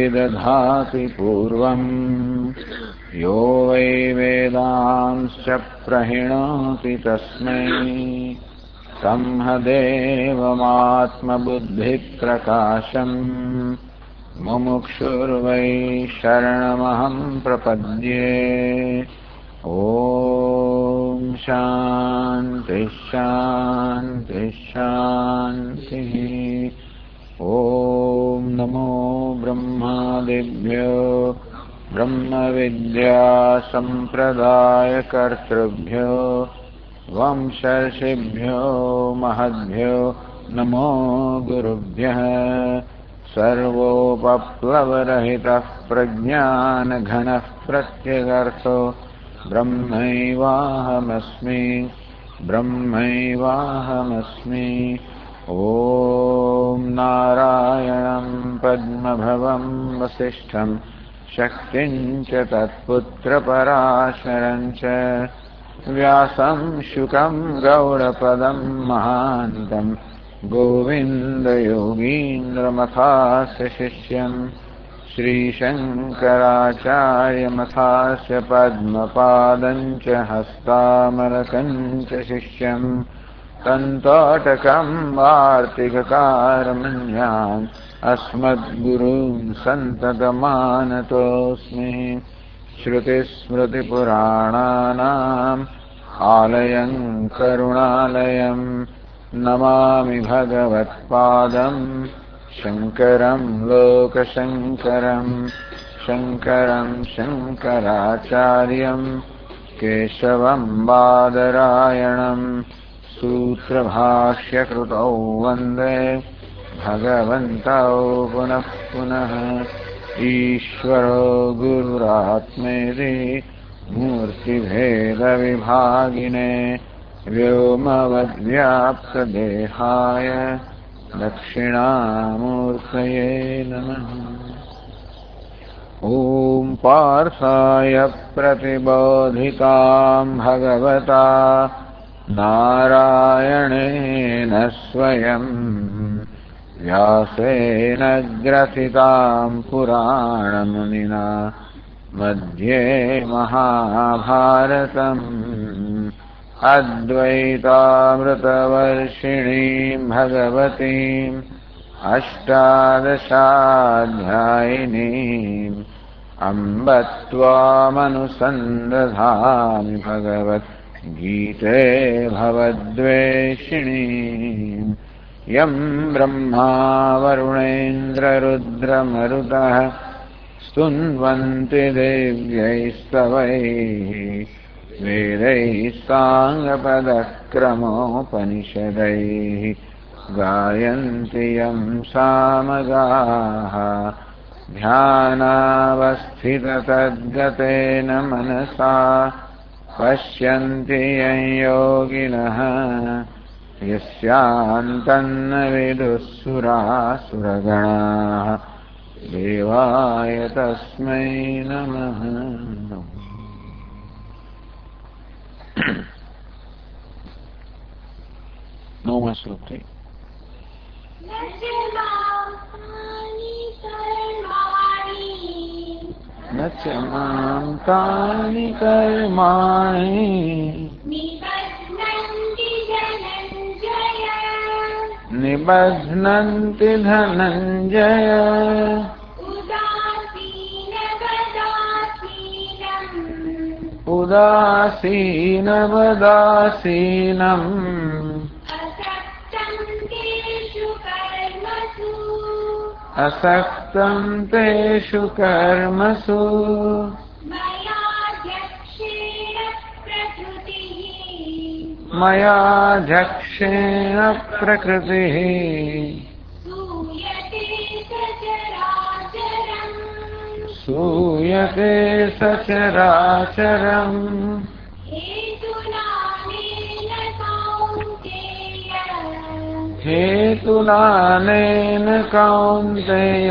विदधाति पूर्वम् यो वै वेदांश्च प्रहिणोति तस्मै ब्रह्मदेवमात्मबुद्धिप्रकाशम् मुमुक्षुर्वै शरणमहं प्रपद्ये। ॐ शान्ति शान्ति शान्तिः। ॐ नमो ब्रह्मादिभ्यो ब्रह्मविद्यासम्प्रदायकर्तृभ्यो वंशर्षिभ्यो महद्भ्यो नमो गुरुभ्यः। सर्वोपप्लवरहितः प्रज्ञानघनः प्रत्यगर्थो ब्रह्मैवाहमस्मि ब्रह्मैवाहमस्मि। ॐ नारायणं पद्मभवं वसिष्ठं शक्तिं च तत्पुत्रपराशरं च व्यासं शुकं गौडपदं महान्तं गोविन्दयोगीन्द्रमथास्य शिष्यं श्रीशङ्कराचार्यमथास्य पद्मपादं च हस्तामलकं च शिष्यं तन्तोटकं वार्तिककारमन्यान् अस्मद्गुरून् सन्ततमानतोऽस्मि। श्रुतिस्मृतिपुराणानाम् आलयं करुणालयं नमामि भगवत्पादं शङ्करं लोकशङ्करं शङ्करं शङ्कराचार्यं केशवं बादरायणं सूत्रभाष्यकृतौ वन्दे भगवन्तौ पुनः पुनः। ईश्वरो गुरुरात्मेति मूर्तिभेदविभागिने व्योमवद्व्याप्तदेहाय दक्षिणामूर्तये नमः। ॐ पार्थाय प्रतिबोधितां भगवता नारायणेन स्वयं व्यासेन ग्रथितां पुराणमुनिना मध्ये महाभारतम् अद्वैतामृतवर्षिणीं भगवतीम् अष्टादशाध्यायिनीम् अम्ब त्वामनुसन्दधामि भगवद्गीते भवद्वेषिणीम्। यं ब्रह्मा वरुणेन्द्ररुद्रमरुतः स्तुन्वन्ति देव्यैस्तवैः वेदैः साङ्गपदक्रमोपनिषदैः गायन्ति यं सामगाः ध्यानावस्थिततद्गतेन मनसा पश्यन्ति यं योगिनः यस्यान्तन्न विदुःसुरासुरगणाः देवाय तस्मै नमः। नौवां श्लोक थे। न च मां तानि कर्माणि निबध्नन्ति धनञ्जय उदासीनवदासीनम् असक्तं तेषु कर्मसु मयाध्यक्षेण प्रकृतिः सूयते सचराचरम् हेतुनानेन कौन्तेय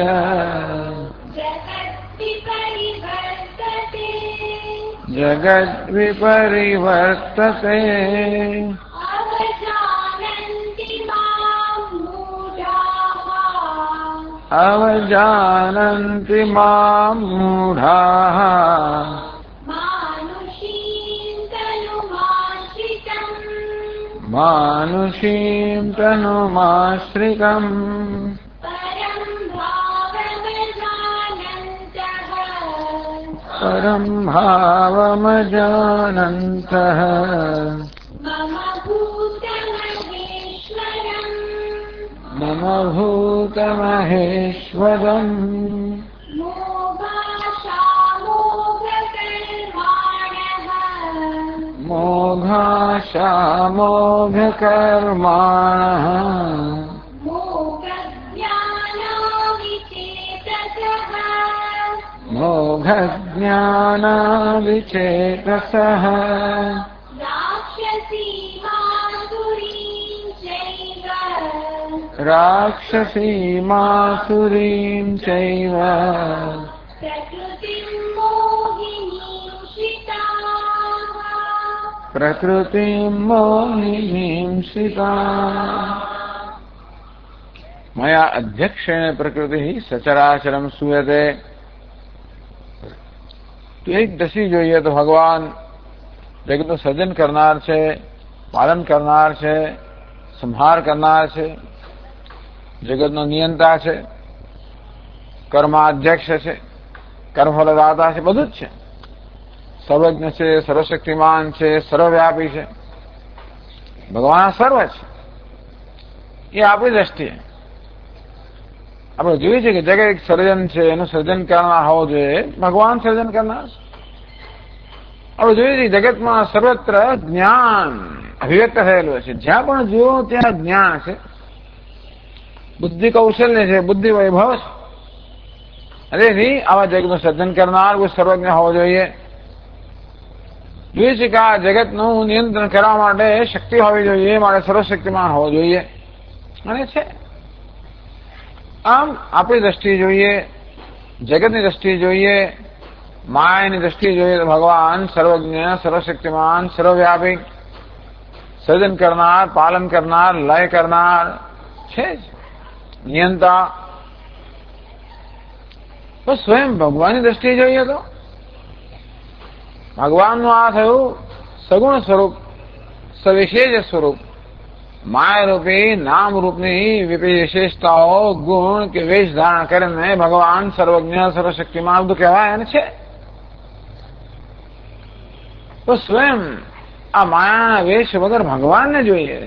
जगद्विपरिवर्तते अवजानन्ति मां मूढाः मानुषीं तनुमाश्रितम् परं भावमजानन्तः मम भूतमहेश्वरम् मोघाशामोघकर्माणः मोघज्ञानाविचेतसः राक्षसीमासुरीं चैव प्रकृतिं मोहिनीं श्रिता मया अध्यक्षेण प्रकृति सचराचरम सूयते। तो एक दशी જોઈએ તો ભગવાન જગતનું સર્જન કરનાર છે, પાલન કરનાર છે, સંહાર કરનાર છે, જગતનો નિયંતા છે, કર્માધ્યક્ષ છે, કર્મફલદાતા છે, બધું જ છે, સર્વજ્ઞ છે, સર્વશક્તિમાન છે, સર્વવ્યાપી છે, ભગવાન સર્વ છે. એ આપણી દ્રષ્ટિએ આપણે જોઈએ છે કે જગત એક સર્જન છે, એનું સર્જન કરનાર હોવો જોઈએ, ભગવાન સર્જન કરનાર છે. આપણે જોઈએ છીએ જગતમાં સર્વત્ર જ્ઞાન અભિવ્યક્ત થયેલું છે, જ્યાં પણ જુઓ ત્યાં જ્ઞાન છે, બુદ્ધિ કૌશલ્ય છે, બુદ્ધિ વૈભવ છે. તેથી આવા જગતનું સર્જન કરનાર કોઈ સર્વજ્ઞ હોવો જોઈએ. જોઈએ છે કે આ જગતનું નિયંત્રણ કરવા માટે શક્તિ હોવી જોઈએ, માટે સર્વશક્તિમાન હોવો જોઈએ, અને છે. આમ આપણી દ્રષ્ટિએ જોઈએ, જગતની દ્રષ્ટિએ જોઈએ, માયાની દ્રષ્ટિએ જોઈએ તો ભગવાન સર્વજ્ઞ, સર્વશક્તિમાન, સર્વવ્યાપી, સર્જન કરનાર, પાલન કરનાર, લય કરનાર છે જ, નિયંતા. તો સ્વયં ભગવાનની દ્રષ્ટિએ જોઈએ તો ભગવાનનું આ થયું સગુણ સ્વરૂપ, સવિશેષ સ્વરૂપ, માયારૂપી નામરૂપની વિશેષતાઓ, ગુણ કે વેશ ધારણ કરીને ભગવાન સર્વજ્ઞ, સર્વશક્તિમાન બધું કહેવાય અને છે. તો સ્વયં આ માયાના વેશ વગર ભગવાનને જોઈએ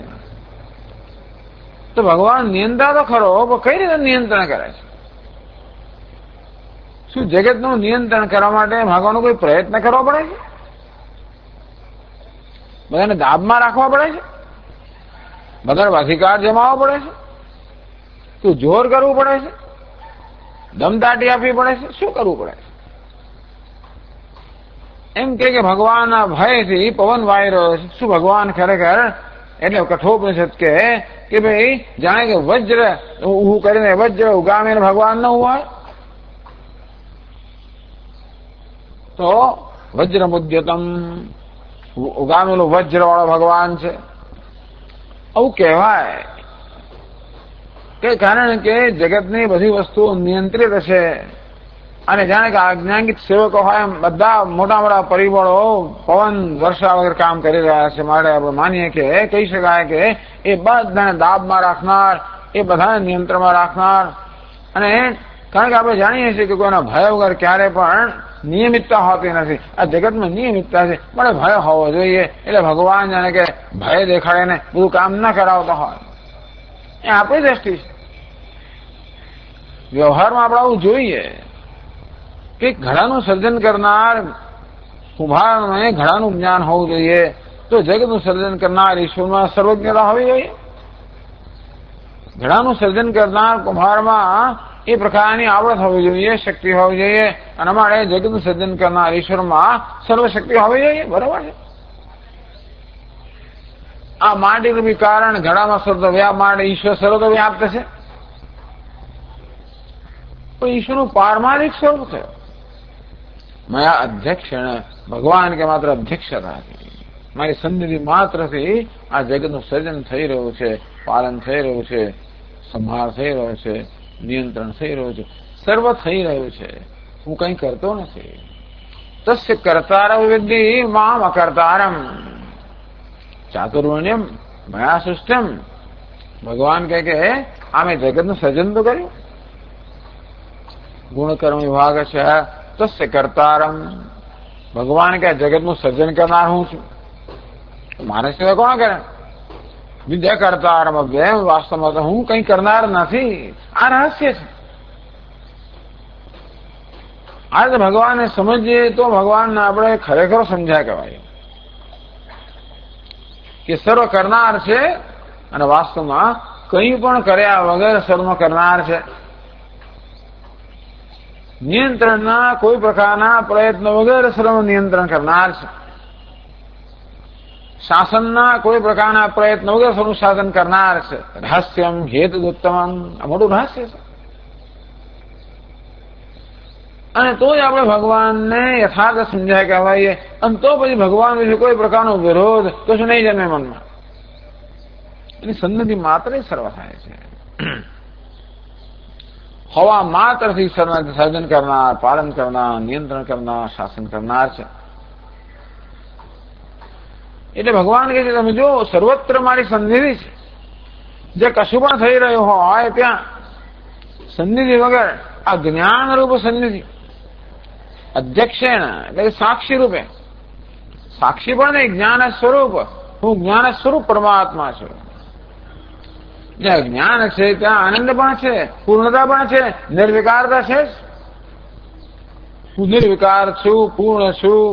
તો ભગવાન નિયંત્રણ તો ખરો, પણ કઈ રીતે નિયંત્રણ કરે છે? શું જગતનું નિયંત્રણ કરવા માટે ભગવાનનો કોઈ પ્રયત્ન કરવો પડે છે? બધાને દાબમાં રાખવા પડે છે? બધાનો અધિકાર જમાવવો પડે છે? શું જોર કરવું પડે છે? દમદાટી આપવી પડે છે? શું કરવું પડે છે? એમ કે ભગવાનના ભયથી પવન વાઈ રહ્યો છે. શું ભગવાન ખરેખર એટલે કઠોપનિષદ કે ભાઈ જાણે કે વજ્ર ઉભું કરીને વજ્ર ઉગામે ભગવાન ન હોય તો વજ્ર મુદ્યતમ ઉગામેલું વજ્ર વાળો ભગવાન છે આવું કહેવાય. કે કારણ કે જગતની બધી વસ્તુઓ નિયંત્રિત છે અને જાણે કે આજ્ઞાંકિત સેવકો હોય એમ બધા મોટા મોટા પરિબળો પવન વર્ષા વગર કામ કરી રહ્યા છે. માટે આપણે માનીએ કે કહી શકાય કે એ બધાને દાબમાં રાખનાર, એ બધાને નિયંત્રણમાં રાખનાર. અને કારણ કે આપણે જાણીએ છીએ કે કોઈના ભય વગર ક્યારે પણ નિયમિતતા હોતી નથી. આ જગતમાં નિયમિતતા છે, પણ ભય હોવો જોઈએ. એટલે ભગવાન જાણે કે ભય દેખાડે ને બધું કામ ન કરાવતા હોય, એ આપણી દ્રષ્ટિ છે. વ્યવહારમાં આપણે આવું જોઈએ કે ઘડાનું સર્જન કરનાર કુંભારને ઘડાનું જ્ઞાન હોવું જોઈએ, તો જગતનું સર્જન કરનાર ઈશ્વરમાં સર્વજ્ઞતા હોવી જોઈએ. ઘડાનું સર્જન કરનાર કુંભારમાં એ પ્રકારની આવડત હોવી જોઈએ, શક્તિ હોવી જોઈએ. અને અમારે જગતનું સર્જન કરનાર ઈશ્વરમાં સર્વશક્તિ હોવી જોઈએ. બરોબર છે. આ માટીરૂપી કારણ ઘડામાં સર્વવ્યાપ માટે ઈશ્વર સર્વવ્યાપ્ત છે. તો ઈશ્વરનું પારમાર્થિક સ્વરૂપ છે. મયા અધ્યક્ષણ ભગવાન કે માત્ર અધ્યક્ષતા હતી, મારી સન્નિધિ માત્રથી આ જગતનું સર્જન થઈ રહ્યું છે, પાલન થઈ રહ્યું છે, સંહાર થઈ રહ્યો છે, નિયંત્રણ થઈ રહ્યું છે, સર્વ થઈ રહ્યું છે, હું કંઈ કરતો નથી. તસ્ય કર્તારમ વિદ્ધિ મામ અકર્તારમ ચાતુર્વર્ણ્યમ મયા સૃષ્ટમ. ભગવાન કહે કે આ મેં જગતનું સર્જન તો કર્યું. ગુણકર્મ વિભાગ છે તસ્ય કર્તારમ. ભગવાન કે જગતનું સર્જન કરનાર હું છું, મારા સિવાય કોણ કરે? વિદ્યા કર્તારમ અવ્યયમ. વાસ્તવમાં તો હું કંઈ કરનાર નથી. આ રહસ્ય છે. આજે ભગવાનને સમજીએ તો ભગવાનને આપણે ખરેખર સમજ્યા કહેવાય કે સર્વ કરનાર છે અને વાસ્તવમાં કંઈ પણ કર્યા વગર સર્વ કરનાર છે. નિયંત્રણના કોઈ પ્રકારના પ્રયત્ન વગર સર્વ નિયંત્રણ કરનાર છે. શાસનના કોઈ પ્રકારના પ્રયત્ન વગર સર્વ શાસન કરનાર છે. રહસ્યમ હેતુદુત્તમમ. આ મોટું રહસ્ય છે. અને તો જ આપણે ભગવાનને યથાર્થ સમજાય કહેવાય. અને તો પછી ભગવાન વિશે કોઈ પ્રકારનો વિરોધ કશું નહીં જન્મે મનમાં. એની સન્નતિ માત્ર સર્વ થાય છે. હવા માત્રથી સર્જન કરનાર, પાલન કરનાર, નિયંત્રણ કરનાર, શાસન કરનાર છે. એટલે ભગવાન કહે છે તમે જો સર્વત્ર મારી સન્નિધિ છે. જે કશું પણ થઈ રહ્યું હોય ત્યાં સન્નિધિ વગર આ જ્ઞાન રૂપ સન્નિધિ અધ્યક્ષેણ એટલે સાક્ષી રૂપે, સાક્ષી પણ નહીં, જ્ઞાન સ્વરૂપ. હું જ્ઞાન સ્વરૂપ પરમાત્મા છું. જ્યાં જ્ઞાન છે ત્યાં આનંદ પણ છે, પૂર્ણતા પણ છે, નિર્વિકારતા છે. હું નિર્વિકાર છું, પૂર્ણ છું,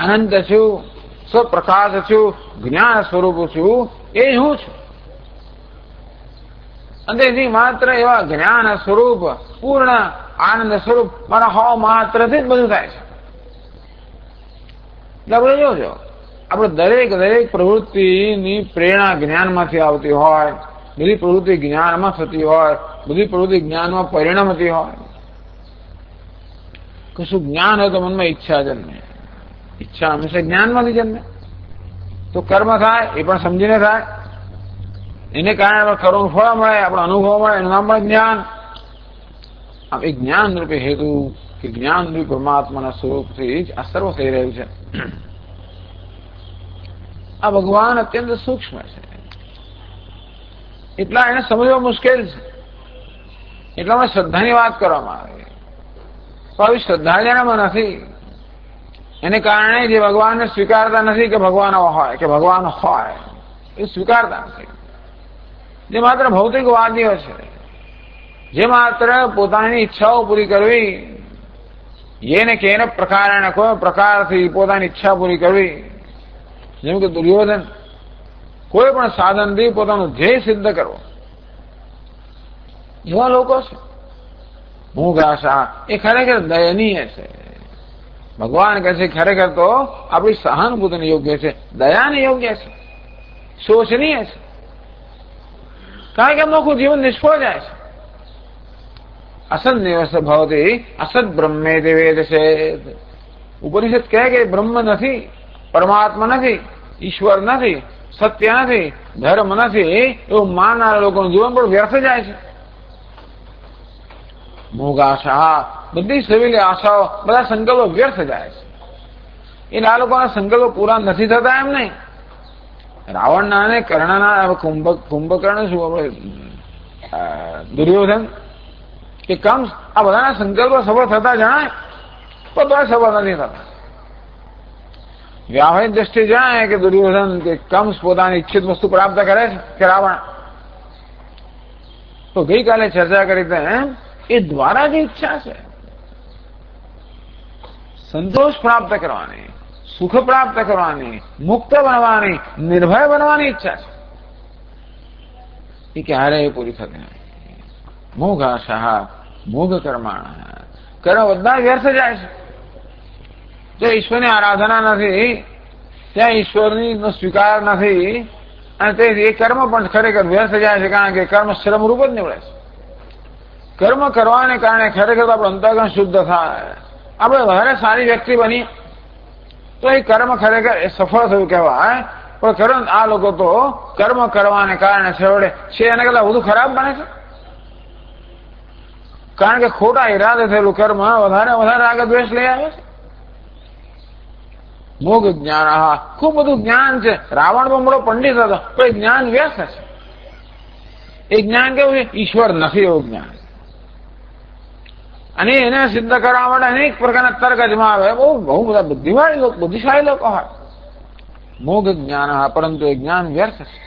અનંત છું, સ્વપ્રકાશ છું, જ્ઞાન સ્વરૂપ છું. એ હું છું. અને તેથી માત્ર એવા જ્ઞાન સ્વરૂપ, પૂર્ણ આનંદ સ્વરૂપ મારા હોવા માત્રથી જ બધું થાય છે. એટલે આપણે જોજો, આપણે દરેક પ્રવૃત્તિની પ્રેરણા જ્ઞાનમાંથી આવતી હોય, બધી પ્રવૃત્તિ જ્ઞાનમાં થતી હોય, બધી પ્રવૃત્તિ જ્ઞાનમાં પરિણમતી હોય. કશું જ્ઞાન હોય તો મનમાં ઈચ્છા જન્મે. ઈચ્છા હંમેશા જ્ઞાનમાંથી જન્મે. તો કર્મ થાય એ પણ સમજીને થાય. એને કારણે આપણે કર્મનું ફળ મળે, આપણો અનુભવ મળે, એનું નામ પણ જ્ઞાન. આમ એક જ્ઞાન રૂપે હેતુ કે જ્ઞાન રૂપે પરમાત્માના સ્વરૂપથી જ આ સર્વ થઈ રહ્યું છે. આ ભગવાન અત્યંત સૂક્ષ્મ છે. એટલા એને સમજવા મુશ્કેલ છે. એટલામાં શ્રદ્ધાની વાત કરવામાં આવે. તો આવી શ્રદ્ધા જેનામાં નથી, એને કારણે જે ભગવાનને સ્વીકારતા નથી કે ભગવાન હોય કે ભગવાન હોય, એ સ્વીકારતા નથી. જે માત્ર ભૌતિકવાદીઓ છે, જે માત્ર પોતાની ઈચ્છાઓ પૂરી કરવી, એને કેને પ્રકારે કોઈ પ્રકારથી પોતાની ઈચ્છા પૂરી કરવી, જેમ કે દુર્યોધન કોઈ પણ સાધનથી પોતાનું ધ્યેય સિદ્ધ કરવો, એવા લોકો છે. મૂઢાશા એ ખરેખર દયનીય છે. ભગવાન કહે છે ખરેખર તો આપણી સહાનુભૂતિને યોગ્ય છે, દયાને યોગ્ય છે, શોચનીય છે. કારણ કે એમનું આખું જીવન નિષ્ફળ જાય છે. અસદ નિવસ ભવતી અસદ બ્રહ્મે વેદ છે. ઉપનિષદ કહે કે બ્રહ્મ નથી, પરમાત્મા નથી, ઈશ્વર નથી, સત્ય નથી, ધર્મ નથી, એવું માનનારા લોકોનું જીવન પણ વ્યર્થ જાય છે. મોગાશા બધી સવેલી આશાઓ, બધા સંકલ્પો વ્યર્થ જાય છે. એટલે આ લોકોના સંકલ્પો પૂરા નથી થતા એમ નહીં. રાવણના અને કર્ણના કુંભકર્ણ શું આપણે દુર્યોધન કે કંસ, આ બધાના સંકલ્પો સફળ થતા જણાય પણ તો સફળ નથી થતા. વ્યાવહારિક દ્રષ્ટિ જણાય કે દુર્યોધન કે કંસ પોતાની ઈચ્છિત વસ્તુ પ્રાપ્ત કરે છે કે રાવણ. તો ગઈકાલે ચર્ચા કરી તેમ એ દ્વારા જે ઈચ્છા છે સંતોષ પ્રાપ્ત કરવાની, સુખ પ્રાપ્ત કરવાની, મુક્ત બનવાની, નિર્ભય બનવાની ઈચ્છા છે, એ ક્યારેય પૂરી થતી નથી. મોઘાશા મોઘ કર્માણ, કર્મ બધા વ્યર્થ જાય છે. જો ઈશ્વરની આરાધના નથી, ત્યાં ઈશ્વરની સ્વીકાર નથી, અને તે એ કર્મ પણ ખરેખર વ્યર્થ જાય છે. કારણ કે કર્મ શ્રમરૂપ જ નીવડે છે. કર્મ કરવાને કારણે ખરેખર આપણું અંતઃકરણ શુદ્ધ થાય, આપણે વધારે સારી વ્યક્તિ બની, તો એ કર્મ ખરેખર એ સફળ થયું કહેવાય. પણ કર્મ આ લોકો તો કર્મ કરવાને કારણે છેવટે છે એના કરતા વધુ ખરાબ બને છે. કારણ કે ખોટા ઈરાદે થયેલું કર્મ વધારે વધારે રાગ દ્વેષ લઈ આવે છે. મોગ જ્ઞાન, ખૂબ બધું જ્ઞાન છે. રાવણ પણ મોટો પંડિત હતો, પણ જ્ઞાન વ્યસ્ત છે. એ જ્ઞાન કેવું છે? ઈશ્વર નથી એવું જ્ઞાન. અને એને સિદ્ધ કરવા માટે અનેક પ્રકારના તર્ક અજમાવે. બહુ બધા બુદ્ધિશાળી લોકો હોય. મોગ જ્ઞાન, પરંતુ એ જ્ઞાન વ્યર્થ છે.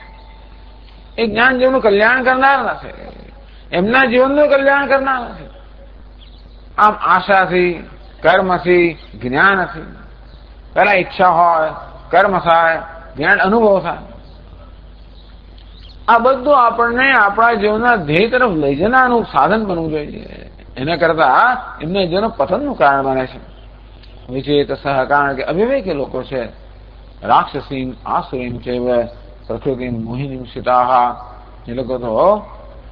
એ જ્ઞાન જીવનનું કલ્યાણ કરનાર નથી, એમના જીવનનું કલ્યાણ કરનાર નથી. આમ આશાથી, કર્મથી, જ્ઞાનથી પેલા ઈચ્છા હોય, કર્મ થાય, જ્ઞાન અનુભવ થાય. આ બધું આપણને આપણા જીવનના ધ્યેય તરફ લઈ જનારનું સાધન બનવું જોઈએ. એના કરતા એમને જેનો પતનનું કારણ બને છે. વિચેત સહ, કારણ કે અવિવેકી લોકો છે. રાક્ષસીમ આસુરીમ ચૈવ પ્રકૃતિ મોહિની સીતા. એ લોકો તો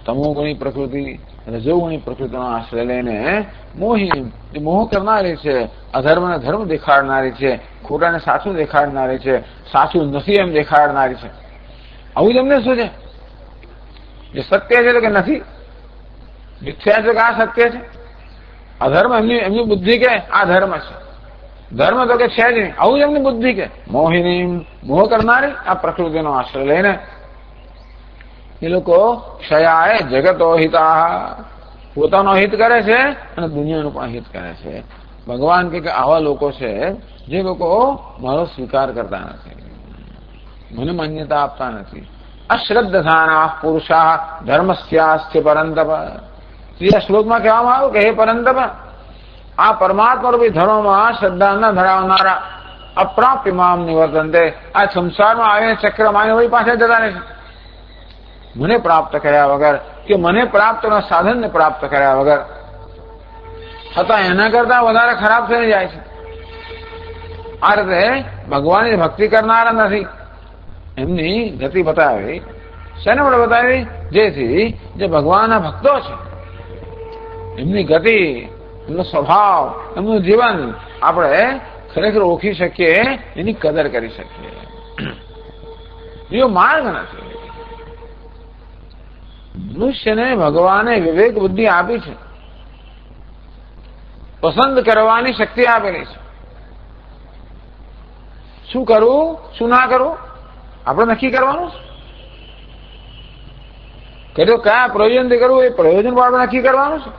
તમોગુણી પ્રકૃતિ, રજોગુણી પ્રકૃતિનો આશ્રય લઈને મોહિની, જે મોહ કરનારી છે, અધર્મને ધર્મ દેખાડનારી છે, ખોટાને સાચું દેખાડનારી છે, સાચું નથી એમ દેખાડનારી છે. આવું જ એમને શું છે? જે સત્ય છે કે નથી, મિથ્યા છે કે આ સત્ય છે, અધર્મ એમની બુદ્ધિ કે આ ધર્મ છે, ધર્મ તો કે છે જ નહીં, આવું જ એમની બુદ્ધિ કે મોહિની, મોહ કરનારી આ પ્રકૃતિનો આશ્રય લઈને એ લોકો ક્ષયાય જગતો હિતા, પોતાનો હિત કરે છે અને દુનિયાનું પણ હિત કરે છે. ભગવાન કે આવા લોકો છે જે લોકો મારો સ્વીકાર કરતા નથી, મને માન્યતા આપતા નથી. અશ્રદ્ધાના પુરુષા ધર્મસ્યાસ્ય પરંતપ. ત્રીજા શ્લોકમાં કહેવામાં આવ્યું કે હે પરંતપ, આ પરમાત્મા રૂપી ધર્મમાં શ્રદ્ધા ન ધરાવનારા અપ્રાપ્ય મામ નિવર્તનતે, આ સંસારમાં આવીને ચક્રમાં વળી પાછા જતા રહે છે. મને પ્રાપ્ત કર્યા વગર કે મને પ્રાપ્તના સાધનને પ્રાપ્ત કર્યા વગર, છતાં એના કરતા વધારે ખરાબ થઈ જાય છે. આ રીતે ભગવાનની ભક્તિ કરનારા નથી, એમની ગતિ બતાવી. શેને માટે બતાવી? જેથી જે ભગવાનના ભક્તો છે એમની ગતિ, એમનો સ્વભાવ, એમનું જીવન આપણે ખરેખર ઓળખી શકીએ, એની કદર કરી શકીએ. એવો માર્ગ નથી. મનુષ્યને ભગવાને વિવેક બુદ્ધિ આપી છે, પસંદ કરવાની શક્તિ આપેલી છે. શું કરવું, શું ના કરવું આપણે નક્કી કરવાનું છે. કયા પ્રયોજનથી કરવું એ પ્રયોજન આપણે નક્કી કરવાનું છે.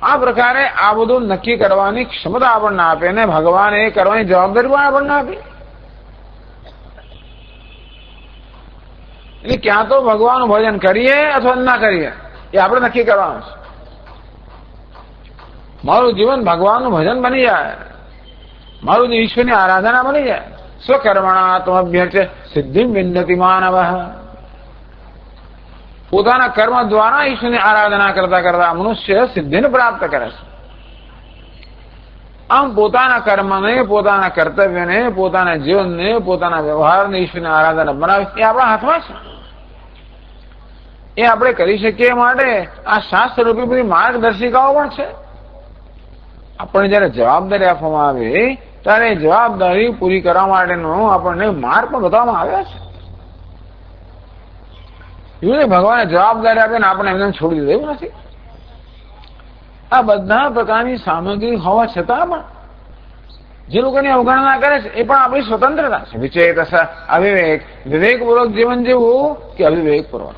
આ પ્રકારે આ બધું નક્કી કરવાની ક્ષમતા આપણને આપે ને ભગવાન એ કરવાની જવાબદારી પણ આપણને આપી. એટલે ક્યાં તો ભગવાનનું ભજન કરીએ અથવા ના કરીએ એ આપણે નક્કી કરવાનું છે. મારું જીવન ભગવાનનું ભજન બની જાય, મારું ઈશ્વરની આરાધના બની જાય. સ્વકર્મણા તમભ્યર્ચ સિદ્ધિ વિંદતિ માનવ. પોતાના કર્મ દ્વારા ઈશ્વરની આરાધના કરતા કરતા મનુષ્ય સિદ્ધિને પ્રાપ્ત કરે છે. આમ પોતાના કર્મને, પોતાના કર્તવ્યને, પોતાના જીવનને, પોતાના વ્યવહારને ઈશ્વરની આરાધના બનાવે એ આપણા હાથમાં છે. એ આપણે કરી શકીએ માટે આ શાસ્ત્ર રૂપી બધી માર્ગદર્શિકાઓ પણ છે. આપણને જયારે જવાબદારી આપવામાં આવે ત્યારે જવાબદારી પૂરી કરવા માટેનો આપણને માર્ગ પણ બતાવવામાં આવ્યા છે. એવું નહીં ભગવાને જવાબદારી આપીને આપણે એમને છોડી દીધું, એવું નથી. આ બધા પ્રકારની સામગ્રી હોવા છતાં પણ જે લોકોની અવગણના કરે છે એ પણ આપણી સ્વતંત્રતા છે. વિચેત અવિવેક, વિવેકપૂર્વક જીવન જીવવું કે અવિવેકપૂર્વક,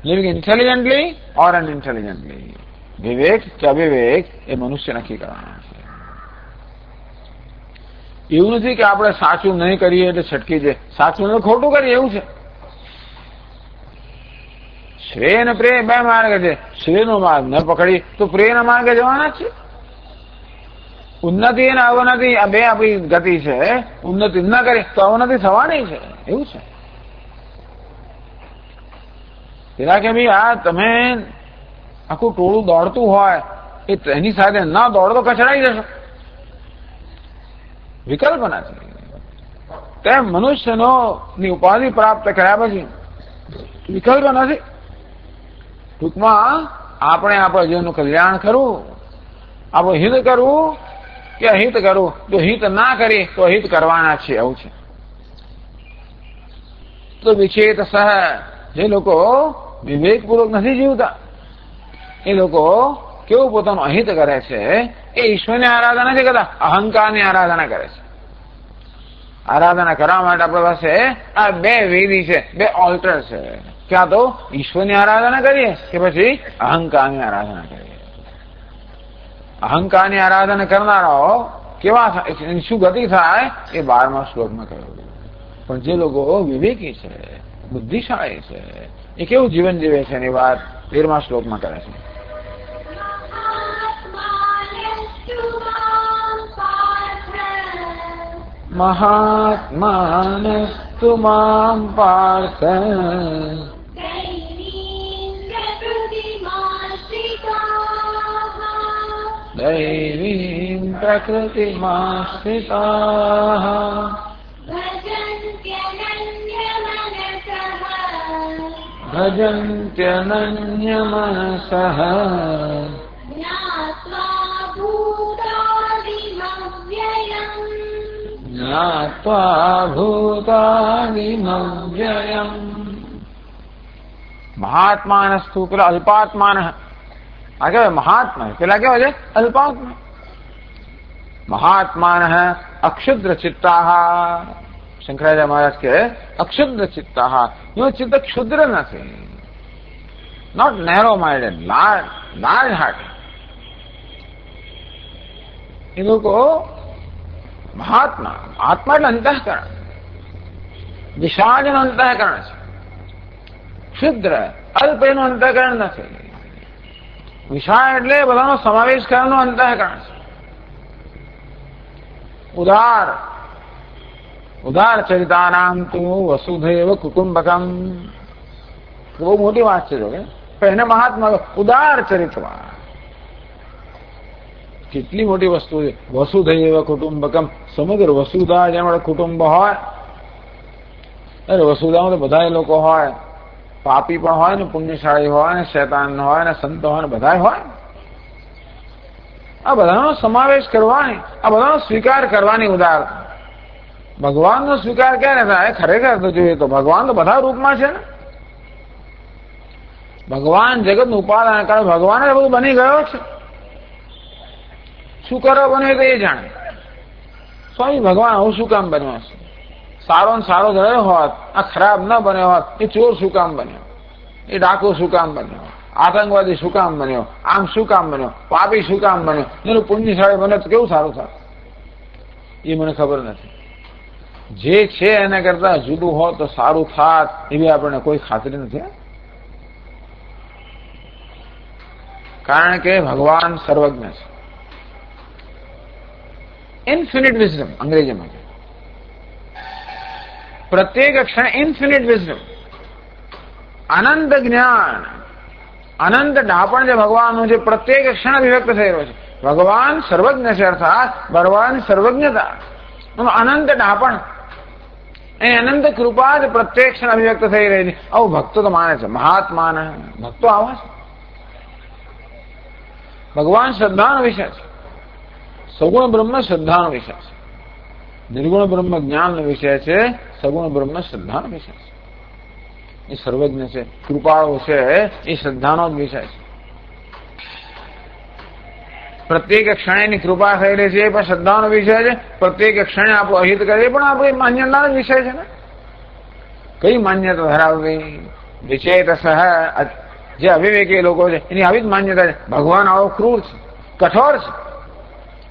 લિવિંગ ઇન્ટેલિજન્ટલી ઓર અનઇન્ટેલિજન્ટલી, વિવેક કે અવિવેક એ મનુષ્ય નક્કી કરવાના છે. એવું નથી કે આપણે સાચું નહીં કરીએ એટલે છટકી જાય, સાચું નહીં ખોટું કરીએ એવું છે. શ્રેય અને પ્રેય બે માર્ગ છે. શ્રેયનો માર્ગ ન પકડી તો પ્રેયના માર્ગે જવાના છે. ઉન્નતિ અને અવનતિ આ બે આપણી ગતિ છે. ઉન્નતિ ન કરી તો અવનતિ થવાની છે, એવું છે. પેલા કે ભાઈ આ તમે આખું ટોળું દોડતું હોય એની સાથે ના દોડો તો કચડાઈ જશો, વિકલ્પ નથી. તેમ મનુષ્યનો ની ઉપાધિ પ્રાપ્ત કર્યા પછી વિકલ્પ નથી. ટૂંકમાં આપણે આપણા જીવનનું કલ્યાણ કરવું, આપણું હિત કરવું કે અહિત કરવું. જો હિત ના કરી તો હિત કરવાના છે, એવું છે. તો વિચેત સહ, જે લોકો વિવેકપૂર્વક નથી જીવતા, એ લોકો કેવું પોતાનું અહિત કરે છે, એ ઈશ્વરની આરાધના નથી કરતા, અહંકારની આરાધના કરે છે. આરાધના કરવા માટે આપણી પાસે આ બે વેદી છે, બે ઓલ્ટર છે. ક્યાં તો ઈશ્વરની આરાધના કરીએ કે પછી અહંકારની આરાધના કરીએ. અહંકારની આરાધના કરનારાઓ કેવા શું ગતિ થાય એ 12મા શ્લોકમાં કહ્યું. પણ જે લોકો વિવેકી છે, બુદ્ધિશાળી છે, એ કેવું જીવન જીવે છે એની વાત 13મા શ્લોકમાં કરે છે. મહાત્માનસ્તુ મામ પાર્થ દૈવીં પ્રકૃતિમાશ્રિતાઃ ભજન્ત્યનન્યમનસઃ જ્ઞાત્વા ભૂતાનિમવ્યયમ. મહાત્માનસ્તુ પેલા અલ્પાત્માન, આ કહેવાય મહાત્મા, પેલા કેવા છે અલ્પાત્મા. મહાત્માન અક્ષુદ્ર ચિત્તા, શંકરાચાર્ય મહારાજ કે અક્ષુદ્ર ચિત્તા, એનું ચિત્ત ક્ષુદ્ર નથી, not narrow minded, large heart. એ લોકો મહાત્મા, આત્મા એટલે અંતઃકરણ, વિશાળનું અંતઃકરણ છે. ક્ષુદ્ર અલ્પ એનું અંતઃકરણ નથી. વિશાળ એટલે બધાનો સમાવેશ કરવાનું અંતઃકરણ છે. ઉદાર ચરિતાનામ તું વસુધૈવ કુટુંબકમ. બહુ મોટી વાત છે. જો કે એને મહાત્મા ઉદાર ચરિત્રમાં કેટલી મોટી વસ્તુ છે. વસુધૈવ કુટુંબકમ, સમગ્ર વસુધા જેમ કુટુંબ હોય, અરે વસુધામાં તો બધા લોકો હોય, પાપી પણ હોય ને, પુણ્યશાળી હોય ને, શૈતાન હોય ને, સંત હોય ને, બધા હોય. આ બધાનો સમાવેશ કરવાની, આ બધાનો સ્વીકાર કરવાની ઉદારતા. ભગવાનનો સ્વીકાર ક્યારે થાય? ખરેખર તો જોઈએ તો ભગવાન તો બધા રૂપમાં છે ને. ભગવાન જગતનું ઉપાદાન કરે, ભગવાન જ બધું બની ગયો છે. શું કરો બન્યો તો એ જાણે. સ્વામી ભગવાન આવું શું કામ બન્યો છે? સારો ને સારો જ રહ્યો હોત, આ ખરાબ ન બન્યો હોત, એ ચોર શું કામ બન્યો? એ ડાકુ શું કામ બન્યો? આતંકવાદી શું કામ બન્યો? આમ શું કામ બન્યો? પાપી શું કામ બન્યો? એનું પુણ્યશાળી બને તો કેવું સારું થાય? એ મને ખબર નથી. જે છે એના કરતા જુદું હોત તો સારું થાત એવી આપણને કોઈ ખાતરી નથી. કારણ કે ભગવાન સર્વજ્ઞ છે. ઇન્ફિનિટ વિઝડમ અંગ્રેજીમાં છે. પ્રત્યેક ક્ષણે ઇન્ફિનિટ વિઝડમ, અનંત જ્ઞાન, અનંત ડાપણ જે ભગવાનનું જે પ્રત્યેક ક્ષણ અભિવ્યક્ત થઈ રહ્યો છે. ભગવાન સર્વજ્ઞ છે, અર્થાત ભગવાન સર્વજ્ઞતા, અનંત ડાપણ, એ અનંત કૃપા જ પ્રત્યેક ક્ષણ અભિવ્યક્ત થઈ રહી છે. આવું ભક્તો તો માને છે. મહાત્માન ભક્તો આવા છે. ભગવાન શ્રદ્ધાનો વિષય છે. સગુણ બ્રહ્મ શ્રદ્ધાનો વિષય છે. નિર્ગુણ બ્રહ્મ જ્ઞાનનો વિષય છે. સગુણ બ્રહ્મ શ્રદ્ધાનો વિષય છે. એ સર્વજ્ઞ છે, કૃપાળુ છે, એ શ્રદ્ધાનો જ વિષય છે. પ્રત્યેક ક્ષણેની કૃપા થઈ રહી છે એ પણ શ્રદ્ધાનો વિષય છે. પ્રત્યેક ક્ષણે આપણું અહિત કરે એ પણ આપણી માન્યતાનો જ વિષય છે ને. કઈ માન્યતા ધરાવવી? વિચેતસઃ, જે અવિવેકી લોકો છે એની આવી જ માન્યતા છે. ભગવાન આવો ક્રૂર છે, કઠોર છે,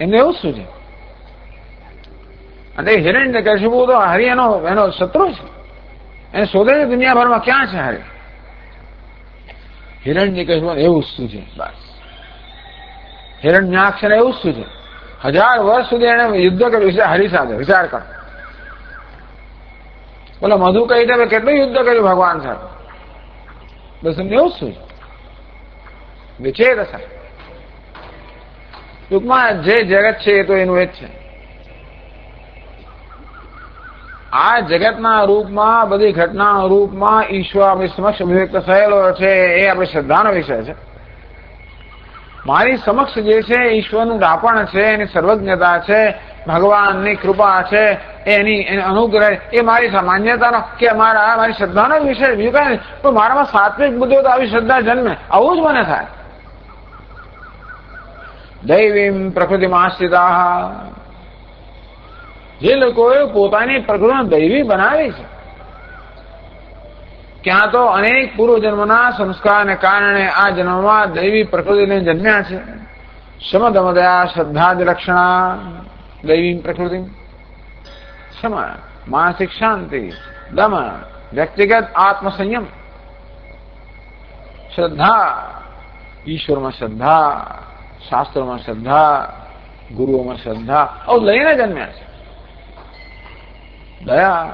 એમને એવું શું છે? અને હિરણ્યકશિપુ તો હરિ એનો શત્રુ છે. એને શોધે છે દુનિયાભરમાં, ક્યાં છે હરિ? હિરણ્યકશિપુ એવું શું છે? બસ હિરણ્યાક્ષ ને એવું શું છે? 1000 વર્ષ સુધી એને યુદ્ધ કર્યું છે હરિ સાથે. વિચાર કરો. બોલો મધુ કહી દે કેટલું યુદ્ધ કર્યું ભગવાન સાથે. બસ એમને એવું શું છે? વિચેતસ. ટૂંકમાં જે જગત છે એ તો એનું એ જ છે. આ જગતના રૂપમાં, બધી ઘટનાના રૂપમાં ઈશ્વર આપણી સમક્ષ અભિવ્યક્ત થયેલો છે. એ આપણી શ્રદ્ધાનો વિષય છે. મારી સમક્ષ જે છે ઈશ્વરનું ડાપણ છે, એની સર્વજ્ઞતા છે, ભગવાનની કૃપા છે, એની અનુગ્રહ, એ મારી માન્યતાનો કે મારી શ્રદ્ધાનો જ વિષય. બીજું કઈ નહીં. પણ મારામાં સાત્વિક બુદ્ધિ તો આવી શ્રદ્ધા જન્મે, આવું જ મને થાય. દૈવીમ પ્રકૃતિમાશ્રિતા, જે લોકોએ પોતાની પ્રકૃતિને દૈવી બનાવી છે, ક્યાં તો અનેક પૂર્વજન્મના સંસ્કારને કારણે આ જન્મમાં દૈવી પ્રકૃતિને જન્મ્યા છે. શમદમદયા શ્રદ્ધાદ લક્ષણા દૈવી પ્રકૃતિ. શમ માનસિક શાંતિ, દમ વ્યક્તિગત આત્મસંયમ, શ્રદ્ધા ઈશ્વરમાં શ્રદ્ધા, શાસ્ત્રોમાં શ્રદ્ધા, ગુરુઓમાં શ્રદ્ધા આવું લઈને જન્મ્યા છે. દયા,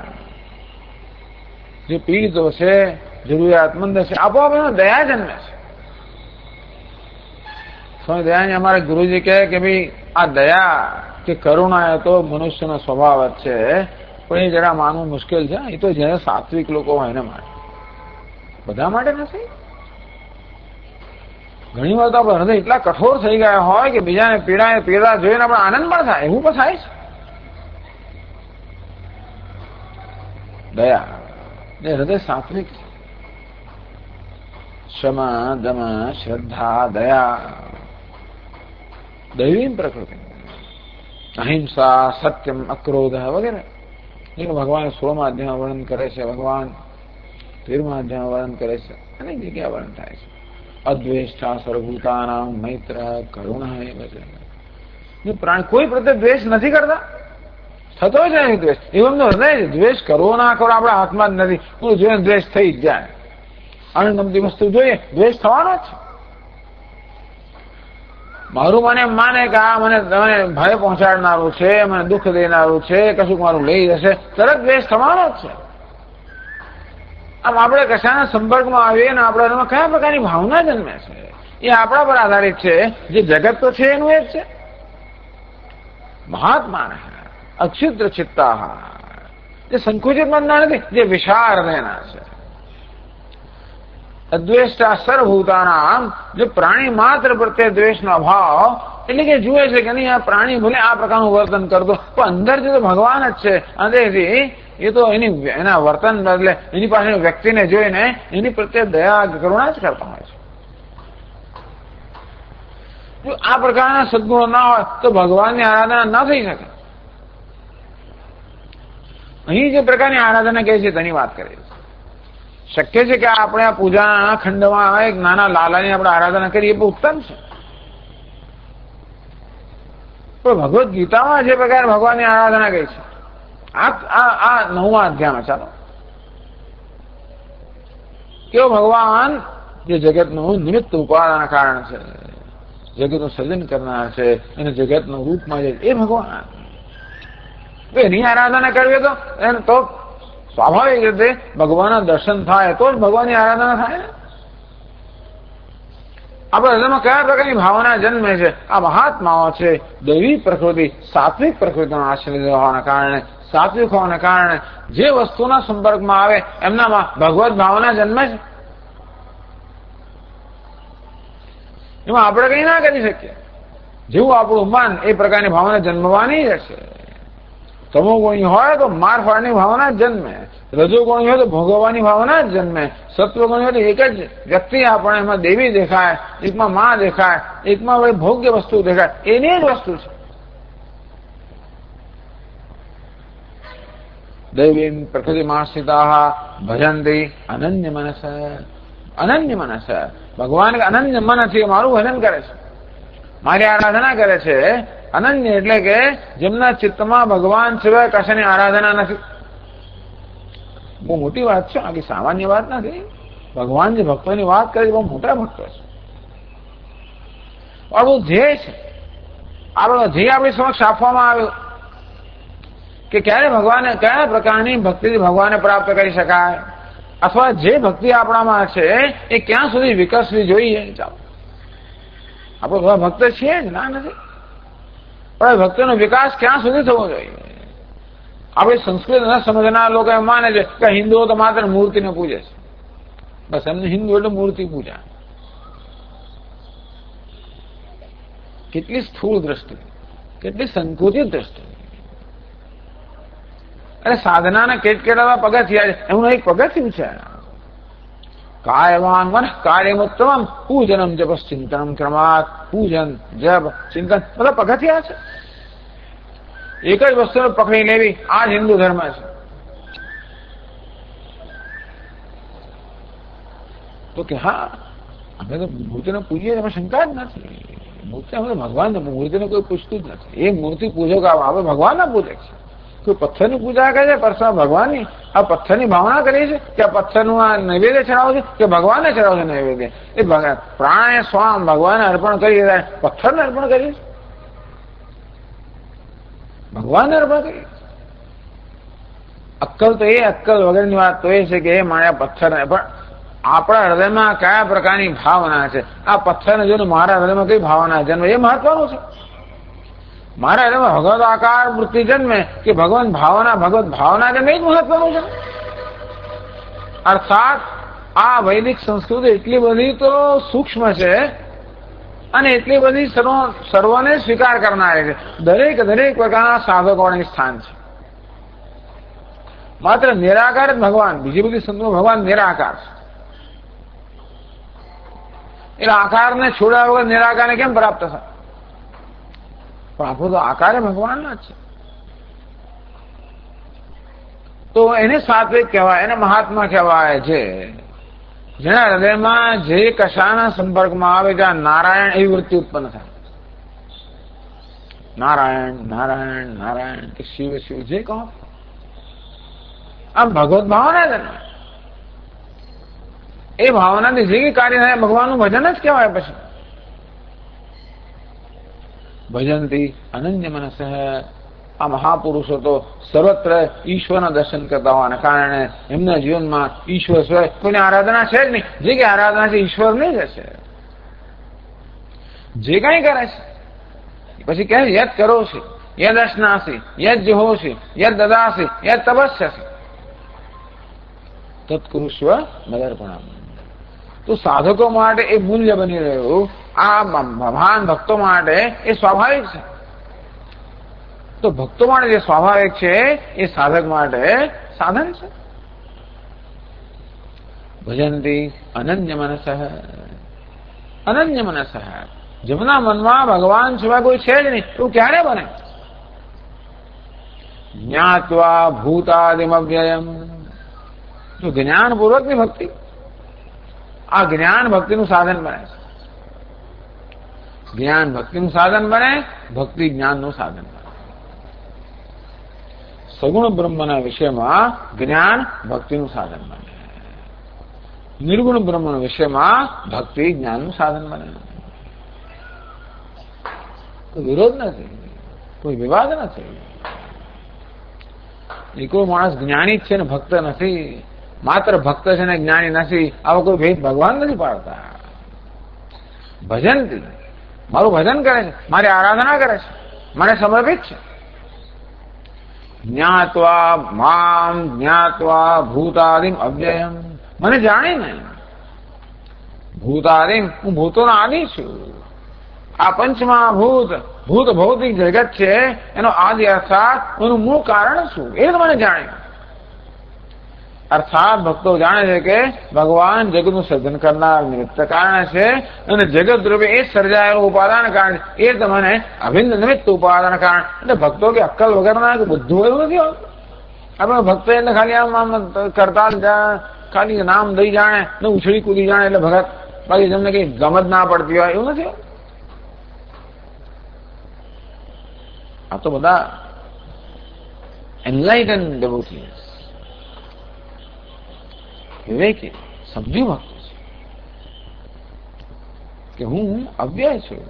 જે પીડિતો છે, જરૂરિયાતમંદ છે, આપોઆપ એમાં દયા જન્મે છે. સ્વામી દયાની અમારે ગુરુજી કહે કે ભાઈ આ દયા કે કરુણા એ તો મનુષ્યનો સ્વભાવ જ છે, પણ એ જરા માનવું મુશ્કેલ છે. એ તો જેને સાત્વિક લોકો હોય એને માટે, બધા માટે નથી. ઘણી વાર તો આપણે હૃદય એટલા કઠોર થઈ ગયા હોય કે બીજાને પીડા જોઈને આપણે આનંદ પણ થાય, એવું પણ થાય છે. દયા એ હૃદય સાત્વિક છે. શમ દમ શ્રદ્ધા દયા દૈવી પ્રકૃતિ. અહિંસા સત્યમ અક્રોધ વગેરે જેનું ભગવાન 16મા અધ્યાયમાં વર્ણન કરે છે, ભગવાન 13મા અધ્યાયમાં વર્ણન કરે છે, અનેક જગ્યાએ વર્ણન થાય છે. અદ્વેષ્ટા સર્વભૂતાનાં મૈત્ર કરુણા એ બધે પ્રાણી કોઈ પ્રત્યે દ્વેષ નથી કરતા, થતો જ નથી દ્વેષ. એવું તો હૃદય દ્વેષ કરવો ના કરો આપણા હાથમાં જ નથી. હું જોઈને દ્વેષ થઈ જ જાય. અણગમતી વસ્તુ જોઈએ દ્વેષ થવાનો જ છે. મારું મને માને કે આ મને ભય પહોંચાડનારું છે, મને દુઃખ દેનારું છે, કશુંક મારું લઈ જશે, તરત દ્વેષ થવાનો જ છે. આમ આપણે કશાના સંપર્કમાં આવીએ ને આપણા કયા પ્રકારની ભાવના જન્મે છે એ આપણા પર આધારિત છે. જે જગત તો છે એનું એ જ છે. મહાત્મા અક્ષિદ્ર ચિત્તા, જે સંકુચિત મનના નથી, જે વિશાળ હૃદયના છે. અદ્વેષ્ટા સર્વભૂતાનાં, જે પ્રાણી માત્ર પ્રત્યે દ્વેષનો અભાવ, એટલે કે જુએ છે કે નહીં આ પ્રાણી ભલે આ પ્રકારનું વર્તન કરતો, પણ અંદર જે તો ભગવાન જ છે. અંદરથી એ તો એના વર્તન બદલે એની પાસે વ્યક્તિને જોઈને એની પ્રત્યે દયા કરુણા જ કરતા હોય છે. જો આ પ્રકારના સદગુણો ના હોય તો ભગવાનની આરાધના ન થઈ શકે. અહીં જે પ્રકારની આરાધના કહે છે તેની વાત કરીએ. શક્ય છે કે આપણે આ પૂજાના ખંડમાં એક નાના લાલાની આપણે આરાધના કરીએ એ ઉત્તમ છે, પણ ભગવદ્ ગીતામાં જે પ્રકારે ભગવાનની આરાધના કહી છે આ 9મા અધ્યાયમાં, ચાલો કેવો ભગવાન જે જગતનું નિમિત્ત ઉપાદાન કારણ છે, જગતનું સર્જન કરનાર છે અને જગતનું રૂપમાં છે એ ભગવાન. એની આરાધના કરવી તો સ્વાભાવિક રીતે ભગવાનના દર્શન થાય તો જ ભગવાનની આરાધના થાય ને. આપણા હૃદયમાં કયા પ્રકારની ભાવના જન્મે છે? આ મહાત્માઓ છે દૈવી પ્રકૃતિ, સાત્વિક પ્રકૃતિનો આશ્રય હોવાના કારણે, સાત્વિક હોવાના કારણે જે વસ્તુના સંપર્કમાં આવે એમનામાં ભગવત ભાવના જન્મે છે. એમાં આપણે કંઈ ના કરી શકીએ. જેવું આપણું મન એ પ્રકારની ભાવના જન્મવાની જ હશે. તમોગુણી હોય તો માર ફાડની ભાવના જ જન્મે, રજોગુણી હોય તો ભોગવવાની ભાવના જ જન્મે, સત્વગુણી હોય તો એક જ વ્યક્તિ આપણે એમાં દેવી દેખાય, એકમાં માં દેખાય, એકમાં વળી ભોગ્ય વસ્તુ દેખાય, એની જ વસ્તુ છે. દૈવીમ પ્રકૃતિમાં સ્થિતા ભજંતી અનન્ય મનસ. અનન્ય મનસ, ભગવાન અનન્ય મનથી મારું ભજન કરે છે, મારી આરાધના કરે છે. અનન્ય એટલે કે જેમના ચિત્તમાં ભગવાન સિવાય કશાની આરાધના નથી. બહુ મોટી વાત છે, આખી સામાન્ય વાત નથી. ભગવાન જે ભક્તોની વાત કરે છે બહુ મોટા ભક્તો છે. આપણું ધ્યેય છે, આપણો ધ્યેય આપણી સમક્ષ આપવામાં આવ્યું કે ક્યારે ભગવાને કયા પ્રકારની ભક્તિથી ભગવાનને પ્રાપ્ત કરી શકાય, અથવા જે ભક્તિ આપણામાં છે એ ક્યાં સુધી વિકસવી જોઈએ. ચાલો આપણે બધા ભક્ત છીએ જ ના નથી, પણ ભક્તિનો વિકાસ ક્યાં સુધી થવો જોઈએ? આપણે સંસ્કૃત ન સમજનાર લોકો એમ માને છે કે હિન્દુઓ તો માત્ર મૂર્તિને પૂજે છે, બસ એમને હિન્દુ એટલે મૂર્તિ પૂજા. કેટલી સ્થૂળ દ્રષ્ટિ, કેટલી સંકુચિત દ્રષ્ટિ. અરે સાધનાના કેટલા પગથિયા છે, એમનું એક પગથિયું છે. कायवान मन कार्यमुत्तम पूजनम जप चिंतनम क्रमात् पूजन जप चिंतन मतलब पगथिया છે એક જ વસ્તુને પકડી લેવી આ જ હિન્દુ ધર્મ છે. તો કે હા અમે તો મૂર્તિને પૂજીએ એમાં શંકા જ નથી. મૂર્તિ અમે ભગવાન મૂર્તિને કોઈ પૂછતું જ નથી. એ મૂર્તિ પૂજક આપણે ભગવાનના પૂજક છે. કોઈ પથ્થરની પૂજા કરે છે પરસા ભગવાનની આ પથ્થરની ભાવના કરીએ છીએ કે આ પથ્થરનું આ નૈવેદ્ય ચડાવો છે કે ભગવાનને ચડાવો છે નૈવેદ્ય. એ પ્રાણે સ્વામ ભગવાનને અર્પણ કરીએ પથ્થરને અર્પણ કરીએ છીએ ભગવાનને અર્પણ કરીએ. અક્કલ તો એ અક્કલ વગરની વાત તો એ છે કે એ મારા પથ્થરને પણ આપણા હૃદયમાં કયા પ્રકારની ભાવના છે આ પથ્થરને જોઈને મારા હૃદયમાં કઈ ભાવના જન્મે એ મહત્વનું છે. મારા હૃદયમાં ભગવત આકાર વૃત્તિ જન્મે કે ભગવાન ભાવના જન્મે એ જ મહત્વનું છે. અર્થાત આ વૈદિક સંસ્કૃતિ એટલી બધી તો સૂક્ષ્મ છે અને એટલી બધી સર્વને સ્વીકાર કરનારી છે. દરેક પ્રકારના સાધકોને સ્થાન છે. માત્ર નિરાકાર જ ભગવાન બીજી બધી સંતો ભગવાન નિરાકાર છે. એટલે આકારને છોડ્યા વગર નિરાકારને કેમ પ્રાપ્ત થાય? પણ આપણો તો આકાર ભગવાનના છે. તો એને સાત્વિક કહેવાય એને મહાત્મા કહેવાય છે જેના હૃદયમાં જે કશાના સંપર્કમાં આવે ત્યાં નારાયણ એવી વૃત્તિ ઉત્પન્ન થાય. નારાયણ નારાયણ નારાયણ કે શિવ શિવ જે કહો આમ ભગવત ભાવના છે ને એ ભાવનાથી જે કઈ કાર્ય થાય ભગવાનનું ભજન જ કહેવાય. પછી ભજનથી અનન્ય મનસ આ મહાપુરુષો તો સર્વત્ર ઈશ્વરના દર્શન કરતા હોવાના કારણે એમના જીવનમાં ઈશ્વર સિવાય કોઈની આરાધના છે જ નહીં. જે કઈ આરાધના છે ઈશ્વરની જ હશે. જે કઈ કરે છે પછી કહે યદ કરો છે યદ અશ્નાસી યદ જહોસી યદ દદાસી યદ તપસ્યસી તત્કુરુષ્વ મદર્પણમ. તો સાધકો માટે એ મૂલ્ય બની રહ્યું આ મહાન ભક્તો માટે એ સ્વાભાવિક છે. તો ભક્તો માટે જે સ્વાભાવિક છે એ સાધક માટે સાધન છે. ભજંતી અનન્ય મનસ અનન્ય મનસ જેમના મનમાં ભગવાન સિવાય કોઈ છે જ નહીં એવું ક્યારે બને? જ્ઞાત્વા ભૂતાદિમવ્યયમ જો જ્ઞાનપૂર્વકની ભક્તિ આ જ્ઞાન ભક્તિનું સાધન બને છે. જ્ઞાન ભક્તિનું સાધન બને ભક્તિ જ્ઞાનનું સાધન બને. સગુણ બ્રહ્મના વિષયમાં જ્ઞાન ભક્તિનું સાધન બને. નિર્ગુણ બ્રહ્મના વિષયમાં ભક્તિ જ્ઞાનનું સાધન બને. કોઈ વિરોધ નથી કોઈ વિવાદ નથી. એ કોઈ માણસ જ્ઞાની જ છે ને ભક્ત નથી માત્ર ભક્ત છે ને જ્ઞાની નથી આવો કોઈ ભેદ ભગવાન નથી પાડતા. ભજનથી મારું ભજન કરે છે મારી આરાધના કરે છે મને સમર્પિત છે. જ્ઞાત્વા મામ જ્ઞાત્વા ભૂતાદિમ અવ્યયમ મને જાણીને ભૂતાદિમ હું ભૂતોનો આદિ છું. આ પંચમહાભૂત ભૂત ભૌતિક જગત છે એનો આદિ અર્થાત એનું મૂળ કારણ શું એ જ મને જાણે. અર્થાત ભક્તો જાણે છે કે ભગવાન જગતનું સર્જન કરનાર નિમિત્ત કારણ છે અને જગત રૂપે એ સર્જાયેલું ઉપાદાન કારણ એ તમને અભિન્ન નિમિત્ત ઉપાદાન કારણ. એટલે ભક્તો કે અક્કલ વગરના કે બુદ્ધુ એવું નથી હોતું. આપણે ભક્તો એટલે ખાલી આમ કરતા ખાલી નામ દઈ જાણે ને ઉછળી કૂદી જાણે એટલે ભગત બાકી તમને કઈ ગમત ના પડતી હોય એવું નથી. આ તો બધા એનલાઇટન ડેવોટીઝ વિવેકી સમજ્યું ભક્તો છે કે હું અવ્યય છું.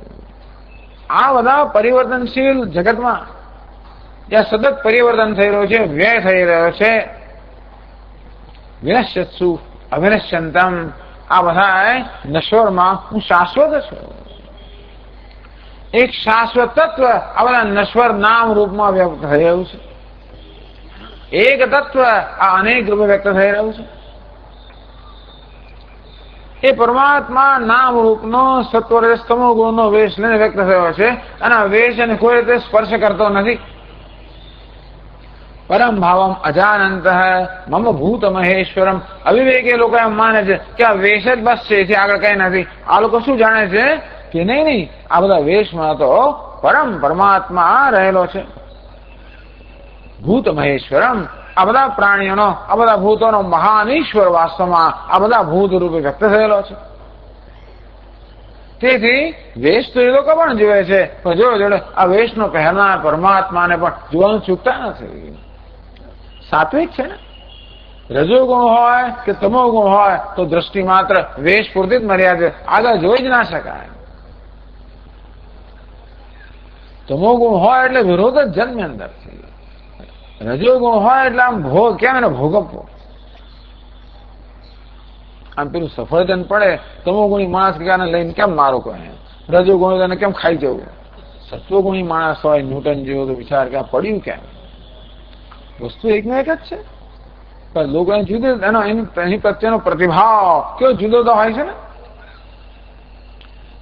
આ બધા પરિવર્તનશીલ જગતમાં જ્યાં સતત પરિવર્તન થઈ રહ્યું છે વ્યય થઈ રહ્યો છે વિનશ્યત્સુ અવિનશ્યંતમ આ બધા નશ્વરમાં હું શાશ્વત છું. એક શાશ્વત તત્વ આ બધા નશ્વર નામ રૂપમાં વ્યક્ત થઈ રહ્યું છે. એક તત્વ આ અનેક રૂપે વ્યક્ત થઈ રહ્યું છે. એ પરમાત્મા નામ રૂપનો સત્વરજસ્તમો ગુણનો વેશ લઈને વ્યક્ત થયો છે અને આ વેશ એને કોઈ રીતે સ્પર્શ કરતો નથી. પરમ ભાવમ અજાનંત મમ ભૂત મહેશ્વરમ. અવિવેકી લોકો એમ માને છે કે આ વેશ જ બસ છે, એથી આગળ કઈ નથી. આ લોકો શું જાણે છે કે નહીં, આ બધા વેશમાં તો પરમ પરમાત્મા રહેલો છે. ભૂત મહેશ્વરમ, આ બધા પ્રાણીઓનો, આ બધા ભૂતોનો મહાન ઈશ્વર વાસ્તવમાં આ બધા ભૂત રૂપે વ્યક્ત થયેલો છે. તેથી વેશ તો એ લોકો પણ જુએ છે, પણ જોડે જોડે આ વેશનો પહેરનાર પરમાત્માને પણ જોવાનું ચૂકતા નથી. સાત્વિક છે ને, રજોગુણ હોય કે તમોગુણ હોય તો દ્રષ્ટિ માત્ર વેશ પૂરતી જ મર્યાદિત, આગળ જોઈ જ ના શકાય. તમોગુણ હોય એટલે વિરોધ જ જન્મે અંદરથી. રજોગુણ હોય એટલે આમ ભોગ, કેમ એને ભોગવવો. આમ પેલું સફરજન પડે, તમોગુણી માણસ લઈને કેમ મારો કહે, રજોગુણી તેને કેમ ખાઈ જવું. સત્વગુણી માણસ હોય ન્યૂટન જેવો તો વિચાર કે આ પડ્યું કેમ. વસ્તુ એકનો એક જ છે, પણ લોકો જુદો એની પ્રત્યેનો પ્રતિભાવ કેવો જુદો તો હોય છે ને.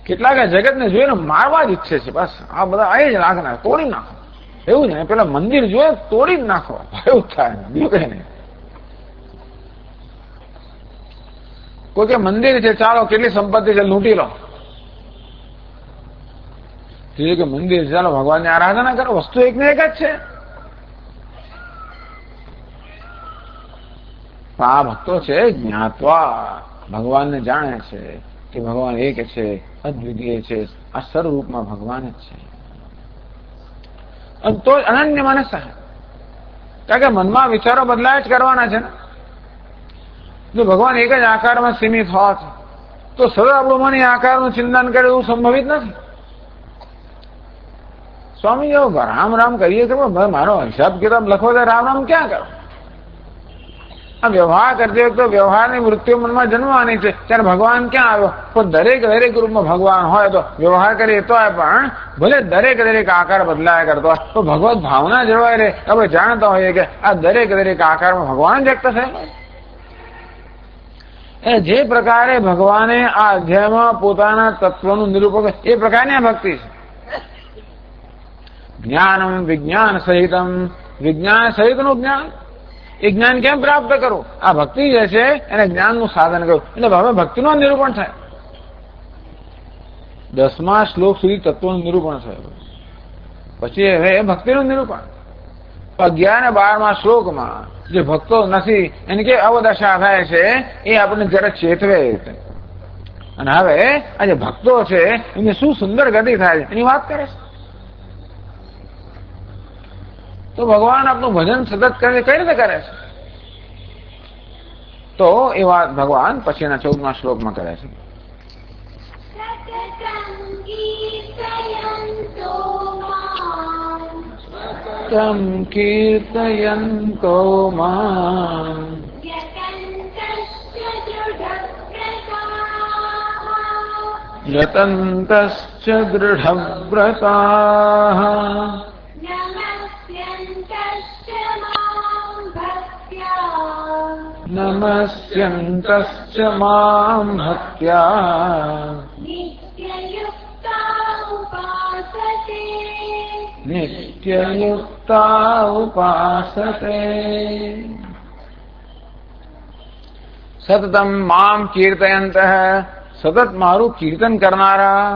કેટલાક જગતને જોઈને મારવા જ ઈચ્છે છે, બસ આ બધા આવી જ નાખના, તોડી નાખો. એવું જ ને, પેલા મંદિર જોઈએ તોડી જ નાખો, એવું થાય, બીજું કઈ નહીં. કોઈ કે મંદિર છે, ચાલો કેટલી સંપત્તિ છે લૂંટી લો. કે મંદિર ચાલો ભગવાનની આરાધના કરો, વસ્તુ એકને એક જ છે. આ ભક્તો છે જ્ઞાત્વા, ભગવાનને જાણે છે કે ભગવાન એક છે, અદ્વિતીય છે, આ સર્વરૂપમાં ભગવાન જ છે. અને તો અનન્ય માનસ, કારણ કે મનમાં વિચારો બદલાય જ કરવાના છે ને. જો ભગવાન એક જ આકારમાં સીમિત હોત તો સદા આપણું મન એ આકારનું ચિંતન કરે એવું સંભવિત નથી. સ્વામી જો રામ રામ કરીએ તો મારો હિસાબ કિતાબ લખો તો રામ રામ ક્યાં કરો. આ વ્યવહાર કરતી વખતે વ્યવહારની વૃત્તિઓ મનમાં જન્મવાની છે, ત્યારે ભગવાન ક્યાં આવ્યો. પણ દરેક રૂપમાં ભગવાન હોય તો વ્યવહાર કરીએ તો પણ ભલે દરેક આકાર બદલાયા કરતો હોય તો ભગવત ભાવના જળવાય રહે. આપણે જાણતા હોઈએ કે આ દરેક આકારમાં ભગવાન વ્યક્ત થયેલો. જે પ્રકારે ભગવાને આ અધ્યાયમાં પોતાના તત્વનું નિરૂપક એ પ્રકારની આ ભક્તિ છે. જ્ઞાનમ વિજ્ઞાન સહિતમ, વિજ્ઞાન સહિતનું જ્ઞાન. એ જ્ઞાન કેમ પ્રાપ્ત કરવું? આ ભક્તિ જે છે એને જ્ઞાનનું સાધન કરવું. એટલે હવે ભક્તિનું નિરૂપણ થાય. 10મા શ્લોક સુધી તત્વનું નિરૂપણ થયું, પછી હવે ભક્તિનું નિરૂપણ. 11 અને 12મા શ્લોકમાં જે ભક્તો નથી એની કે અવદશા થાય છે એ આપણને જરા ચેતવે. અને હવે આ જે ભક્તો છે એની શું સુંદર ગતિ થાય છે એની વાત કરે છે. તો ભગવાન આપનું ભજન સતત કરે કઈ રીતે કરે છે? તો એ વાત ભગવાન પછીના 14મા શ્લોકમાં કરે છે. તમ કીર્તયંતો માં યતંતશ્ચ દૃઢવ્રતાઃ નમસ્યંતશ્ચ માં ભક્ત્યા નિત્યયુક્તા ઉપાસતે. સતતમ મામ કીર્તયંત, સતત મારું કીર્તન કરનારા.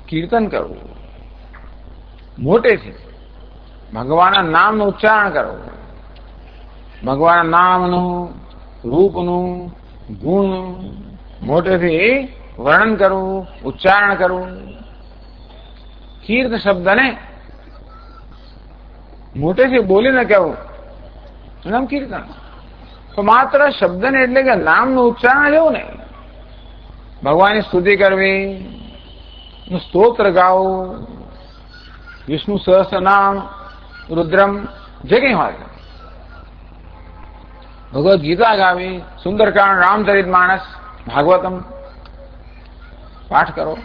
કીર્તન કરવું મોટેથી, ભગવાનના નામનું ઉચ્ચારણ કરવું, ભગવાનના નામનું, રૂપનું, ગુણ મોટેથી વર્ણન કરવું, ઉચ્ચારણ કરવું. કીર્ત શબ્દને મોટેથી બોલીને કહેવું નામ કીર્તન. તો માત્ર શબ્દને એટલે કે નામનું ઉચ્ચારણ જેવું નહીં. ભગવાનની સ્તુતિ કરવી, સ્તોત્ર ગાવું, વિષ્ણુ સહસ્ર નામ, રુદ્રમ જે કંઈ હોય, ભગવદ ગીતા ગાવી, સુંદરકાંડ, રામચરિત માનસ, ભાગવતમ પાઠ કરો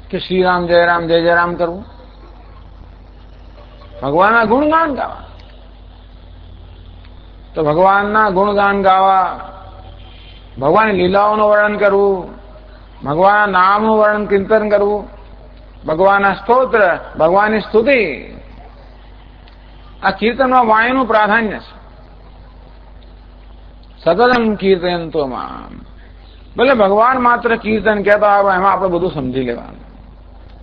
કે શ્રી રામ જય રામ કરવું. ભગવાનના ગુણગાન ગાવા, તો ભગવાનના ગુણગાન ગાવા, ભગવાનની લીલાઓનું વર્ણન કરવું, ભગવાનના નામનું વર્ણન કીર્તન કરવું, ભગવાનના સ્તોત્ર, ભગવાનની સ્તુતિ આ કીર્તનમાં વાણીનું પ્રાધાન્ય છે. સતતમ કીર્તયંતો મામ. ભલે ભગવાન માત્ર કીર્તન કહેતા હોય એમાં આપણે બધું સમજી લેવાનું.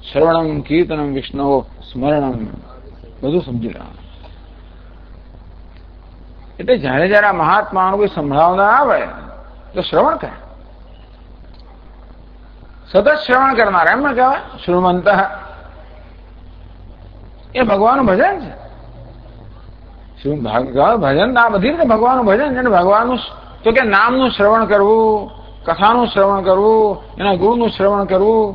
શ્રવણમ કીર્તનમ વિષ્ણુ સ્મરણમ બધું સમજી લેવાનું. એટલે જયારે જયારે આ મહાત્માનું કોઈ સંભળાવના આવે તો શ્રવણ કરે. સતત શ્રવણ કરનાર એમ ને કહેવાય શ્રુમંત. એ ભગવાનનું ભજન છે. શું ભજન? આ બધી રીતે ભગવાનનું ભજન છે. ભગવાનનું તો કે નામનું શ્રવણ કરવું, કથાનું શ્રવણ કરવું, એના ગુરુનું શ્રવણ કરવું.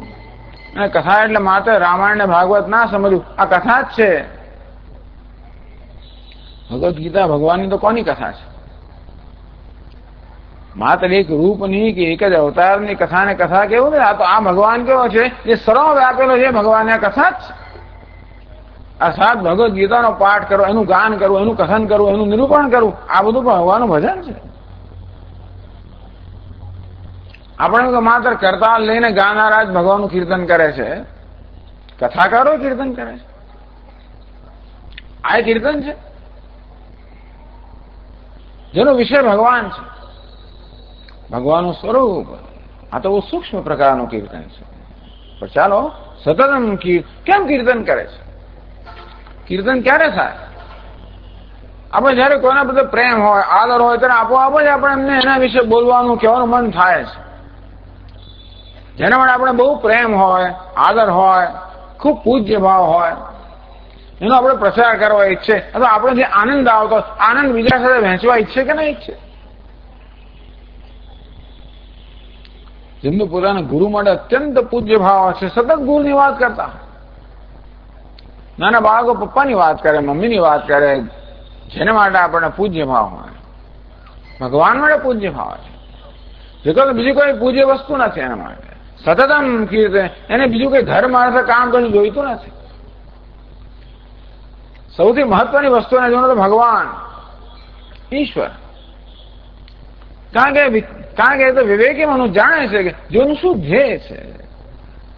અને કથા એટલે માત્ર રામાયણ ને ભાગવત ના સમજવું, આ કથા જ છે. ભગવદ્ ગીતા ભગવાનની તો કોની કથા છે? માત્ર એક રૂપની કે એક જ અવતારની કથાને કથા કેવું ને? આ તો આ ભગવાન કેવો છે જે સર્વ વ્યાપેલો છે. ભગવાનની આ કથા જ છે. આ સાત ભગવદ્ ગીતાનો પાઠ કરો, એનું ગાન કરવું, એનું કથન કરવું, એનું નિરૂપણ કરવું, આ બધું ભગવાનનું ભજન છે. આપણે તો માત્ર કરતા લઈને ગાનારા જ ભગવાનનું કીર્તન કરે છે. કથાકારો કીર્તન કરે છે. આ કીર્તન છે જેનો વિષય ભગવાન છે, ભગવાનનું સ્વરૂપ. આ તો બહુ સૂક્ષ્મ પ્રકારનું કીર્તન છે. પણ ચાલો સતતમ કેમ કીર્તન કરે છે? કીર્તન ક્યારે થાય? આપણે જયારે કોઈના બધો પ્રેમ હોય, આદર હોય ત્યારે આપોઆપ જ આપણે એમને એના વિશે બોલવાનું, કહેવાનું મન થાય છે. જેના માટે આપણે બહુ પ્રેમ હોય, આદર હોય, ખૂબ પૂજ્ય ભાવ હોય, એનો આપણે પ્રચાર કરવા ઈચ્છે અથવા આપણે જે આનંદ આવતો આનંદ બીજા સાથે વહેંચવા ઈચ્છે કે ના ઈચ્છે? જેમનું પોતાના ગુરુ માટે અત્યંત પૂજ્ય ભાવ છે, સતત ગુરુની વાત કરતા. નાના બાળકો પપ્પાની વાત કરે, મમ્મીની વાત કરે, જેના માટે આપણને પૂજ્ય ભાવ હોય. ભગવાન માટે પૂજ્ય ભાવ છે. જે બીજી કોઈ પૂજ્ય વસ્તુ નથી એના માટે. સતતમ કીર્તન, એને બીજું કોઈ ઘર માણસે કામ કશું જોઈતું નથી. સૌથી મહત્વની વસ્તુ એને જોવાનું તો ભગવાન, ઈશ્વર. કારણ કે એ તો વિવેકી મનુષ્ય જાણે છે કે જીવનનું શું ધ્યેય છે.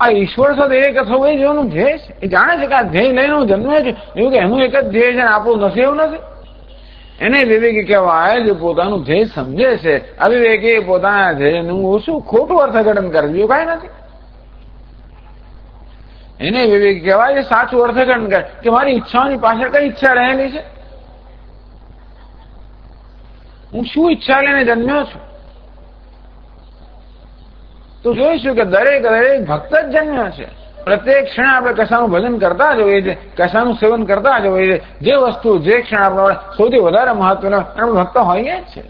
આ ઈશ્વર સાથે એક થવું એ જીવનનું ધ્યેય છે. એ જાણે છે કે આ ધ્યેય લઈને હું જન્મે છું. એવું કે એનું એક જ ધ્યેય છે ને આપણું નથી, એવું નથી. એને વિવેકી કહેવાય જે પોતાનું ધ્યેય સમજે છે. અવિવેકી પોતાના ધ્યેયનું શું ખોટું અર્થઘટન કરે, બીજું કઈ નથી. એને વિવેકી કહેવાય જે સાચું અર્થઘટન કરે કે મારી ઈચ્છાઓની પાછળ કઈ ઈચ્છા રહેલી છે, હું શું ઈચ્છા લઈને જન્મ્યો છું. તો જોઈશું કે દરેક ભક્ત જ જન્મ્યો છે. પ્રત્યેક ક્ષણે આપણે કશાનું ભજન કરતા જ હોઈએ છીએ, કશાનું સેવન કરતા જ હોઈએ છીએ. જે વસ્તુ જે ક્ષણ આપણે સૌથી વધારે મહત્વનો આપણે ભક્ત હોઈએ જ છે.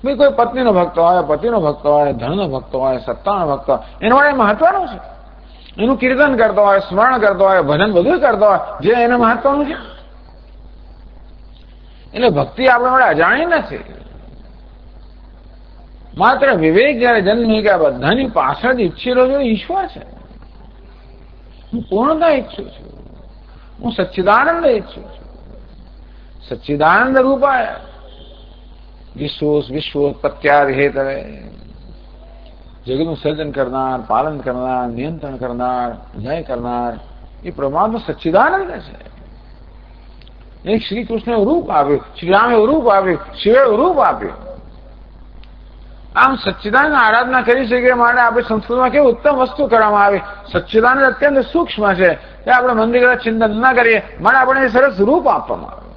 ભાઈ કોઈ પત્નીનો ભક્ત હોય, પતિનો ભક્ત હોય, ધનનો ભક્ત હોય, સત્તાનો ભક્ત હોય, એના માટે મહત્વનું છે. એનું કીર્તન કરતો હોય, સ્મરણ કરતો હોય, ભજન બધું કરતો હોય, જે એને મહત્વનું છે. એટલે ભક્તિ આપણા માટે અજાણી નથી. માત્ર વિવેક જયારે જન્મી કે આ બધાની પાછળ જ ઈચ્છી રહ્યો છું ઈશ્વર છે. હું પૂર્ણતા ઈચ્છું છું, હું સચ્ચિદાનંદ ઈચ્છું છું. સચ્ચિદાનંદ રૂપાય વિશ્વોત્પત્યાદિ હેતવે. જગતનું સર્જન કરનાર, પાલન કરનાર, નિયંત્રણ કરનાર, જય કરનાર એ પરમાત્મા સચ્ચિદાનંદ છે. એક શ્રી કૃષ્ણ રૂપ આપ્યું, શ્રી રામે રૂપ આપ્યું, શિવે રૂપ આપ્યું. આમ સચ્ચિદાનંદ આરાધના કરી શકીએ માટે આપણે સંસ્કૃતમાં કેવી ઉત્તમ વસ્તુ કરવામાં આવી. સચ્ચિદાનંદ અત્યંત સૂક્ષ્મ છે, એ આપણે મંદિર ચિંતન ના કરીએ માટે આપણે સરસ રૂપ આપવામાં આવે.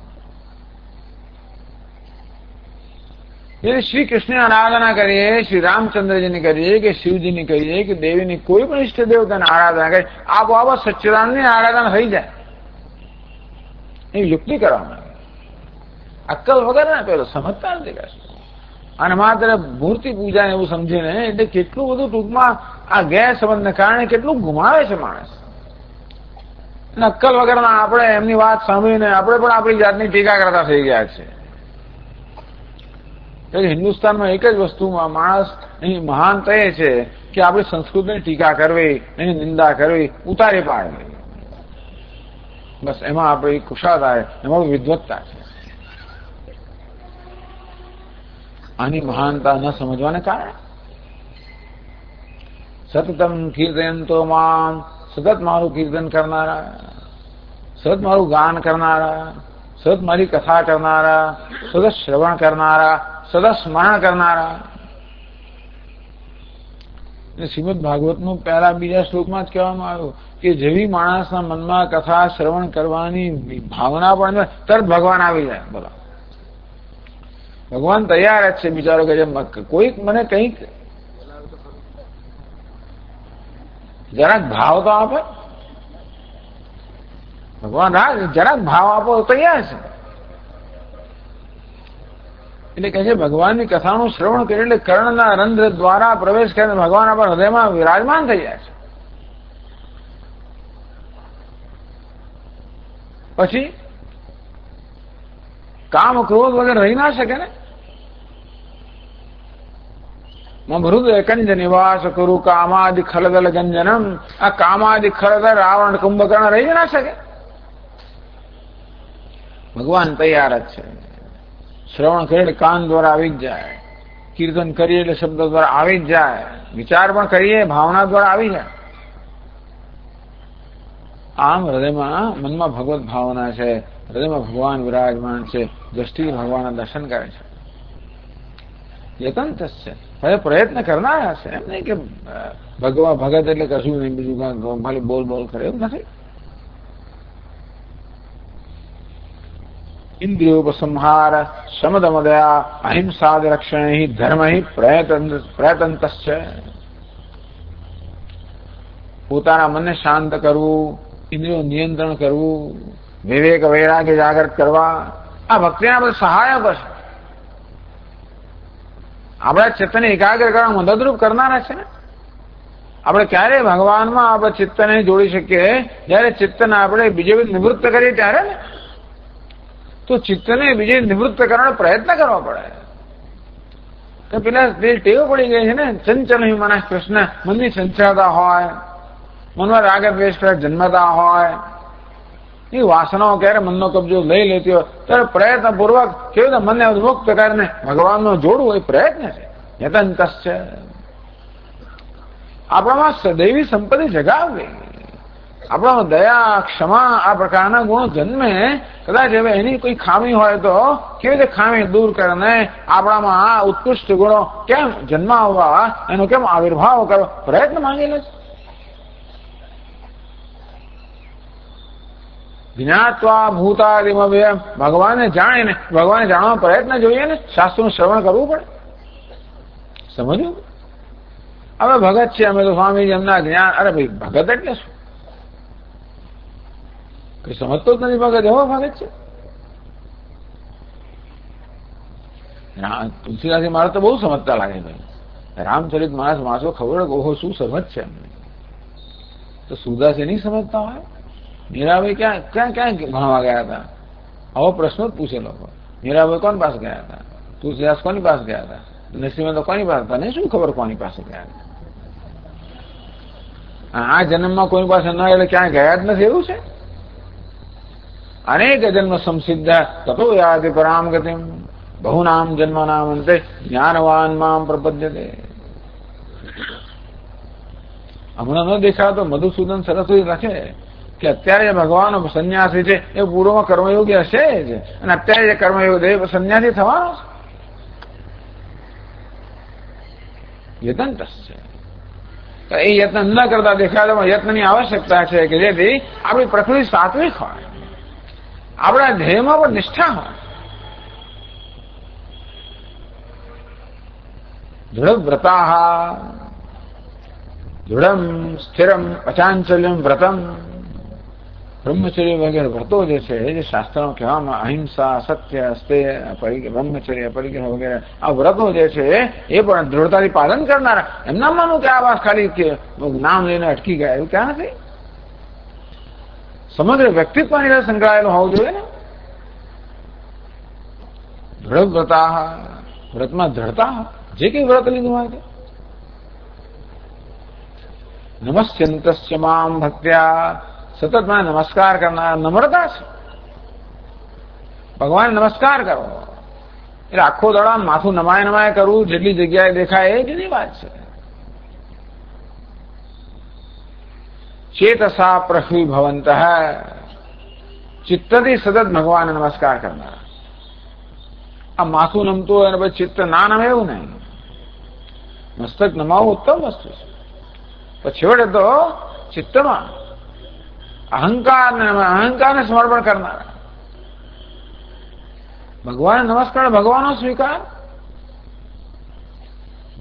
यदि श्री कृष्ण आराधना करिए, श्री रामचंद्र जी ने करिए कि शिव जी ने करिए कि देवी ने कोई पण इष्ट देवता ने आराधना करिए, आप सच्चिदानंद ની આરાધના થઈ જાય. એ યુક્તિ કરવામાં અક્કલ વગર ના પેલો સમજતા નથી કશું. અને માત્ર મૂર્તિ પૂજા એવું સમજીને એટલે કેટલું બધું ટૂંકમાં આ ગેરસમજને કારણે કેટલું ગુમાવે છે માણસ. અને અક્કલ વગરના આપણે એમની વાત સાંભળીને આપણે પણ આપણી જાતની ટીકા કરતા થઈ ગયા છે. હિન્દુસ્તાનમાં એક જ વસ્તુમાં માણસ અહીં મહાનતા એ છે કે આપણી સંસ્કૃતિની ટીકા કરવી, એની નિંદા કરવી, ઉતારી પાડવી. બસ એમાં આપણી કુશળતા, એમાં વિદ્વત્તા છે. આની મહાનતા ન સમજવાને કારણે સતતમ કીર્તયંતો મામ, સતત મારું કીર્તન કરનારા, સતત મારું ગાન કરનારા, સતત મારી કથા કરનારા, સતત શ્રવણ કરનારા, સતત સ્મરણ કરનારા. શ્રીમદ ભાગવતનું પહેલા બીજા શ્લોકમાં જ કહેવામાં આવ્યું કે જેવી માણસના મનમાં કથા શ્રવણ કરવાની ભાવના પણ તરત ભગવાન આવી જાય. બોલો, ભગવાન તૈયાર જ છે બિચારો કે કોઈક મને કંઈક જરાક ભાવ તો આપે. ભગવાન જરાક ભાવ આપો તો તૈયાર છે. એટલે કહે છે ભગવાનની કથાનું શ્રવણ કર્યું એટલે કર્ણના રંધ્ર દ્વારા પ્રવેશ કરીને ભગવાન આપણા હૃદયમાં વિરાજમાન થઈ જાય છે. પછી કામ ક્રોધ વગેરે રહી ના શકે ને. હૃદય કંજ નિવાસ કરું કામાદિ ખલદલ ગંજનમ. આ કામાદિ ખલદલ રાવણ કુંભકર્ણ રહી ના શકે. ભગવાન તૈયાર જ છે. શ્રવણ કરીએ એટલે કાન દ્વારા આવી જ જાય, કીર્તન કરીએ એટલે શબ્દ દ્વારા આવી જ જાય, વિચાર પણ કરીએ ભાવના દ્વારા આવી જાય. આમ હૃદયમાં મનમાં ભગવત ભાવના છે, હૃદયમાં ભગવાન વિરાજમાન છે, દ્રષ્ટિથી ભગવાનના દર્શન કરે છે. યતંત છે, હવે પ્રયત્ન કરનારા છે. એમ નહીં કે ભગત એટલે કશું નહીં, બીજું ખાલી બોલ બોલ કરે એવું નથી. ઇન્દ્રિયોપસંહાર શમદમદયા અહિંસાદ રક્ષણ ધર્મ પ્રયતંત છે. પોતાના મનને શાંત કરવું, ઇન્દ્રિયો નિયંત્રણ કરવું, વિવેક વૈરાગ્ય જાગૃત કરવા, આ ભક્તિના બધા સહાયક છે. આપણા ચિત્તને એકાગ્ર કરવા મદદરૂપ કરનારા છે ને. આપણે ક્યારે ભગવાનમાં આપણે ચિત્તને જોડી શકીએ જયારે ચિત્તને આપણે બીજે નિવૃત્ત કરીએ ત્યારે ને. તો ચિત્તને બીજે નિવૃત્ત કરવાનો પ્રયત્ન કરવો પડે. તો પેલા ટેવ પડી ગઈ છે ને, ચંચલ મન કૃષ્ણ, મનની ચંચળતા હોય, મનમાં રાગ દ્વેષ જન્મતા હોય, એ વાસનાઓ ક્યારે મનનો કબજો લઈ લેતી હોય ત્યારે પ્રયત્નપૂર્વક કેવી રીતે મનને મુક્ત કરીને ભગવાનનો જોડવું એ પ્રયત્ન છે. યતંત છે. આપણામાં સદૈવી સંપત્તિ જગાવવી, આપણામાં દયા ક્ષમા આ પ્રકારના ગુણો જન્મે. કદાચ હવે એની કોઈ ખામી હોય તો કેવી રીતે ખામી દૂર કરીને આપણામાં આ ઉત્કૃષ્ટ ગુણો કેમ જન્માવવા, એનો કેમ આવિર્ભાવ કરો, પ્રયત્ન માંગી લે છે. જ્ઞાત્વા ભૂતાદિમવ્ય, ભગવાનને જાણીને ભગવાનને જાણવાનો પ્રયત્ન જોઈએ ને. શાસ્ત્રનું શ્રવણ કરવું પડે, સમજવું. હવે ભગત છે અમે તો સ્વામીજી એમના જ્ઞાન. અરે ભાઈ ભગત એટલે શું? કઈ સમજતો જ નથી ભગત, એવો ભગત છે. તુલસીદાસજી મારે તો બહુ સમજતા લાગે ભાઈ. રામચરિત માણસ માણસો ખબર ઓહો શું સમજ છે એમને. તો સુદાસ એ નહીં સમજતા હોય. મીરાભાઈ ક્યાં ક્યાં ભણવા ગયા હતા? આવો પ્રશ્નો જ પૂછેલો. મીરાભાઈ કોની પાસે ગયા હતા? તુલસીદાસ કોની પાસે ગયા હતા? નરસિંહ તો કોની પાસે? તને શું ખબર કોની પાસે ગયા હતા? આ જન્મમાં કોઈ પાસે ન એટલે ક્યાંય ગયા જ નથી એવું છે. અનેક જન્મ સંસિદ્ધ તતો યાદ પરામ ગતિમ બહુનામ જન્મનામ અંતે જ્ઞાનવાન મામ પ્રપદ્યતે. હમણાં ન દેખાતો મધુસૂદન સરસ્વતી લખે કે અત્યારે જે ભગવાન સંન્યાસી છે એ પૂર્વમાં કર્મયોગી હશે જ, અને અત્યારે જે કર્મયોગી સંન્યાસી થવાનો છે. યતન છે. તો એ યત્ન ન કરતા દેખાડવામાં યત્નની આવશ્યકતા છે કે જેથી આપણી પ્રકૃતિ સાત્વિક હોય, આપણા ધ્યેયમાં પણ નિષ્ઠા હોય. દૃઢ વ્રતા, દૃઢમ સ્થિરમ અચાંચલ્યમ વ્રતમ. બ્રહ્મચર્ય વગેરે વ્રતો જે છે જે શાસ્ત્રમાં કહેવામાં અહિંસા, સત્ય, સ્તેય, બ્રહ્મચર્ય, પરિગ્રહ વગેરે આ વ્રતો જે છે એ પણ દૃઢતાથી પાલન કરનારા. એમના માનું કે આ વાત ખાલી નામ લઈને અટકી ગયા એવું ક્યાં નથી. સમગ્ર વ્યક્તિત્વની સાથે સંકળાયેલું હોવું જોઈએ ને. દૃઢ વ્રતા, વ્રતમાં દ્રઢતા, જે કઈ વ્રત લીધું હોય. નમસ્યંતસ્ય મામ ભક્ત્યા, સતત મને નમસ્કાર કરનાર નમ્રતા છે. ભગવાન નમસ્કાર કરો એટલે આખો દડા માથું નમાય નમાય કરવું, જેટલી જગ્યાએ દેખાય એ જુદી વાત છે. ચેતસા પ્રહ્વીભવંતઃ, ચિત્તથી સતત ભગવાનને નમસ્કાર કરનારા. આ માથું નમતું હોય અને પછી ચિત્ત ના નમે એવું નહીં. મસ્તક નમાવું ઉત્તમ વસ્તુ છે. પછી છેવટે તો ચિત્તમાં અહંકારને સમર્પણ કરનારા. ભગવાન નમસ્કાર, ભગવાનનો સ્વીકાર,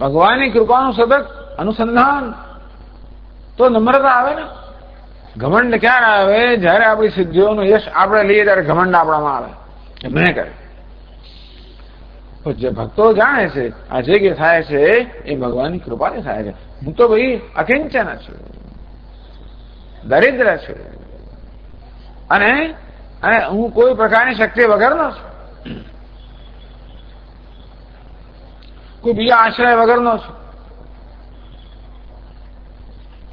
ભગવાનની કૃપાનું સતત અનુસંધાન, તો નમ્રતા આવે ને. ઘમંડ ક્યારે આવે? જયારે આપણી સિદ્ધિઓનું યશ આપણે લઈએ ત્યારે ઘમંડ આપણામાં આવે કે મેં કરે. જે ભક્તો જાણે છે આ જે કે થાય છે એ ભગવાનની કૃપાથી થાય છે. હું તો ભાઈ અકિંચન છું, દરિદ્ર છું, અને હું કોઈ પ્રકારની શક્તિ વગરનો છું, કોઈ બીજા આશ્રય વગરનો છું.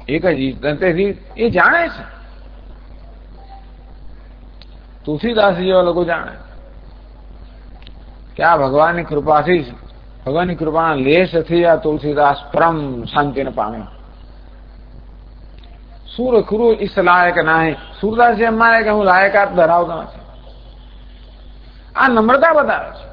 એક જ તેથી એ જાણે છે. તુલસીદાસજી જેવા લોકો જાણે કે આ ભગવાનની કૃપાથી, ભગવાનની કૃપાના લેશથી આ તુલસીદાસ પરમ શાંતિને પામ્યો. સૂર ખુરુ ઇસ લાયક નહીં. સૂરદાસજી એમ માને કે હું લાયકાત ધરાવતો નથી. આ નમ્રતા બતાવે છે.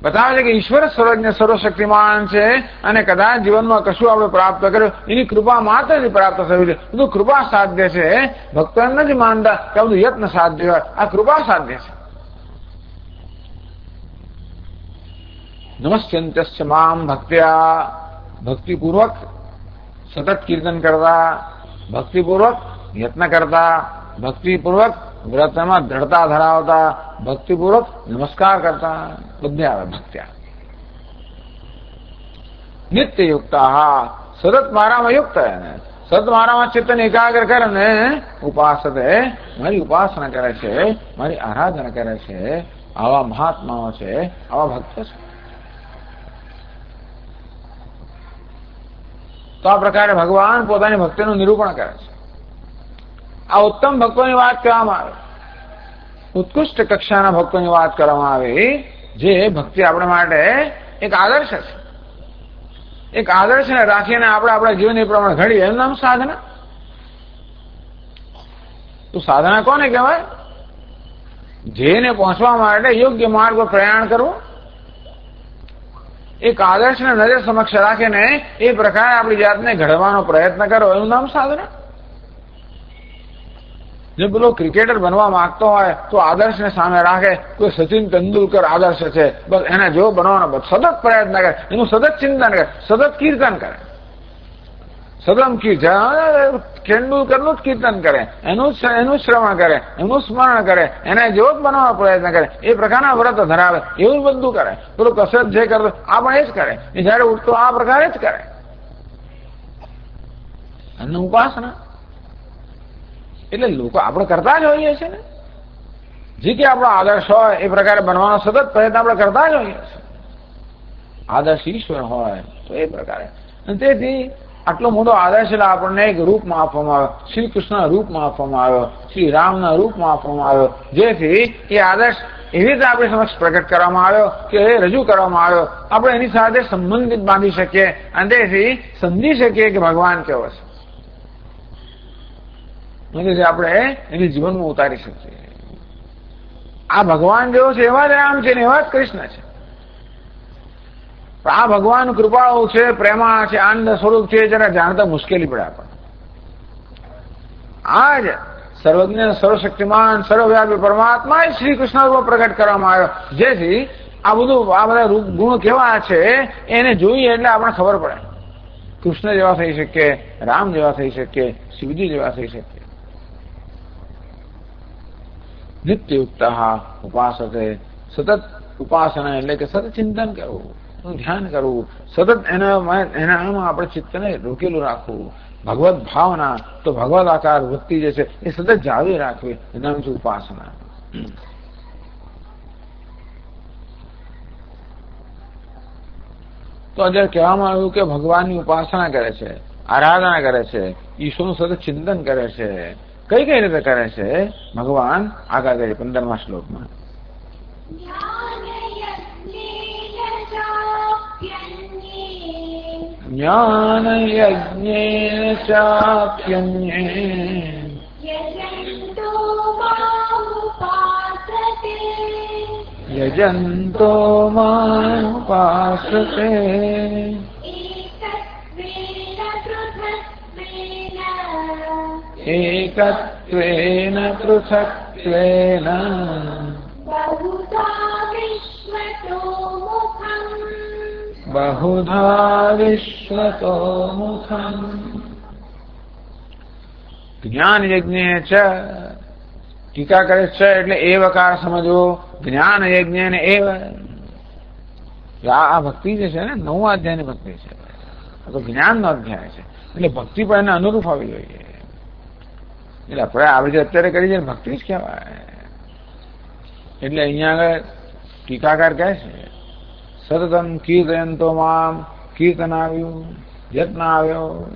બતાવે છે કે ઈશ્વર સર્વજ્ઞ સર્વશક્તિમાન છે અને કદાચ જીવનમાં કશું આપણે પ્રાપ્ત કર્યું એની કૃપા માત્રથી પ્રાપ્ત થયું છે. બધું કૃપા સાધ્ય છે. ભક્તો એમ નથી માનતા કે બધું યત્ન સાધ્ય હોય. આ કૃપા સાધ્ય છે. નમસ્યંત્ય મામ ભક્ત્યા, ભક્તિપૂર્વક સતત કીર્તન કરતા, ભક્તિપૂર્વક યત્ન કરતા, ભક્તિપૂર્વક વ્રતમાં દ્રઢતા ધરાવતા, ભક્તિપૂર્વક નમસ્કાર કરતા, બધે આવે ભક્ત્યા. નિત્યયુક્તા, સતત મારામાં યુક્ત, સતત મારામાં ચિત્તને એકાગ્ર કરે ને ઉપાસતે, મારી ઉપાસના કરે છે, મારી આરાધના કરે છે, આવા મહાત્માઓ છે, આવા ભક્તો છે. તો આ પ્રકારે ભગવાન પોતાની ભક્તિનું નિરૂપણ કરે છે. આ ઉત્તમ ભક્તોની વાત કરવામાં આવે, ઉત્કૃષ્ટ કક્ષાના ભક્તોની વાત કરવામાં આવી, જે ભક્તિ આપણા માટે એક આદર્શ છે. એક આદર્શને રાખીને આપણે આપણા જીવનની પ્રમાણે ઘડીએ, એનું નામ સાધના. તો સાધના કોને કહેવાય? જેને પહોંચવા માટે યોગ્ય માર્ગ પર પ્રયાણ કરવું. એક આદર્શને નજર સમક્ષ રાખીને એ પ્રકારે આપણી જાતને ઘડવાનો પ્રયત્ન કરો, એનું નામ સાધના. જે પેલો ક્રિકેટર બનવા માંગતો હોય તો આદર્શને સામે રાખે, કોઈ સચિન તેંડુલકર આદર્શ છે, બસ એને જો બનવાનો સતત પ્રયત્ન કરે, એનું સતત ચિંતન કરે, સતત કીર્તન કરે, સતત તેંડુલકરનું જ કીર્તન કરે, એનું શ્રવણ કરે, એનું સ્મરણ કરે, એને જેવો જ બનવાનો પ્રયત્ન કરે, એ પ્રકારના વ્રત ધરાવે, એવું બધું કરે. પેલું કસરત જે કરતો આ પણ એ જ કરે, એ જયારે ઉઠતો આ પ્રકારે જ કરે. અને ઉપાસના એટલે લોકો આપણે કરતા જ હોઈએ છીએ ને. જે કે આપણો આદર્શ હોય એ પ્રકારે બનવાનો સતત પ્રયત્ન આપણે કરતા જ હોઈએ છીએ. આદર્શ ઈશ્વર હોય તો એ પ્રકારે. અને તેથી આટલો મોટો આદર્શ એટલે આપણને એક રૂપમાં આપવામાં આવ્યો, શ્રી કૃષ્ણના રૂપમાં આપવામાં આવ્યો, શ્રી રામના રૂપમાં આપવામાં આવ્યો, જેથી એ આદર્શ એવી રીતે આપણી સમક્ષ પ્રગટ કરવામાં આવ્યો કે એ રજૂ કરવામાં આવ્યો, આપણે એની સાથે સંબંધિત બાંધી શકીએ અને તેથી સમજી શકીએ કે ભગવાન કેવો છે. આપણે એની જીવનમાં ઉતારી શકીએ. આ ભગવાન જેવો છે એવા જ રામ છે ને એવા જ કૃષ્ણ છે. આ ભગવાન કૃપાળુ છે, પ્રેમા છે, આનંદ સ્વરૂપ છે, જરા જાણતા મુશ્કેલી પડે આપણને. આ જ સર્વજ્ઞ, સર્વશક્તિમાન, સર્વવ્યાપી પરમાત્મા એ શ્રી કૃષ્ણ રૂપ પ્રગટ કરવામાં આવ્યો, જેથી આ બધા ગુણો કેવા છે એને જોઈએ એટલે આપણે ખબર પડે. કૃષ્ણ જેવા થઈ શકીએ, રામ જેવા થઈ શકીએ, શિવજી જેવા થઈ શકીએ. નિત્યયુક્ત ઉપાસતે, સતત ઉપાસના એટલે કે સતત ચિંતન કરવું, ધ્યાન કરવું, સતત એનામાં આપણે ચિત્તને રોકેલું રાખવું. ભગવત ભાવના તો ભગવત આકાર વૃત્તિ જે છે એ સતત જાળવી રાખવી, એના નામ છે ઉપાસના. તો અત્યારે કહેવામાં આવ્યું કે ભગવાનની ઉપાસના કરે છે, આરાધના કરે છે, ઈશ્વરનું સતત ચિંતન કરે છે. કઈ કઈ રીતે કરે છે ભગવાન આગળ કહે 15મા શ્લોકમાં. ज्ञान यज्ञेन चाप्यन्ये यजन्तो मामुपासते एकत्वेन पृथक्त्वेन बहुधा विश्वतो मुखम्। ज्ञान यज्ञ च टीका करे च એટલે એવકાર સમજો જ્ઞાન યજ્ઞ ને એવ આ ભક્તિ જે છે ને 9 અધ્યાયની ભક્તિ છે તો જ્ઞાનનો અધ્યાય છે એટલે ભક્તિ પણ એને અનુરૂપ આવી જોઈએ એટલે આપણે આપણે જે અત્યારે કરી છે ભક્તિ જ કહેવાય એટલે અહીંયા આગળ ટીકાકાર કહે છે સતતમ કીર્તયંતો મામ કીર્તન આવ્યું યત્ન આવ્યો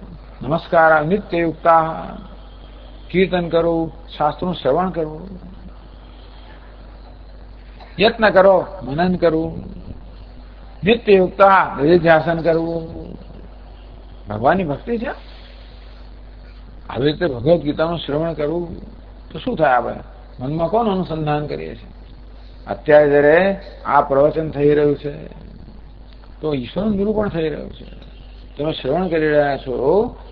નમસ્કાર નિત્યયુક્તા કીર્તન કરવું શાસ્ત્રનું શ્રવણ કરવું યત્ન કરો મનન કરવું નિત્યયુક્તા નિધિધ્યાસન કરવું ભગવાનની ભક્તિ છે આવી રીતે ભગવદ્ ગીતાનું શ્રવણ કરવું તો શું થાય આપણે મનમાં કોણ અનુસંધાન કરીએ છીએ અત્યારે જયારે આ પ્રવચન થઈ રહ્યું છે તો ઈશ્વરનું નિરૂપણ થઈ રહ્યું છે તમે શ્રવણ કરી રહ્યા છો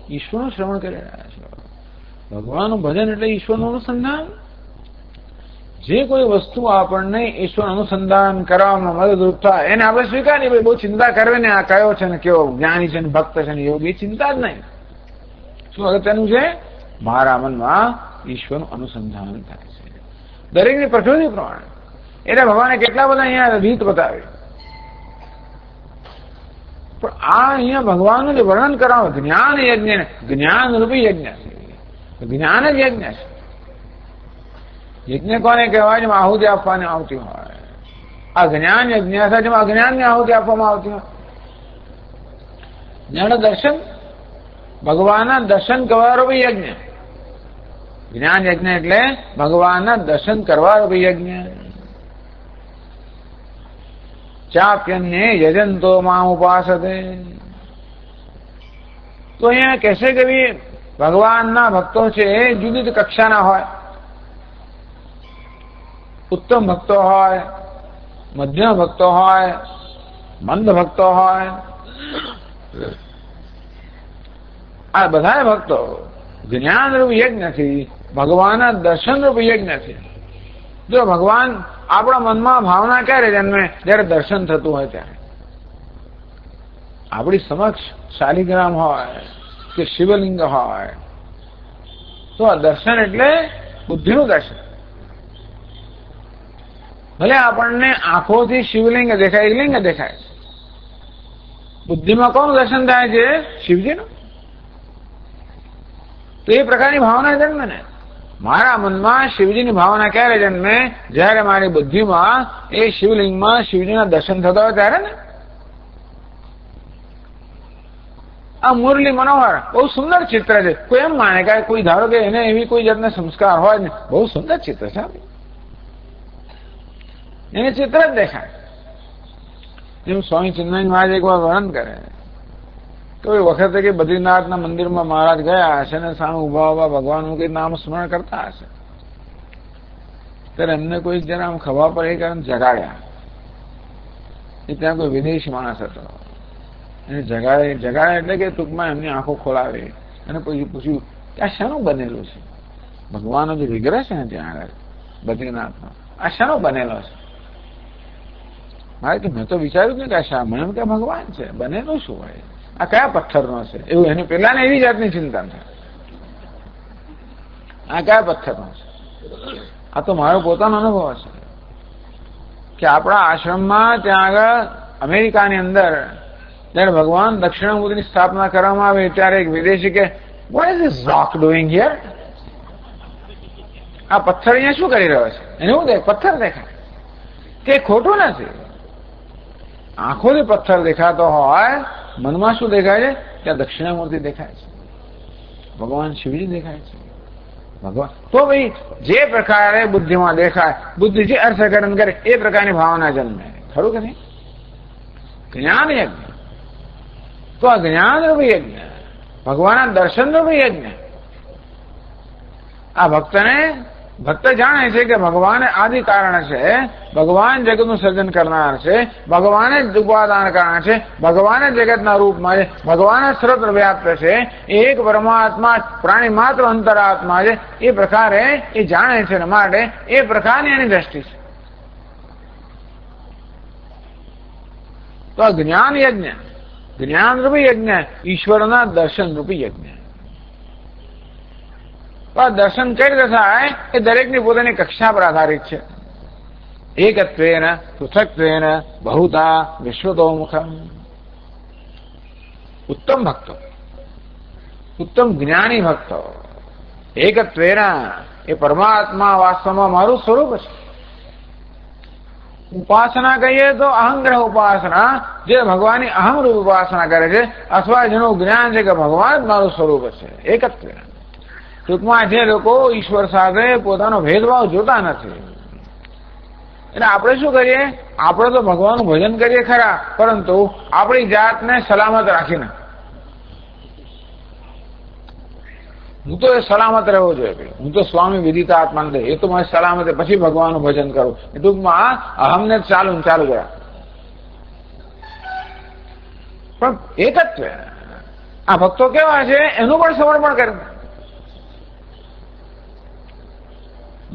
ઈશ્વરનું શ્રવણ કરી રહ્યા છો ભગવાનનું ભજન એટલે ઈશ્વરનું અનુસંધાન જે કોઈ વસ્તુ આપણને ઈશ્વર અનુસંધાન કરવામાં મદદરૂપ થાય એને આપણે સ્વીકારીએ ભાઈ બહુ ચિંતા કરવે ને આ કયો છે ને કેવો જ્ઞાની છે ને ભક્ત છે ને યોગી ચિંતા જ નહીં શું અગત્યનું છે મારા મનમાં ઈશ્વરનું અનુસંધાન થાય છે દરેકની પ્રકૃતિ પ્રમાણે એટલે ભગવાને કેટલા બધા અહીંયા રીત બતાવી પણ આ અહીંયા ભગવાનનું જે વર્ણન કરાવે જ્ઞાન યજ્ઞ જ્ઞાન રૂપી યજ્ઞ છે જ્ઞાન જ યજ્ઞ છે યજ્ઞ કોને કહેવાય જેમાં આહુતિ આપવાની આવતી હોય આ જ્ઞાન યજ્ઞ છે જેમાં અજ્ઞાનની આહુતિ આપવામાં આવતી હોય જ્ઞાન દર્શન ભગવાનના દર્શન કરવા રૂપી યજ્ઞ જ્ઞાન યજ્ઞ એટલે ભગવાનના દર્શન કરવા રૂપી યજ્ઞ ચાપ્યન્યે યજંતો મામ ઉપાસતે તો અહીંયા કહેશે કે ભગવાનના ભક્તો છે એ જુદી જુદી કક્ષાના હોય ઉત્તમ ભક્તો હોય મધ્યમ ભક્તો હોય મંદ ભક્તો હોય આ બધા ભક્તો જ્ઞાનરૂપ યજ્ઞથી ભગવાનના દર્શનરૂપ યજ્ઞથી જો ભગવાન આપણા મનમાં ભાવના ક્યારે જન્મે જયારે દર્શન થતું હોય ત્યારે આપણી સમક્ષ શાલિગ્રામ હોય કે શિવલિંગ હોય તો આ દર્શન એટલે બુદ્ધિનું દર્શન ભલે આપણને આંખોથી શિવલિંગ દેખાય લિંગ દેખાય બુદ્ધિમાં કોનું દર્શન થાય છે શિવજીનું તો એ પ્રકારની ભાવના જન્મે ને મારા મનમાં શિવજીની ભાવના ક્યારે જન્મે જયારે મારી બુદ્ધિમાં એ શિવલિંગમાં શિવજીના દર્શન થતા હોય ત્યારે ને આ મુરલી મનોહર બહુ સુંદર ચિત્ર છે કોઈ એમ માને કે કોઈ ધારો કે એને એવી કોઈ જાતના સંસ્કાર હોય ને બહુ સુંદર ચિત્ર છે એને ચિત્ર જ દેખાય જેમ સ્વામી ચિન્મય મહારાજ એક વાર વર્ણન કરે તો એ વખતે કે બદ્રીનાથના મંદિરમાં મહારાજ ગયા હશે ને સામે ઉભા ઉભા ભગવાનનું કઈ નામ સ્મરણ કરતા હશે ત્યારે એમને કોઈ જરા આમ ખભા પર એ કારણ જગાડ્યા એ ત્યાં કોઈ વિદેશી માણસ હતો એને જગાડ્યા એટલે કે ટૂંકમાં એમની આંખો ખોલાવી અને પછી પૂછ્યું કે આ શાનું બનેલું છે ભગવાનનો જે વિગ્રહ છે ને ત્યાં આગળ બદ્રીનાથનો આ શાનો બનેલો છે મારે કે મેં તો વિચાર્યું ને કે આ શા મને કે ભગવાન છે બનેલું શું હોય આ કયા પથ્થરનો છે એવું એની પેલા ને એવી જાતની ચિંતા થાય આ કયા પથ્થરનો છે આ તો મારો પોતાનો અનુભવ છે કે આપણા આશ્રમમાં ત્યાં આગળ અમેરિકાની અંદર જયારે ભગવાન દક્ષિણામૂર્તિની સ્થાપના કરવામાં આવે ત્યારે એક વિદેશી કે what is this rock doing here આ પથ્થર અહીંયા શું કરી રહ્યો છે એને શું દેખ પથ્થર દેખાય કે ખોટું નથી આંખોથી પથ્થર દેખાતો હોય મનમાં શું દેખાય છે ત્યાં દક્ષિણામૂર્તિ દેખાય છે ભગવાન શિવજી દેખાય છે ભગવાન તો ભાઈ જે પ્રકારે બુદ્ધિમાં દેખાય બુદ્ધિ જે અર્થકરણ કરે એ પ્રકારની ભાવના જન્મે ખરું કે નહીં જ્ઞાન યજ્ઞ તો આ જ્ઞાનરૂપી યજ્ઞ, ભગવાનના દર્શનરૂપી યજ્ઞ. આ ભક્ત જાણે છે કે ભગવાન આદિ કારણ છે, ભગવાન જગતનું સર્જન કરનાર છે, ભગવાન જ ઉપાદાન કારણ છે, ભગવાન જ જગતના રૂપમાં છે, ભગવાન જ સર્વત્ર વ્યાપ્ત છે, એક પરમાત્મા પ્રાણી માત્ર અંતરાત્મા છે. એ પ્રકારે એ જાણે છે, માટે એ પ્રકારની એની દ્રષ્ટિ છે. તો આ જ્ઞાન યજ્ઞ, જ્ઞાનરૂપી યજ્ઞ, ઈશ્વરના દર્શનરૂપી યજ્ઞ. દર્શન કઈ રીતે થાય એ દરેકની પોતાની કક્ષા પર આધારિત છે. એકત્વેન પૃથક્ત્વેન બહુધા વિશ્વતોમુખમ. ઉત્તમ ભક્તો, ઉત્તમ જ્ઞાની ભક્તો, એકત્વેન એ પરમાત્મા વાસ્તવમાં મારું સ્વરૂપ છે. ઉપાસના કહીએ તો અહંગ્રહ ઉપાસના, જે ભગવાનની અહમરૂપ ઉપાસના કરે છે, અથવા જેનું જ્ઞાન છે કે ભગવાન જ મારું સ્વરૂપ છે. એકત્વેન ટૂંકમાં જે લોકો ઈશ્વર સાથે પોતાનો ભેદભાવ જોતા નથી. એટલે આપણે શું કરીએ? આપણે તો ભગવાનનું ભજન કરીએ ખરા, પરંતુ આપણી જાતને સલામત રાખીને. હું તો એ સલામત રહેવો જોઈએ, હું તો સ્વામી વિદિતા આત્મા નથી, એ તો મારી સલામત, પછી ભગવાનનું ભજન કરું. એ ટૂંકમાં અહમને ચાલુ કર્યા. પણ એકત્વ આ ભક્તો કેવા છે એનું પણ સમર્પણ કરે.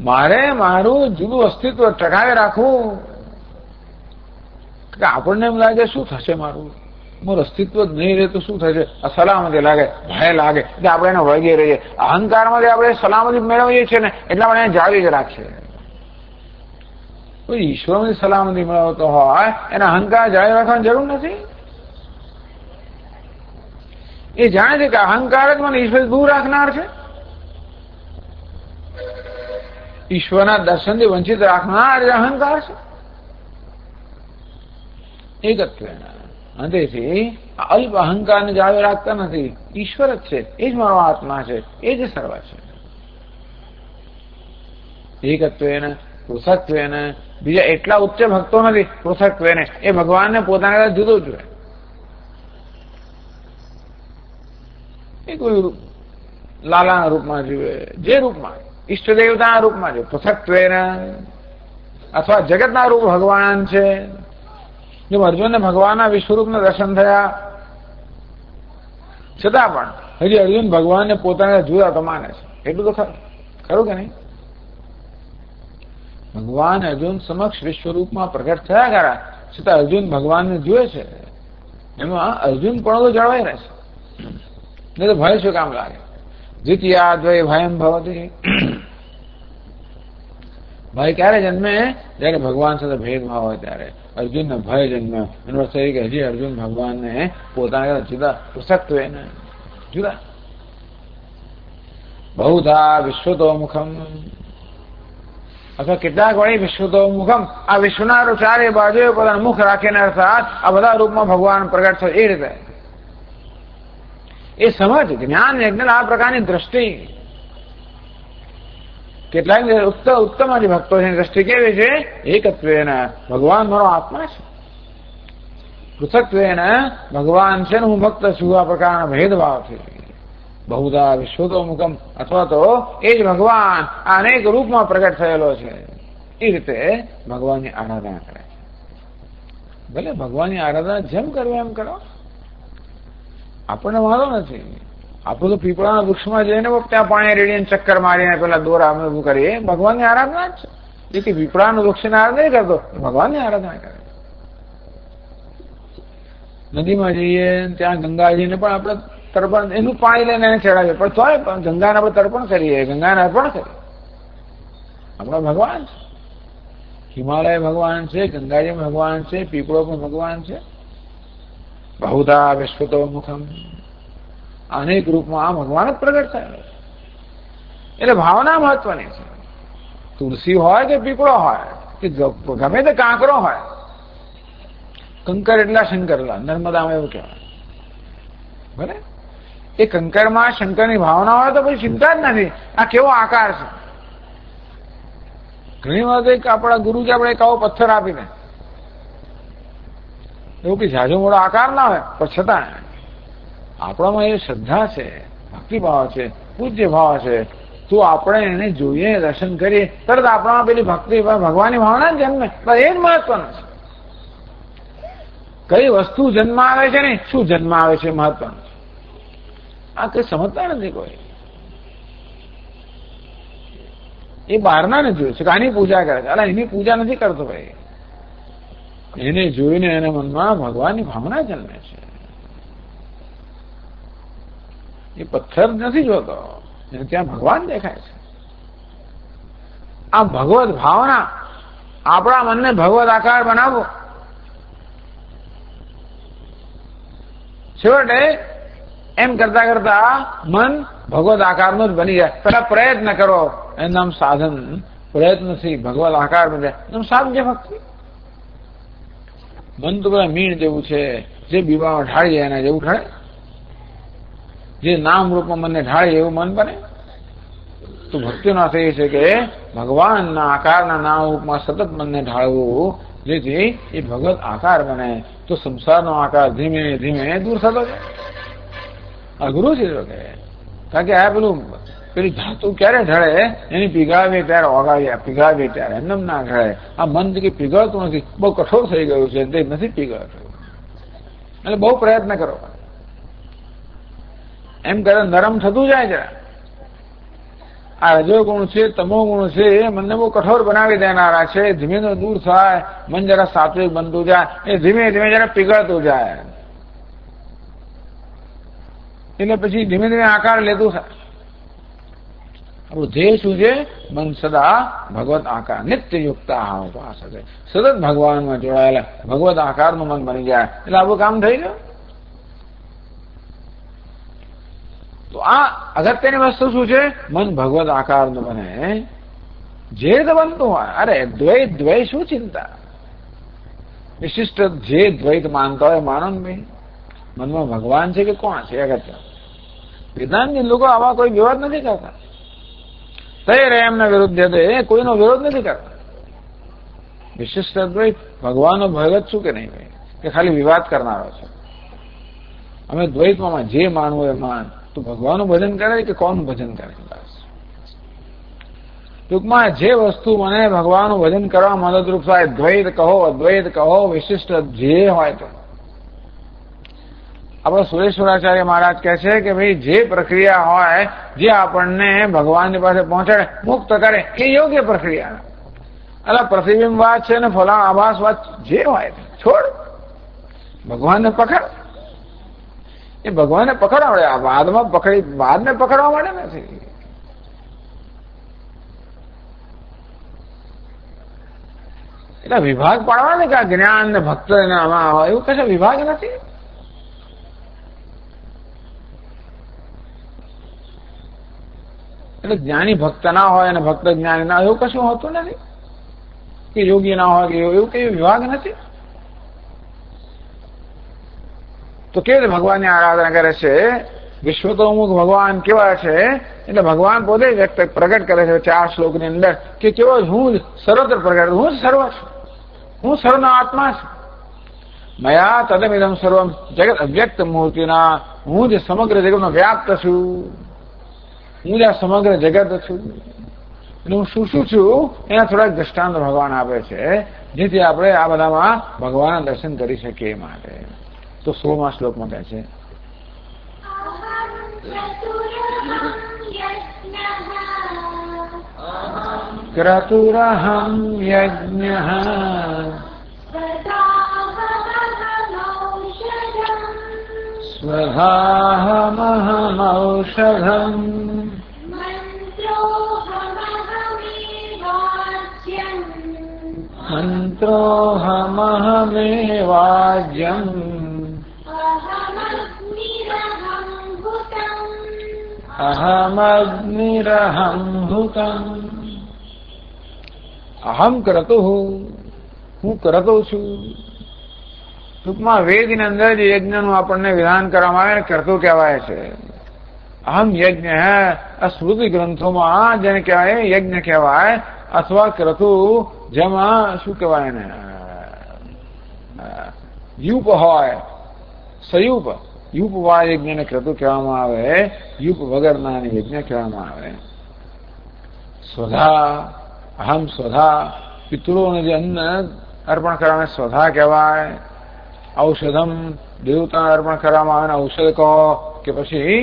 મારે મારું જુદું અસ્તિત્વ ટકાવી રાખવું, કે આપણને એમ લાગે શું થશે, મારું અસ્તિત્વ જ નહીં રહે તો શું થશે, સલામતી લાગે, ભય લાગે, એટલે આપણે એને વળગી રહીએ. અહંકારમાંથી આપણે સલામતી મેળવીએ છીએ ને, એટલે આપણે એને જાળવી જ રાખીએ. કોઈ ઈશ્વરની સલામતી મેળવતો હોય એને અહંકાર જાળવી રાખવાની જરૂર નથી. એ જાણે છે કે અહંકાર જ મને ઈશ્વર દૂર રાખનાર છે, ઈશ્વરના દર્શનથી વંચિત રાખનાર જે અહંકાર છે. એકત્વ અંતેથી અલ્પ અહંકારને જાળવી રાખતા નથી. ઈશ્વર જ છે, એ જ મારો આત્મા છે, એ જ સર્વ છે. એકત્વેન પૃથક્ત્વેન, બીજા એટલા ઉચ્ચ ભક્તો નથી. પૃથક્ત્વેન એ ભગવાનને પોતાના જુદું જોઈએ. એ કોઈ લાલાના રૂપમાં જીવે, જે રૂપમાં ઈષ્ટ દેવતાના રૂપમાં છે. પૃથક્ત્વેન અથવા જગતના રૂપ ભગવાન છે. જો અર્જુનને ભગવાનના વિશ્વરૂપના દર્શન થયા છતાં પણ હજી અર્જુન ભગવાનને પોતાના જુદા તો માને છે. એટલું તો ખરું કે નહીં? ભગવાન અર્જુન સમક્ષ વિશ્વરૂપમાં પ્રગટ થયા ખરા, છતાં અર્જુન ભગવાનને જુએ છે. એમાં અર્જુન પણ તો જળવાઈ રહેશે, નહીં તો ભય શું કામ લાગે? દ્વિતીયાદ્વય ભયમ ભવતી. ભય ક્યારે જન્મે? જયારે ભગવાન સાથે ભેદભાવ હોય ત્યારે અર્જુનને ભય જન્મે. એનો અર્થ એ કે હજી અર્જુન ભગવાનને પોતાના જુદા પૃથક્ત્વેન જુદા. બહુધા વિશ્વતોમુખમ, અથવા કેટલાક વળી વિશ્વતોમુખમ, આ વિશ્વના ચારે બાજુએ પોતાનું મુખ રાખીને અર્થાત આ બધા રૂપમાં ભગવાન પ્રગટ થશે. એ રીતે એ સમજ, જ્ઞાન યજ્ઞ આ પ્રકારની દ્રષ્ટિ. કેટલાક ઉત્તમ ભક્તોની દ્રષ્ટિ કેવી છે? એકત્વેન ભગવાન મારો આત્મા છે, પૃથક્ત્વેન ભગવાન છે ને હું ભક્ત છું, આ પ્રકારના ભેદભાવથી. બહુધા વિશ્વતોમુખમ, અથવા તો એ જ ભગવાન અનેક રૂપમાં પ્રગટ થયેલો છે. એ રીતે ભગવાનની આરાધના કરે. ભલે ભગવાનની આરાધના જેમ કરવી એમ કરો, આપણને વાંધો નથી. આપણે તો પીપળાના વૃક્ષમાં જઈને ત્યાં પાણી રેડીને ચક્કર મારીને પેલા દોરા અમે એવું કરીએ, ભગવાનની આરાધના જ છે. એ પીપળાનું વૃક્ષની આરાધના નહીં કરતો, ભગવાનની આરાધના કરે. નદીમાં જઈએ ત્યાં ગંગાજીને પણ આપણે તર્પણ, એનું પાણી લઈને એને ચડાવીએ, પણ તોય ગંગાને આપણે તર્પણ કરીએ, ગંગાને અર્પણ કરીએ. આપણા ભગવાન છે, હિમાલય ભગવાન છે, ગંગાજી ભગવાન છે, પીપળો પણ ભગવાન છે. બહુધા વિશ્વતોમુખમ, અનેક રૂપમાં આ ભગવાન જ પ્રગટ થયેલો છે. એટલે ભાવના મહત્વની છે. તુલસી હોય કે પીપળો હોય કે ગમે તે કાંકરો હોય, કંકર એટલા શંકરલા, નર્મદામાં એવું કહેવાય. ભલે એ કંકરમાં શંકરની ભાવના હોય તો પછી ચિંતા જ નથી. આ કેવો આકાર છે. ઘણી વાર એક આપણા ગુરુજી આપણે એક આવો પથ્થર આપીને, એવું કે ઝાઝો મોડો આકાર ના હોય પણ છતાં આપણામાં એ શ્રદ્ધા છે, ભક્તિભાવ છે, પૂજ્ય ભાવ છે, તો આપણે એને જોઈએ, દર્શન કરીએ, તરત આપણામાં પેલી ભક્તિ ભગવાનની ભાવના જન્મે. બસ એ જ મહત્વનું છે. કઈ વસ્તુ જન્મ આવે છે ને શું જન્મ આવે છે મહત્વનું છે. આ કઈ સમજતા નથી કોઈ. એ બહારના ને જોયું છે કે આની પૂજા કરે છે. અલા એની પૂજા નથી કરતો ભાઈ. એને જોઈને એના મનમાં ભગવાનની ભાવના જન્મે છે. એ પથ્થર નથી જોતો, એને ત્યાં ભગવાન દેખાય છે. આ ભગવત ભાવના, આપણા મનને ભગવત આકાર બનાવવો. છેવટે એમ કરતા કરતા મન ભગવત આકારનું જ બની જાય. પેલા પ્રયત્ન કરો, એનું નામ સાધન. પ્રયત્નથી ભગવત આકાર બની જાય, એનું સાધ્ય ભક્તિ. મન તો પેલા મીણ જેવું છે, જે બીબામાં ઢાળી જાય એના જેવું ઢળે. જે નામ રૂપમાં મનને ઢાળે એવું મન બને. તો ભક્તિનો અર્થ એ છે કે ભગવાનના આકારના નામ રૂપમાં સતત મનને ઢાળવું, જેથી એ ભગવત આકાર બને. તો સંસારનો આકાર ધીમે ધીમે દૂર થતો જાય. અઘરું છે જો કે, કારણ કે આ પેલી ધાતુ ક્યારે ઢળે, એની પીગાવીએ ત્યારે ઓગાવીએ, પીગાવીએ ત્યારે એમ ના ઢળે. આ મન કે પીગળતું નથી, બહુ કઠોર થઈ ગયું છે, તે નથી પીગળતું. એટલે બહુ પ્રયત્ન કરો. એમ કરે નરમ થતું જાય જરા. આ રજોગુણ છે, તમોગુણ છે, એ મનને બહુ કઠોર બનાવી દેનારા છે. ધીમે ધીમે દૂર થાય, મન જરા સાત્વિક બનતું જાય, એ ધીમે ધીમે જરા પીગળતું જાય. એટલે પછી ધીમે ધીમે આકાર લેતું થાય. આપણું ધ્યેય શું છે? મન સદા ભગવત આકાર નિત્ય યુક્ત ઉપાસક, સતત ભગવાનમાં જોડાયેલા ભગવત આકારનું મન બની જાય. એટલે આપણું કામ થઈ ગયું. તો આ અગત્યની વસ્તુ શું છે? મન ભગવત આકારનું બને. જે બનતું હોય, અરે દ્વૈત દ્વૈત શું ચિંતા? વિશિષ્ટ જે દ્વૈત માનતા હોય માનો ને ભાઈ, મનમાં ભગવાન છે કે કોણ છે અગત્ય. વેદાંતની લોકો આવા કોઈ વિરોધ નથી કરતા. તૈયાર એમના વિરુદ્ધ એ કોઈનો વિરોધ નથી કરતા. વિશિષ્ટ દ્વૈત ભગવાનનો ભગત શું કે નહીં ભાઈ, કે ખાલી વિવાદ કરનારો છે. અમે દ્વૈતમાં જે માનવું એ માન. તો ભગવાનનું ભજન કરે કે કોનું ભજન કરે? બસ ટૂંકમાં જે વસ્તુ મને ભગવાનનું ભજન કરવા મદદરૂપ થાય, દ્વૈત કહો, અદ્વૈત કહો, વિશિષ્ટ જે હોય તો. આપણા સુરેશ્વરાચાર્ય મહારાજ કહે છે કે ભાઈ જે પ્રક્રિયા હોય, જે આપણને ભગવાનની પાસે પહોંચાડે, મુક્ત કરે, એ યોગ્ય પ્રક્રિયા. એટલે પ્રતિબિંબવાદ છે ને ફલાણ આભાસવાદ જે હોય છોડ, ભગવાનને પકડ. એ ભગવાનને પકડાવડે. આ વાદને પકડવા માટે નથી. એટલે વિભાગ પાડવા ને કે આ જ્ઞાન ને ભક્ત આમાં હોય એવું કશો વિભાગ નથી. એટલે જ્ઞાની ભક્ત ના હોય અને ભક્ત જ્ઞાની ના હોય એવું કશું હોતું નથી. કે યોગી ના હોય કે એવું કઈ વિભાગ નથી. તો કેવી રીતે ભગવાનની આરાધના કરે છે? વિશ્વતોમુખ ભગવાન કેવા છે? એટલે ભગવાન પોતે વ્યક્ત પ્રગટ કરે છે 4 શ્લોકની અંદર કે કેવો હું સર્વત્ર પ્રગટ, હું સર્વ છું, હું સર્વનો આત્મા છું. મયા તદમિદમ સર્વમ જગત અવ્યક્ત મૂર્તિના, હું જ સમગ્ર જગતનો વ્યાપ્ત છું, હું જ આ સમગ્ર જગત છું. એટલે હું શું શું છું એના થોડાક દ્રષ્ટાંત ભગવાન આપે છે, જેથી આપણે આ બધામાં ભગવાનના દર્શન કરી શકીએ. એ માટે તો 16મા શ્લોકમાં કહે છે ક્રતુરહમ યજ્ઞઃ સ્વધાહમહમૌષધમ મંત્રોહમહમેવાજ્યમ અહમગ્નિરહમ ભૂતમ. અહમ કરતો હું કરતો છું. ટૂંકમાં વેદની અંદર જે યજ્ઞનું આપણને વિધાન કરવામાં આવે કરતો કહેવાય છે. અહમ યજ્ઞ આ સ્મૃતિ ગ્રંથોમાં જેને કહેવાય યજ્ઞ કહેવાય, અથવા ક્રતુ જેમાં શું કહેવાય ને યુપ હોય, સયુપ યુપવાળા યજ્ઞને ક્રતુ કહેવામાં આવે, યુપ વગરના યજ્ઞ કહેવામાં આવે. સ્વધા, અહમ સ્વધા, પિતૃઓને જે અન્ન અર્પણ કરવાને સ્વધા કહેવાય. ઔષધમ, દેવતાને અર્પણ કરવામાં આવે, ઔષધ કહો કે પછી,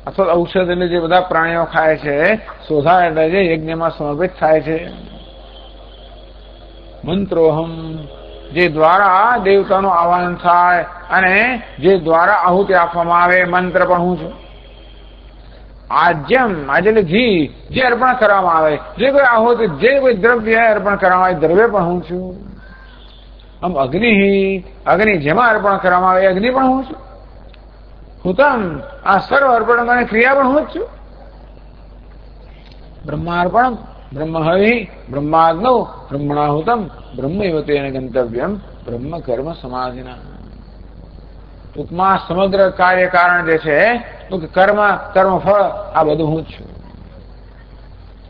અથવા ઔષધ એટલે જે બધા પ્રાણીઓ ખાય છે, સ્વધા એટલે જે યજ્ઞમાં સમર્પિત થાય છે. મંત્રોહમ, જે દ્વારા દેવતાનું આહ્વાન થાય અને જે દ્વારા આહુતિ આપવામાં આવે, મંત્ર પણ હું છું. આજ્યમ, આજે એટલે ઘી જે અર્પણ કરવામાં આવે, જે કોઈ આહુતિ, જે કોઈ દ્રવ્ય અર્પણ કરવામાં આવે, દ્રવ્ય પણ હું છું. આમ અગ્નિ, અગ્નિ જેમાં અર્પણ કરવામાં આવે અગ્નિ પણ હું છું. હુતમ, આ સર્વ અર્પણ કરવાની ક્રિયા પણ હું જ છું. બ્રહ્માર્પણ, બ્રહ્મહવિ, બ્રહ્માગ્નૌ, બ્રહ્મણાહુતમ, બ્રહ્મૈવ તેન ગંતવ્યમ, બ્રહ્મ કર્મ સમાધિના. ટૂંકમાં સમગ્ર કાર્ય કારણ જે છે, કર્મ, કર્મફળ, આ બધું હું જ છું.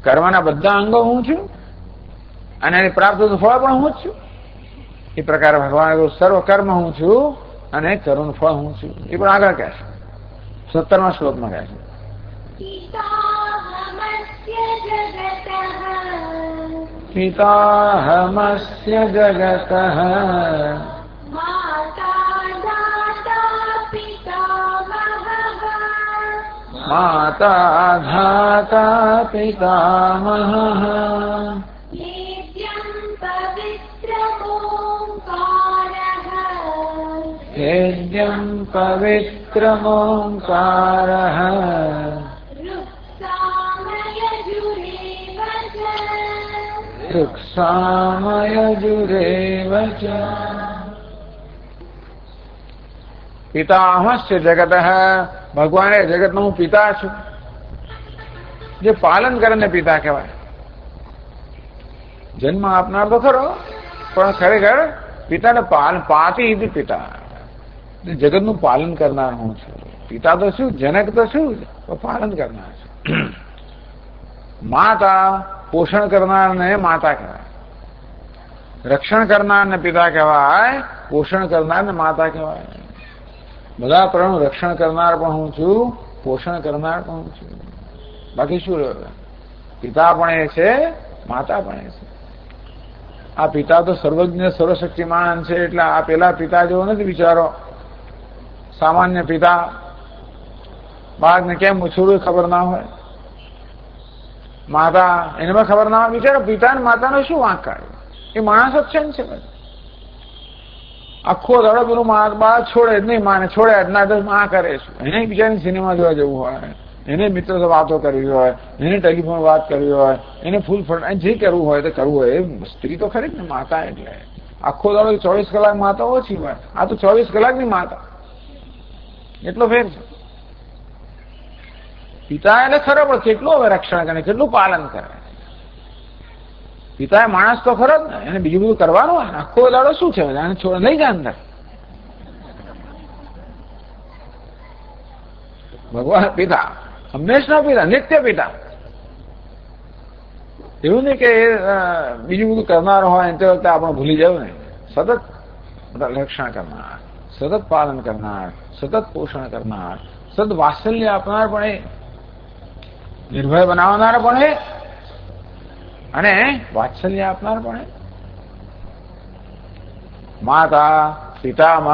કર્મના બધા અંગો હું છું અને એને પ્રાપ્ત થતું ફળ પણ હું જ છું. એ પ્રકારે ભગવાન સર્વ કર્મ હું છું અને કર્મનું ફળ હું છું. એ પણ આગળ કહે છે, 17મા શ્લોકમાં કહે છે. પિતાહમસ્ય જગતઃ માતા ધાતા પિતામહઃ વેદ્યં પવિત્રમોંકારઃ રુક્ષામયજુરેવ ચ. પિતામહસ્ય જગતઃ, ભગવાને જગતનો હું પિતા છું. જે પાલન કરે ને પિતા કહેવાય. જન્મ આપનાર તો ખરો, પણ ખરેખર પિતાને પાતી પિતા, જગતનું પાલન કરનાર હું છું. પિતા તો શું, જનક તો શું, પાલન કરનાર છું. માતા, પોષણ કરનારને માતા કહેવાય. રક્ષણ કરનારને પિતા કહેવાય, પોષણ કરનારને માતા કહેવાય. બધા પ્રાણનું રક્ષણ કરનાર પણ હું છું, પોષણ કરનાર પણ હું છું. બાકી શું રહ્યું? પિતા પણ એ છે, માતા પણ એ છે. આ પિતા તો સર્વજ્ઞ સર્વશક્તિમાન છે, એટલે આ પેલા પિતા જેવો નથી બિચારો. સામાન્ય પિતા, બાળકને કેમ ઉછળવું ખબર ના હોય, માતા એનામાં ખબર ના હોય. બિચારો પિતા અને માતાનો શું વાંક કાઢે? એ માણસ જ છે ને. છે આખો દાડો પેલું બાળક છોડે જ નહીં, માને છોડે જ ના, તો માં કરે છે. એને બિચારી સિનેમા જોવા જવું હોય, એને મિત્રો સાથે વાતો કરવી હોય, એને ટેલિફોન વાત કરવી હોય, એને ફૂલ ફટ જે કરવું હોય તો કરવું હોય. એ સ્ત્રી તો ખરી જ ને માતા. એટલે આખો દાડો 24 કલાક માતા ઓછી હોય, આ તો 24 કલાકની માતા. એટલો ફેર છે. પિતા એટલે ખરો, પણ કેટલું હવે રક્ષણ કરે, કેટલું પાલન કરે. પિતા માણસ તો ખરો જ ને, એને બીજું બધું કરવાનું હોય. આખો દાડો શું છે, એને છોડ લઈ જાય અંદર. ભગવાન પિતા, હંમેશના પિતા, નિત્ય પિતા. એવું નહીં કે બીજું બધું કરનાર હોય તે વખતે આપણે ભૂલી જવું ને. સતત રક્ષણ કરનાર, સતત પાલન કરનાર, સતત પોષણ કરનાર, સતત વાત્સલ્ય આપનાર પણ એ, નિર્ભય બનાવનાર પણ એ, અને વાત્સલ્ય આપનાર પણ એ. માતા, પિતામહ,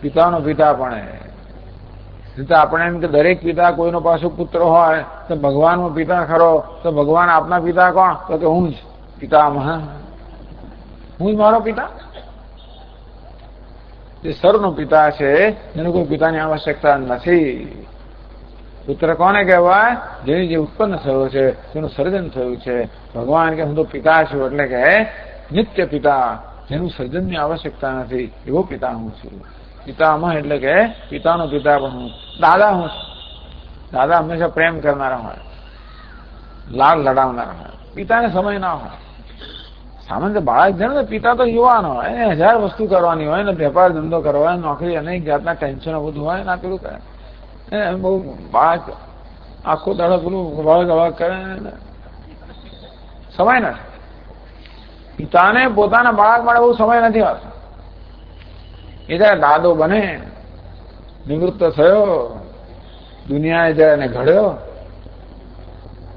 પિતાનો પિતા પણ એ. આપણે એમ કે દરેક પિતા કોઈનો પાછો પુત્ર હોય તો ભગવાનનો પિતા ખરો, તો ભગવાન આપના પિતા કોણ? તો કે હું જ પિતામહ, હું જ મારો પિતા. જે સર્વનો પિતા છે, જેને કોઈ પિતાની આવશ્યકતા નથી. પુત્ર કોને કહેવાય? જેની જે ઉત્પન્ન થયો છે, જેનું સર્જન થયું છે. ભગવાન કે હું તો પિતા છું, એટલે કે નિત્ય પિતા, જેનું સર્જનની આવશ્યકતા નથી, એવો પિતા હું છું. પિતામહ એટલે કે પિતાનો પિતા પણ હું. દાદા હું છું. દાદા હંમેશા પ્રેમ કરનારા હોય, લાડ લડાવનારા હોય. પિતાને સમય ના હોય. સામાન્ય બાળક છે ને, પિતા તો યુવાન હોય, એને 1000 વસ્તુ કરવાની હોય ને, વેપાર ધંધો કરવા, નોકરી, અનેક જાતના ટેન્શનો બધું હોય ને, પેલું કરે. બહુ બાળક આખો દાડો પેલું વળગ કરે, સમય નથી. પિતાને પોતાના બાળક માટે બહુ સમય નથી હોતો. એ જયારે દાદો બને નિવૃત્ત થયો, દુનિયાએ જયારે એને ઘડ્યો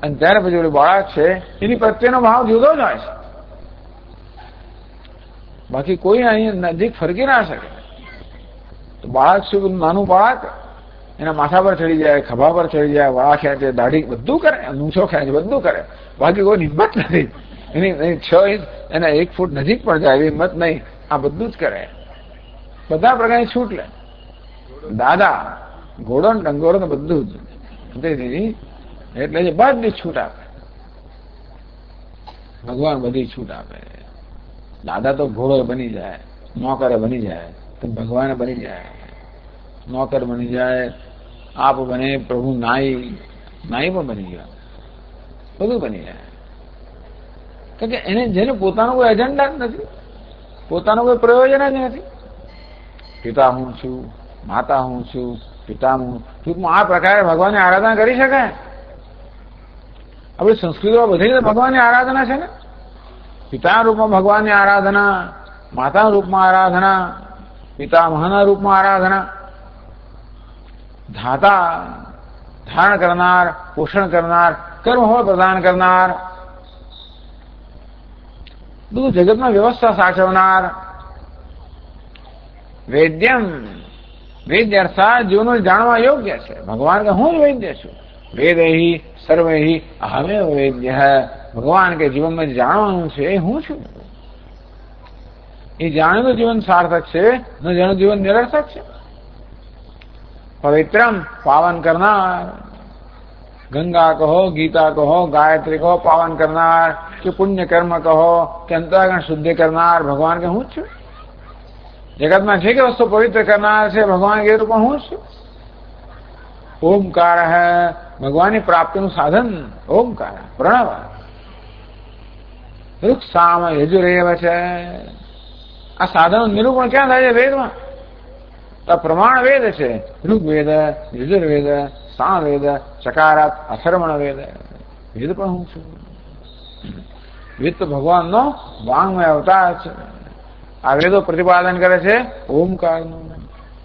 અને ત્યારે પછી ઓલું બાળક છે એની પ્રત્યેનો ભાવ જુદો જ હોય છે. બાકી કોઈ અહીં નજીક ફરકી ના શકે. તો બાળક શું, નાનું બાળક એના માથા પર ચડી જાય, ખભા પર ચડી જાય, વાળા ખેંચે, દાઢી બધું કરે, મૂછો ખેંચે, બધું કરે. બાકી કોઈ હિંમત નથી એની 6 ઇંચ એના 1 ફૂટ નજીક પણ જાય એવી હિંમત નહીં. આ બધું જ કરે, બધા પ્રકારની છૂટ લે. દાદા ઘોડો ને ટંગોરો ને બધું જ એટલે બધી છૂટ આપે ભગવાન, બધી છૂટ આપે. દાદા તો ઘોડો બની જાય, નોકરે બની જાય, તો ભગવાન બની જાય, નોકર બની જાય, આપ બને પ્રભુ નાઈ પણ બની ગયા, બધું બની જાય. કારણ કે એને જેને પોતાનો કોઈ એજન્ડા જ નથી, પોતાનો કોઈ પ્રયોજન જ નથી. પિતા હું છું, માતા હું છું, પિતા હું. ટૂંકમાં આ પ્રકારે ભગવાનની આરાધના કરી શકાય. આપણી સંસ્કૃતિમાં બધી ભગવાનની આરાધના છે ને. પિતાના રૂપમાં ભગવાનની આરાધના, માતાના રૂપમાં આરાધના, પિતામહના રૂપમાં આરાધના. ધાતા, ધારણ કરનાર, પોષણ કરનાર, કર્મફળ પ્રદાન કરનાર, બધું જગતમાં વ્યવસ્થા સાચવનાર. વેદ્યમ, વેદ્ય અર્થાત જીવનો જાણવા યોગ્ય છે. ભગવાન કે હું જ વૈદ્ય છું. વેદૈ સર્વૈ અહમેવ વેદ્ય. ભગવાન કે જીવનમાં જાણવાનું છે એ હું છું. એ જાણેલું જીવન સાર્થક છે, ન જાણેલું જીવન નિરર્થક છે. પવિત્રમ, પાવન કરનાર. ગંગા કહો, ગીતા કહો, ગાયત્રી કહો, પાવન કરનાર, કે પુણ્ય કર્મ કહો, કે અંતઃકરણ શુદ્ધ કરનાર, ભગવાન કે હું જ છું. જગતમાં જે કે વસ્તુ પવિત્ર કરનાર છે ભગવાન કે પણ હું જ છું. ઓમકાર હે, ભગવાનની પ્રાપ્તિનું સાધન ઓમકાર, પ્રણવ. વૃક્ષામ યજુરેવ છે. આ સાધનનું નિરૂપણ ક્યાં થાય છે? વેદમાં. તો પ્રમાણ વેદ છે. ઋગ્વેદ, યજુર્વેદ, સામવેદ, ચકારાત, અથર્વણ વેદ. વેદ પણ હું છું. વેદ તો ભગવાનનો વાંગમય અવતાર છે. આ વેદો પ્રતિપાદન કરે છે ઓમકારનું.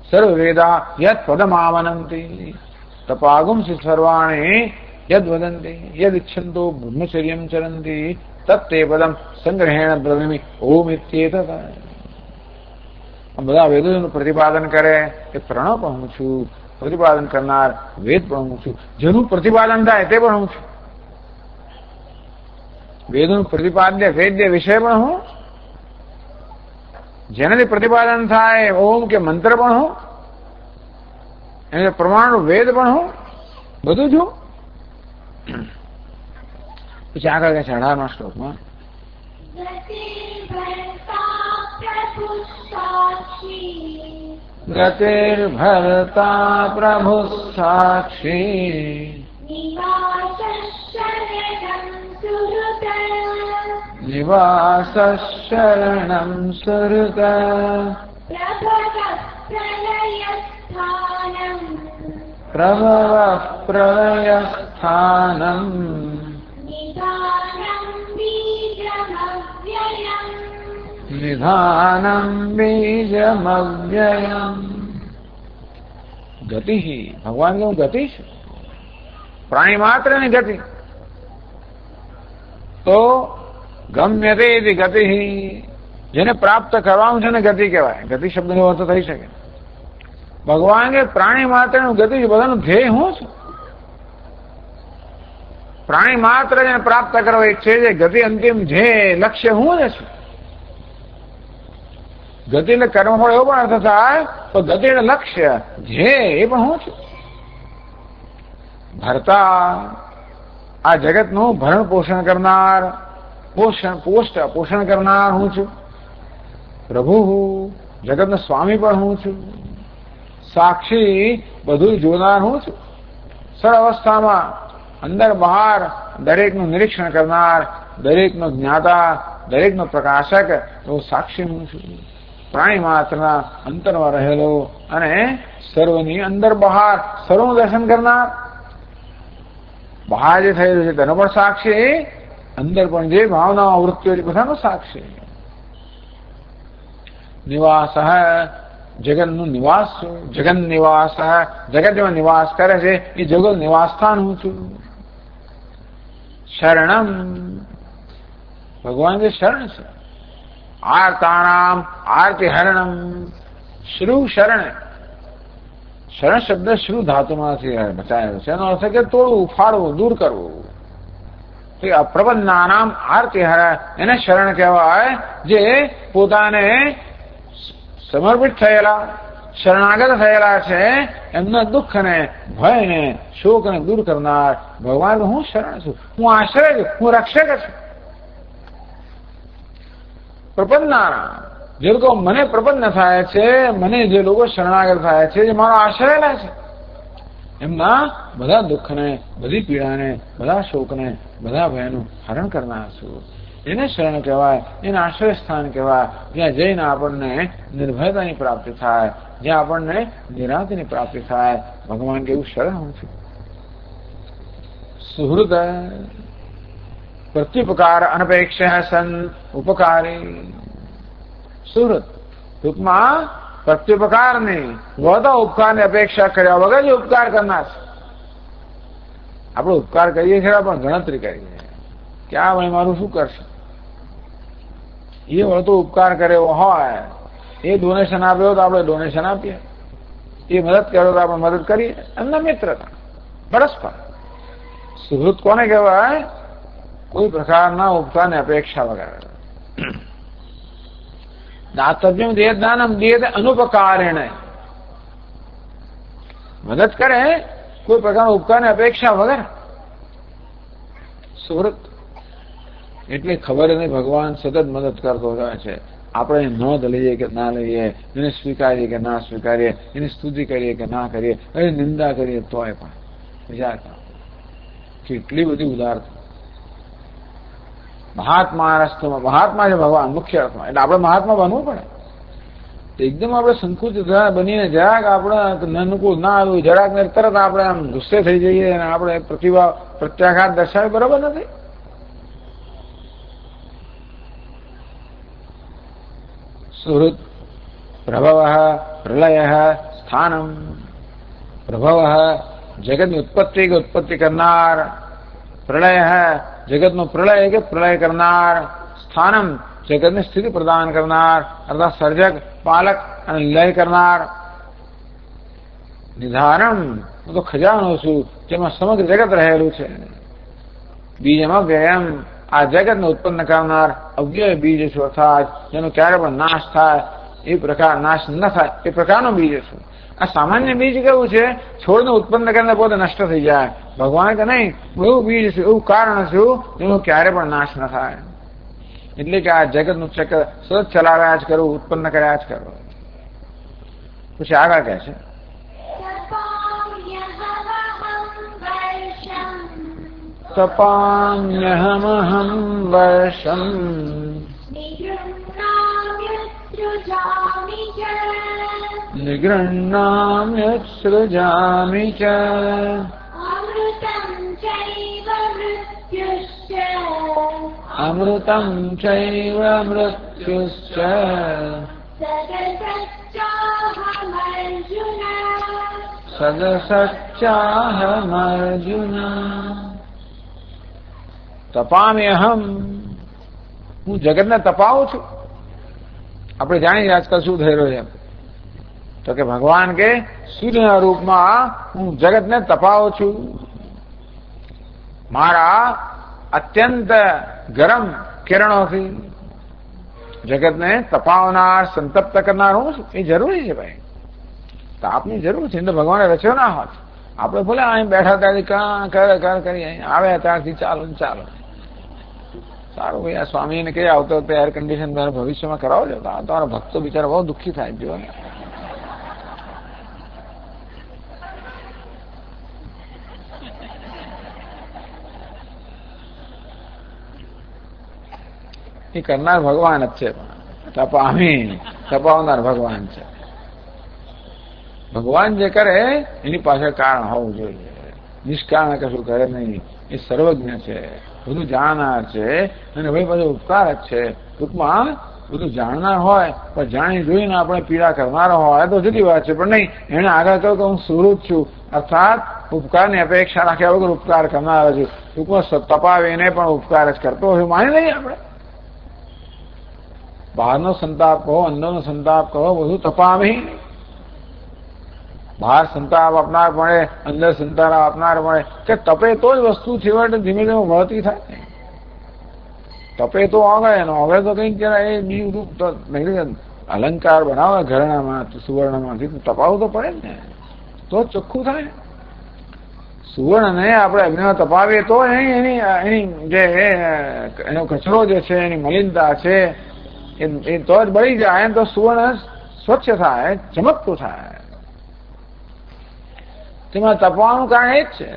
સર્વ વેદા યદ પદમાવનંતી તપાગુંસી સર્વાણી યદ વદંતી યદ ઇચ્છંતો બ્રહ્મચર્યમ ચરંતી તત્તે પદમ સંગ્રહેણ બ્રવીમિ ઓમ ઇત્યેતત. બધા વેદોનું પ્રતિપાદન કરે એ પ્રણવ પણ હું છું. પ્રતિપાદન કરનાર વેદ પણ હું છું. જેનું પ્રતિપાદન થાય તે પણ હું છું. વેદોનું પ્રતિપાદ્ય વેદ્ય વિષય પણ હું, જેનાથી પ્રતિપાદન થાય ઓમ કે મંત્ર પણ હું, એને પ્રમાણનું વેદ પણ હું, બધું જ હું. પછી આગળ કે 18મા શ્લોકમાં ગતિર્ભર્તા પ્રભુ સાક્ષી નિવાસ શરણમ સુરત પ્રભવ પ્રલય સ્થાનમ નિધાનમ બીજમવ્યયમ. ગતિ, ભગવાન કેવું ગતિ છે, પ્રાણી માત્રની ગતિ. તો ગમ્ય તે ગતિ, જેને પ્રાપ્ત કરવાનું છે ને ગતિ કહેવાય. ગતિ શબ્દનો અર્થ થઈ શકે. ભગવાન કે પ્રાણી માત્રનું ગતિ છે, બધાનું ધ્યેય હું છું. પ્રાણી માત્ર જેને પ્રાપ્ત કરવા ઈચ્છે છે, ગતિ અંતિમ ધ્યેય લક્ષ્ય હું જ છું. ગતિ એટલે કર્મફળ એવો પણ અર્થ થાય, તો ગતિ એટલે લક્ષ્ય, ધ્યેય એ પણ હું છું. ભરતા, આ જગતનું ભરણ પોષણ કરનાર, પોષણ કરનાર હું છું. પ્રભુ, જગતનો સ્વામી પણ હું છું. સાક્ષી, બધું જોનાર હું છું. સર્વ અવસ્થામાં અંદર બહાર દરેકનું નિરીક્ષણ કરનાર, દરેકનો જ્ઞાતા, દરેકનો પ્રકાશક, તો સાક્ષી હું છું. પ્રાણી માત્રના અંતરમાં રહેલો અને સર્વની અંદર બહાર સર્વનું દર્શન કરનાર. બહાર જે થયેલું છે તેનો પણ સાક્ષી, અંદર પણ જે ભાવના વૃત્તિઓ છે બધાનો સાક્ષી. નિવાસ, જગતનું નિવાસ છું. જગન નિવાસ, જગત જેમાં નિવાસ કરે છે એ જગત નિવાસ સ્થાન હું છું. શરણમ, ભગવાન જે શરણ છે. આર્તાણામ આરતી હરણમ, શ્રુ શરણ. શરણ શબ્દ શ્રુ ધાતુમાંથી બચાવ્યો છે. એનો અર્થ કે તોડવું, ફાડવું, દૂર કરવું. પ્રબંધાનામ આરતી હર, એને શરણ કહેવાય જે પોતાને સમર્પિત થયેલા, શરણાગત થયેલા છે. એમના દુઃખને, ભયને, શોકને દૂર કરનાર ભગવાન હું શરણ છું, હું આશ્રય છું, હું રક્ષક છું. પ્રપન્નાના, જે લોકો મને પ્રપન્ન થાય છે, મને જે લોકો શરણાગત થાય છે, જે મારો આશ્રય લે છે, એમના બધા દુઃખને, બધી પીડાને, બધા શોકને, બધા ભયનું હરણ કરનાર છું. એને શરણ કહેવાય, એને આશ્રય સ્થાન કહેવાય, જ્યાં જઈને આપણને નિર્ભયતાની પ્રાપ્તિ થાય, જ્યાં આપણને નિરાંતની પ્રાપ્તિ થાય. ભગવાન કે એવું શરણ હું છું. સુહૃદ પ્રત્યુપકાર અનપેક્ષ સન ઉપકારી. સુહૃદ ટૂંકમાં પ્રત્યુપકારની, વધા ઉપકારની અપેક્ષા કર્યા વગર જ ઉપકાર કરનાર છે. આપણે ઉપકાર કરીએ ખરા પણ ગણતરી કરીએ કે આ ભાઈ મારું શું કરશે. એ વળતો ઉપકાર કર્યો હોય, એ ડોનેશન આપ્યો તો આપણે ડોનેશન આપીએ, એ મદદ કર્યો તો આપણે મદદ કરીએ. એમના મિત્રતા પરસ્પર. સુહૃદ કોને કહેવાય? કોઈ પ્રકારના ઉપકારની અપેક્ષા વગર. દાતવ્યમ દેહ દાનમ દેહ અનુપકારેણ, મદદ કરે કોઈ પ્રકારના ઉપકારની અપેક્ષા વગર. સુહૃદ એટલે ખબર નહીં ભગવાન સતત મદદ કરતો હોય છે. આપણે નોંધ લઈએ કે ના લઈએ, એને સ્વીકારીએ કે ના સ્વીકારીએ, એની સ્તુતિ કરીએ કે ના કરીએ, એની નિંદા કરીએ તોય પણ વિચાર કરો કેટલી બધી ઉદારતા. મહાત્મા રસ્તમાં, મહાત્મા છે ભગવાન મુખ્ય અર્થમાં. એટલે આપણે મહાત્મા બનવું પડે. એકદમ આપણે સંકુચિત બનીને જરાક આપણે અનુકૂળ ના આવ્યું, જરાક ને તરત આપણે આમ ગુસ્સે થઈ જઈએ અને આપણે પ્રતિભાવ પ્રત્યાઘાત દર્શાવે, બરાબર નથી. સુહૃદ પ્રભવ પ્રલય સ્થાનમ. પ્રભવ જગતની ઉત્પત્તિ કે ઉત્પત્તિ કરનાર, પ્રલય જગતનો પ્રલય કે પ્રલય કરનાર, સ્થાનમ જગતને સ્થિતિ પ્રદાન કરનાર અર્થાત સર્જક, પાલક અને લય કરનાર, નિધારમ હું તો ખજાનો છું જેમાં સમગ્ર જગત રહેલું છે. બીજમાં વ્યયમ આ જગતને ઉત્પન્ન કરનાર અવ્યય બીજ છું, અર્થાત જેનો ક્યારે પણ નાશ થાય એ પ્રકાર, નાશ ન થાય એ પ્રકારનો બીજ છું. આ સામાન્ય બીજ કેવું છે? છોડને ઉત્પન્ન કરીને પોતે નષ્ટ થઈ જાય. ભગવાન કે નહીં, એવું બીજ છે, એવું કારણ છું જેનો ક્યારે પણ નાશ ન થાય. એટલે કે આ જગતનું ચક્ર સતત ચલાવ્યા જ કરવું, ઉત્પન્ન કર્યા જ કરવું. પછી આગળ કહે છે તપામ્યહમહં વર્ષમ નિગૃહ્ણામ્યત સૃજામિ ચ અમૃતં ચૈવ મૃત્યુશ્ચ સદસચ્ચાહમર્જુન. તપામ્યહમ હું જગતને તપાવું છું. આપણે જાણીએ આજકાલ શું થઈ રહ્યું છે તો કે ભગવાન કે સૂર્યના રૂપમાં હું જગતને તપાવું છું. મારા અત્યંત ગરમ કિરણોથી જગતને તપાવનાર, સંતપ્ત કરનાર હું છું. એ જરૂરી છે ભાઈ, તાપની જરૂર છે. એટલે ભગવાને રચ્યો ના હોત. આપણે ભલે અહીં બેઠા ત્યારથી કાં કરી અહીં આવે ત્યારથી ચાલો ચાલો સારું ભાઈ. આ સ્વામીને કઈ આવતો વખતે એર કન્ડિશન ભવિષ્યમાં કરાવજો. તમારા ભક્તો બિચારા બહુ દુઃખી થાય જો ને. એ કરનાર ભગવાન જ છે, તપાવનાર ભગવાન છે. ભગવાન જે કરે એની પાછળ કારણ હોવું જોઈએ. નિષ્કારણ કશું કરે નહીં. એ સર્વજ્ઞ છે, બધું જાણનાર છે અને ભાઈ બધો ઉપકાર જ છે. ટૂંકમાં બધું જાણનાર હોય પણ જાણી જોઈને આપણે પીડા કરનારો હોય તો જુદી વાત છે, પણ નહીં, એને આગળ કહ્યું કે હું સુહૃદ છું, અર્થાત ઉપકારની અપેક્ષા રાખ્યા વગર ઉપકાર કરનાર છું. ટૂંકમાં તપાવીને પણ ઉપકાર જ કરતો હોય માની લઈએ આપણે. બહારનો સંતાપ કહો, અંદરનો સંતાપ કહો, બધું તપાવી. બહાર સંતાપ આપનાર મળે, અંદર સંતાપ આપનાર મળે કે તપે તો જ વસ્તુ છેવટે ધીમે ધીમે વળતી થાય. તપે તો આગળ એનો, હવે તો કંઈક જરા એ બીજું રૂપ તો અલંકાર બનાવે ઘરેણામાં સુવર્ણમાંથી તો તપાવવું તો પડે ને, તો જ ચોખ્ખું થાય. સુવર્ણને આપણે અગ્નિમાં તપાવીએ તો એની જે એનો કચરો જે છે, એની મલિનતા છે એ તો જ બળી જાય, તો સુવર્ણ સ્વચ્છ થાય, ચમકતું થાય. તેમાં તપવાનું કારણ એ જ છે,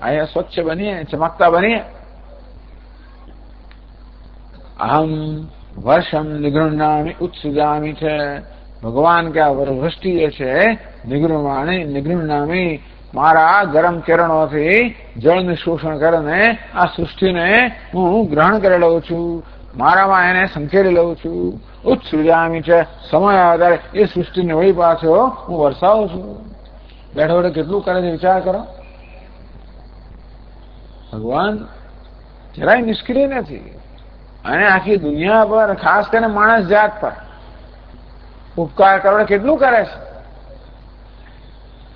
અહીંયા સ્વચ્છ બનીએ, ચમકતા બનીએ. અહમ વર્ષમ નિગૃહ્ણામી ઉત્સુજામી છે ભગવાન કે આ વૃષ્ટિ જે છે નિગૃહ્ણામી મારા ગરમ કિરણોથી જળનું શોષણ કરીને આ સૃષ્ટિને હું ગ્રહણ કરી લઉં છું, મારામાં એને સંકેલી લઉં છું. ઉત્સૃજામી છે સમય આધારે એ સૃષ્ટિને વળી પાછો હું વરસાવું છું. બેઠો બેઠો કેટલું કરે છે વિચાર કરો. ભગવાન જરાય નિષ્ક્રિય નથી અને આખી દુનિયા પર, ખાસ કરીને માણસ જાત પર ઉપકાર કરવા કેટલું કરે છે.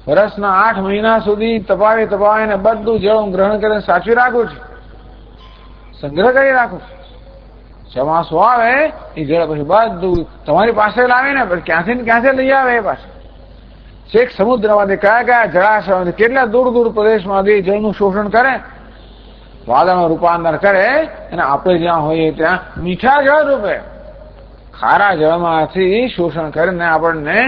વર્ષના 8 મહિના સુધી તપાવીને બધું જળ હું ગ્રહણ કરીને સાચવી રાખું છું, સંગ્રહ કરી રાખું છું. ચોમાસું આવે એ જળ પછી બધું તમારી પાસે લાવીને ક્યાંથી લઈ આવે એ પાસે છેક સમુદ્રમાંથી કયા જળાશયમાંથી કેટલા દૂર દૂર પ્રદેશમાંથી જળનું શોષણ કરે, વાદળનું રૂપાંતર કરે અને આપણે જ્યાં હોઈએ ત્યાં મીઠા જળ રૂપે ખારા જળમાંથી શોષણ કરીને આપણને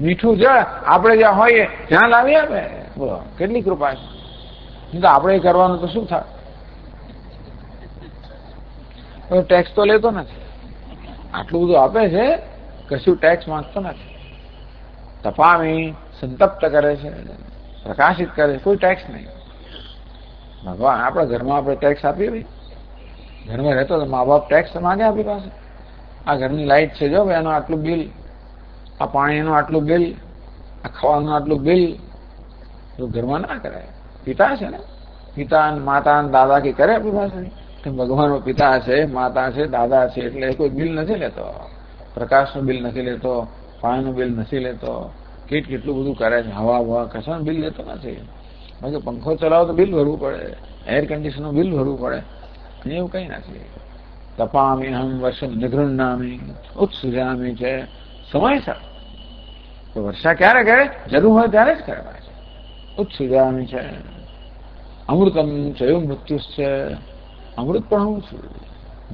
મીઠું જળ આપણે જ્યાં હોઈએ ત્યાં લાવી આપે. બોલો કેટલી કૃપા છે. નહીં તો આપણે કરવાનું તો શું થાય. ટેક્સ તો લેતો નથી, આટલું બધું આપે છે, કશું ટેક્સ માંગતો નથી. તપામી સંતપ્ત કરે છે, પ્રકાશિત કરે છે, કોઈ ટેક્સ નહીં. ભગવાન આપણા ઘરમાં આપણે ટેક્સ આપીએ ભાઈ, ઘરમાં રહેતો તો મા બાપ ટેક્સ માંગે આપણી પાસે. આ ઘરની લાઈટ છે જો ભાઈ એનું આટલું બિલ, આ પાણીનું આટલું બિલ, આ ખાવાનું આટલું બિલ, તો ઘરમાં ના કરાય. પિતા છે ને, પિતા માતા દાદા કે કરે આપણી પાસે. ભગવાનનો પિતા છે, માતા છે, દાદા છે, એટલે કોઈ બિલ નથી લેતો, પ્રકાશનું બિલ નથી લેતો, પાણીનું બિલ નથી લેતો, કેટલું બધું કરે છે. હવા કશાનું બિલ લેતો નથી. બાકી પંખો ચલાવો તો બિલ ભરવું પડે, એર કન્ડિશનનું બિલ ભરવું પડે, એવું કઈ નથી. તપામી હમ વર્ષમ નિગૃહ્ણામી ઉત્સુજામી છે સમયસર. તો વર્ષા ક્યારે કરે? જરૂર હોય ત્યારે જ કરવા છે. ઉત્સુજામી છે. અમૃતમ છે મૃત્યુ છે, અમૃત પણ હું છું,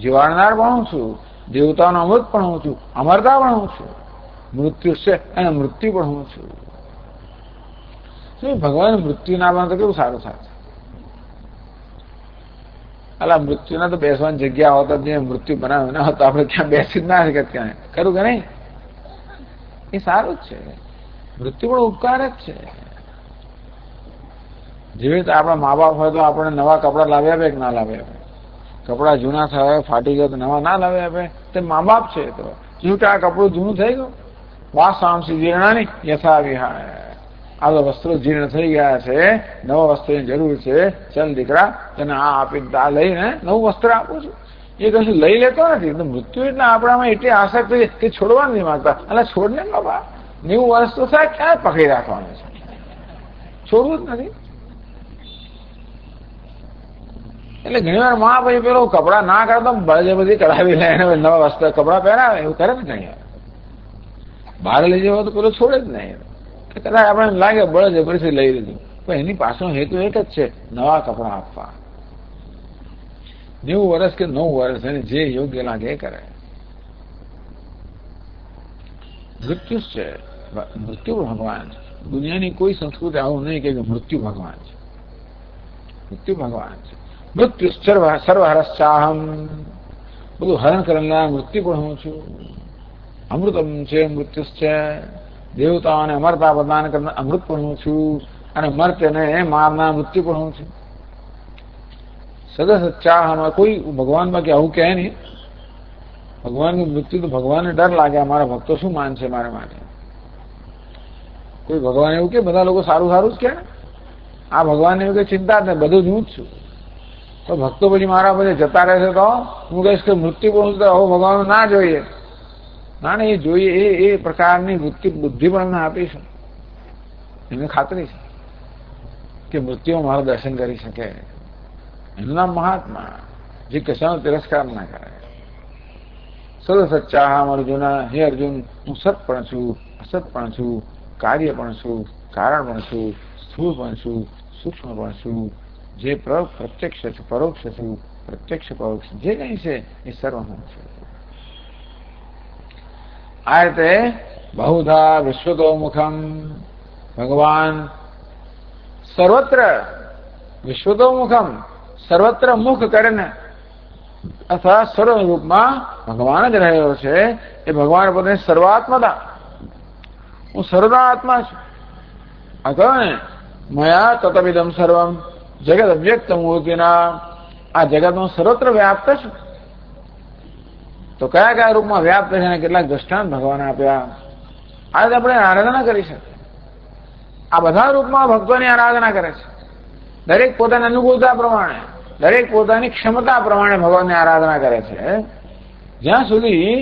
જીવાડનાર પણ હું છું, દેવતાનો અમૃત પણ હું છું, અમરતા પણ હું છું. મૃત્યુ છે અને મૃત્યુ પણ હું છું. ભગવાન મૃત્યુ ના બને તો કેવું સારું થાય. અલા મૃત્યુના તો બેસવાની જગ્યા હોતા જે મૃત્યુ બનાવે ના હોતો આપણે ક્યાં બેસી જ ના શકત ક્યાં, ખરું કે નહીં? એ સારું જ છે. મૃત્યુ પણ ઉપકાર જ છે. જેવી રીતે આપણા મા બાપ હોય તો આપણે નવા કપડા લાવી આપે કે ના લાવી આપે? કપડા જૂના થયા ફાટી ગયા તો નવા ના લાવી આપે? તે મા બાપ છે. તો શું આ કપડું જૂનું થઈ ગયું? વાસાંસી જીર્ણાની યથા વિહાય. આ તો વસ્ત્રો જીર્ણ થઈ ગયા છે, નવા વસ્ત્રની જરૂર છે, ચાલ દીકરા તને આ આપી આ લઈને નવું વસ્ત્ર આપું છું. એ કશું લઈ લેતો નથી. મૃત્યુ એટલે આપણામાં એટલી આસક્તિ કે છોડવાનું નહીં માંગતા. એટલે છોડને બાબા 90 વર્ષ તો થાય, ક્યાં પકડી રાખવાનું છે? છોડવું જ નથી. એટલે ઘણી વાર માં પછી પેલો કપડા ના કરતો બળજબરી કઢાવી લે, નવા વસ્ત્ર કપડા પહેરાવે, એવું કરે ને ઘણી વાર. બહાર લઈ જવા તો પેલો છોડે જ નહીં. કદાચ આપણે લાગે બળજબરીથી લઈ લીધું, પણ એની પાછળનો હેતુ એક જ છે, નવા કપડા આપવા. 90 વર્ષ કે 9 વર્ષ એને જે યોગ્ય લાગે એ કરે. મૃત્યુ છે, મૃત્યુ ભગવાન છે. દુનિયાની કોઈ સંસ્કૃતિ આવું નહીં કે મૃત્યુ ભગવાન છે. મૃત્યુ ભગવાન છે. મૃત્યુ સર્વહરશ્ચાહમ, બધું હરણ કરનાર મૃત્યુ પણ હું છું. અમૃતમ છે મૃત્યુ છે, દેવતાઓને અમરતા પ્રદાન કરનાર અમૃત પણ હું છું, અને મર્ત્યને મારનાર મૃત્યુ પણ હું છું. સદા સચ્ચાહમાં કોઈ ભગવાનમાં કે આવું કહે નહીં. ભગવાનની મૃત્યુ તો ભગવાનને ડર લાગે, અમારા ભક્તો શું માનશે મારા માટે. કોઈ ભગવાન એવું કે બધા લોકો સારું સારું જ કે આ ભગવાનને એવું કે ચિંતા જ નહીં, બધું જ હું જ છું. તો ભક્તો પછી મારા પછી જતા રહેશે તો હું કહીશ કે મૃત્યુ પહોંચતો હવે ભગવાન ના જોઈએ. ના ના, એ જોઈએ, એ પ્રકારની વૃત્તિ બુદ્ધિ પણ અમને આપીશું. એને ખાતરી છે કે મૃત્યુ મારું દર્શન કરી શકે. એનું નામ મહાત્મા, જે કશાનો તિરસ્કાર ના કરે. સદ સચ્ચા અર્જુના, હે અર્જુન, હું સત પણ છું, અસત પણ છું, કાર્ય પણ છું, કારણ પણ છું, સ્થૂળ પણ છું, સૂક્ષ્મ પણ છું, જે પ્રત્યક્ષ છે, પરોક્ષ છું, પ્રત્યક્ષ પરોક્ષ જે કંઈ છે એ સર્વ હું છું. આ રીતે બહુધા વિશ્વતોમુખમ, ભગવાન સર્વત્ર વિશ્વતોમુખમ, સર્વત્ર મુખ કરીને અથવા સર્વ રૂપમાં ભગવાન જ રહ્યો છે. એ ભગવાન પોતે સર્વાત્મતા, હું સર્વના આત્મા છું. આ કહ્યું ને, મયા તતમિદમ સર્વમ જગત અવ્યક્ત મૂર્તિના, આ જગતનું સર્વત્ર વ્યાપ્ત છું. તો કયા કયા રૂપમાં વ્યાપ્ત છે અને કેટલાક દ્રષ્ટાંત ભગવાન આપ્યા. આ રીતે આપણે આરાધના કરી શકીએ. આ બધા રૂપમાં ભક્તોની આરાધના કરે છે. દરેક પોતાની અનુકૂળતા પ્રમાણે, દરેક પોતાની ક્ષમતા પ્રમાણે ભગવાનની આરાધના કરે છે. જ્યાં સુધી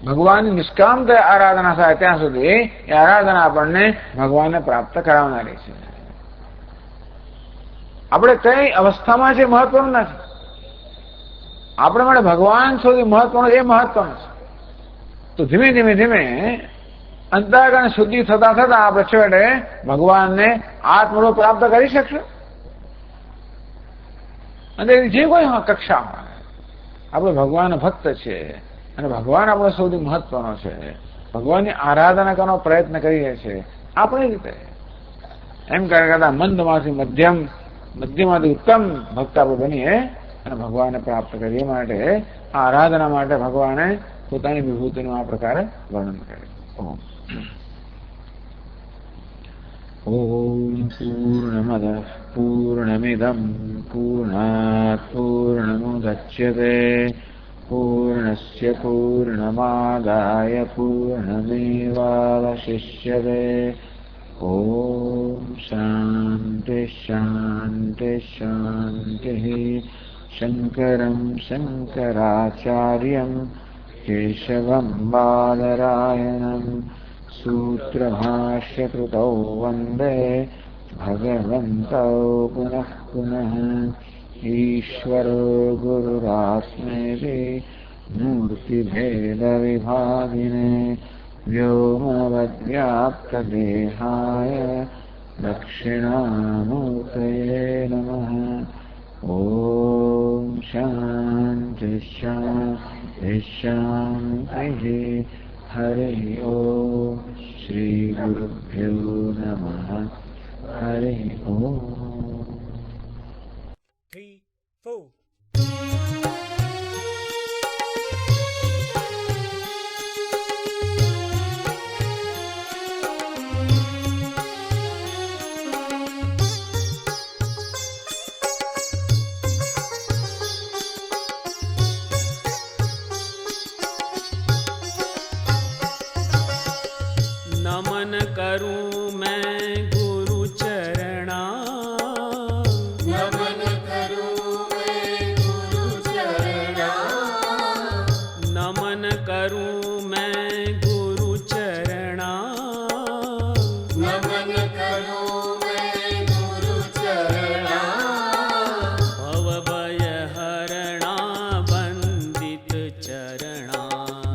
ભગવાનની નિષ્કામ આરાધના થાય ત્યાં સુધી એ આરાધના આપણને ભગવાનને પ્રાપ્ત કરાવનારી છે. આપણે કઈ અવસ્થામાં છે મહત્વનું નથી. આપણે માટે ભગવાન સુધી મહત્વનું એ મહત્વનું છે. તો ધીમે ધીમે ધીમે અંતઃકરણ શુદ્ધિ થતા થતા આપણે છેવટે ભગવાનને આત્મરૂપ પ્રાપ્ત કરી શકશું. અને જે કોઈ કક્ષા હોય, આપણે ભગવાન ભક્ત છે અને ભગવાન આપણો સૌથી મહત્વનો છે. ભગવાનની આરાધના કરવાનો પ્રયત્ન કરીએ છીએ આપણી રીતે. એમ કરતા મંદમાંથી મધ્યમ, મધ્યમાંથી ઉત્તમ ભક્ત આપણે બનીએ અને ભગવાનને પ્રાપ્ત કરીએ. માટે આરાધના માટે ભગવાને પોતાની વિભૂતિનું આ પ્રકારે વર્ણન કર્યું. ઓમ પૂર્ણમદ પૂર્ણમિદમ પૂર્ણાત પૂર્ણમુદચ્યતે પૂર્ણસ્ય પૂર્ણમાદાય પૂર્ણમેવાવશિષ્યતે. ઓમ શાંતિ શાંતિ શાંતિ. શંકરં શંકરાચાર્યં કેશવં બાદરાયણં સૂત્રભાષ્યકૃતૌ વંદે ભગવन्तौ પુનઃ પુનઃ. ઈશ્વરો ગુરુરાત્મેતિ મૂર્તિભેદવિભાગિને વ્યોમવદ્વ્યાપ્તદેહાય દક્ષિણામૂર્તયે નમઃ. ઓમ શાંતિ શાંતિ શાંતિ. હરિ ઓમ. શ્રી ગુરુભ્યો નમઃ. હરિ ઓમ. 3, 4. नमन करूं मैं गुरु चरणा, नमन करूं मैं गुरु चरणा, नमन करूं मैं गुरु चरणा, नमन करूं मैं गुरु चरणा, भवभय हरणा वंदित चरणा,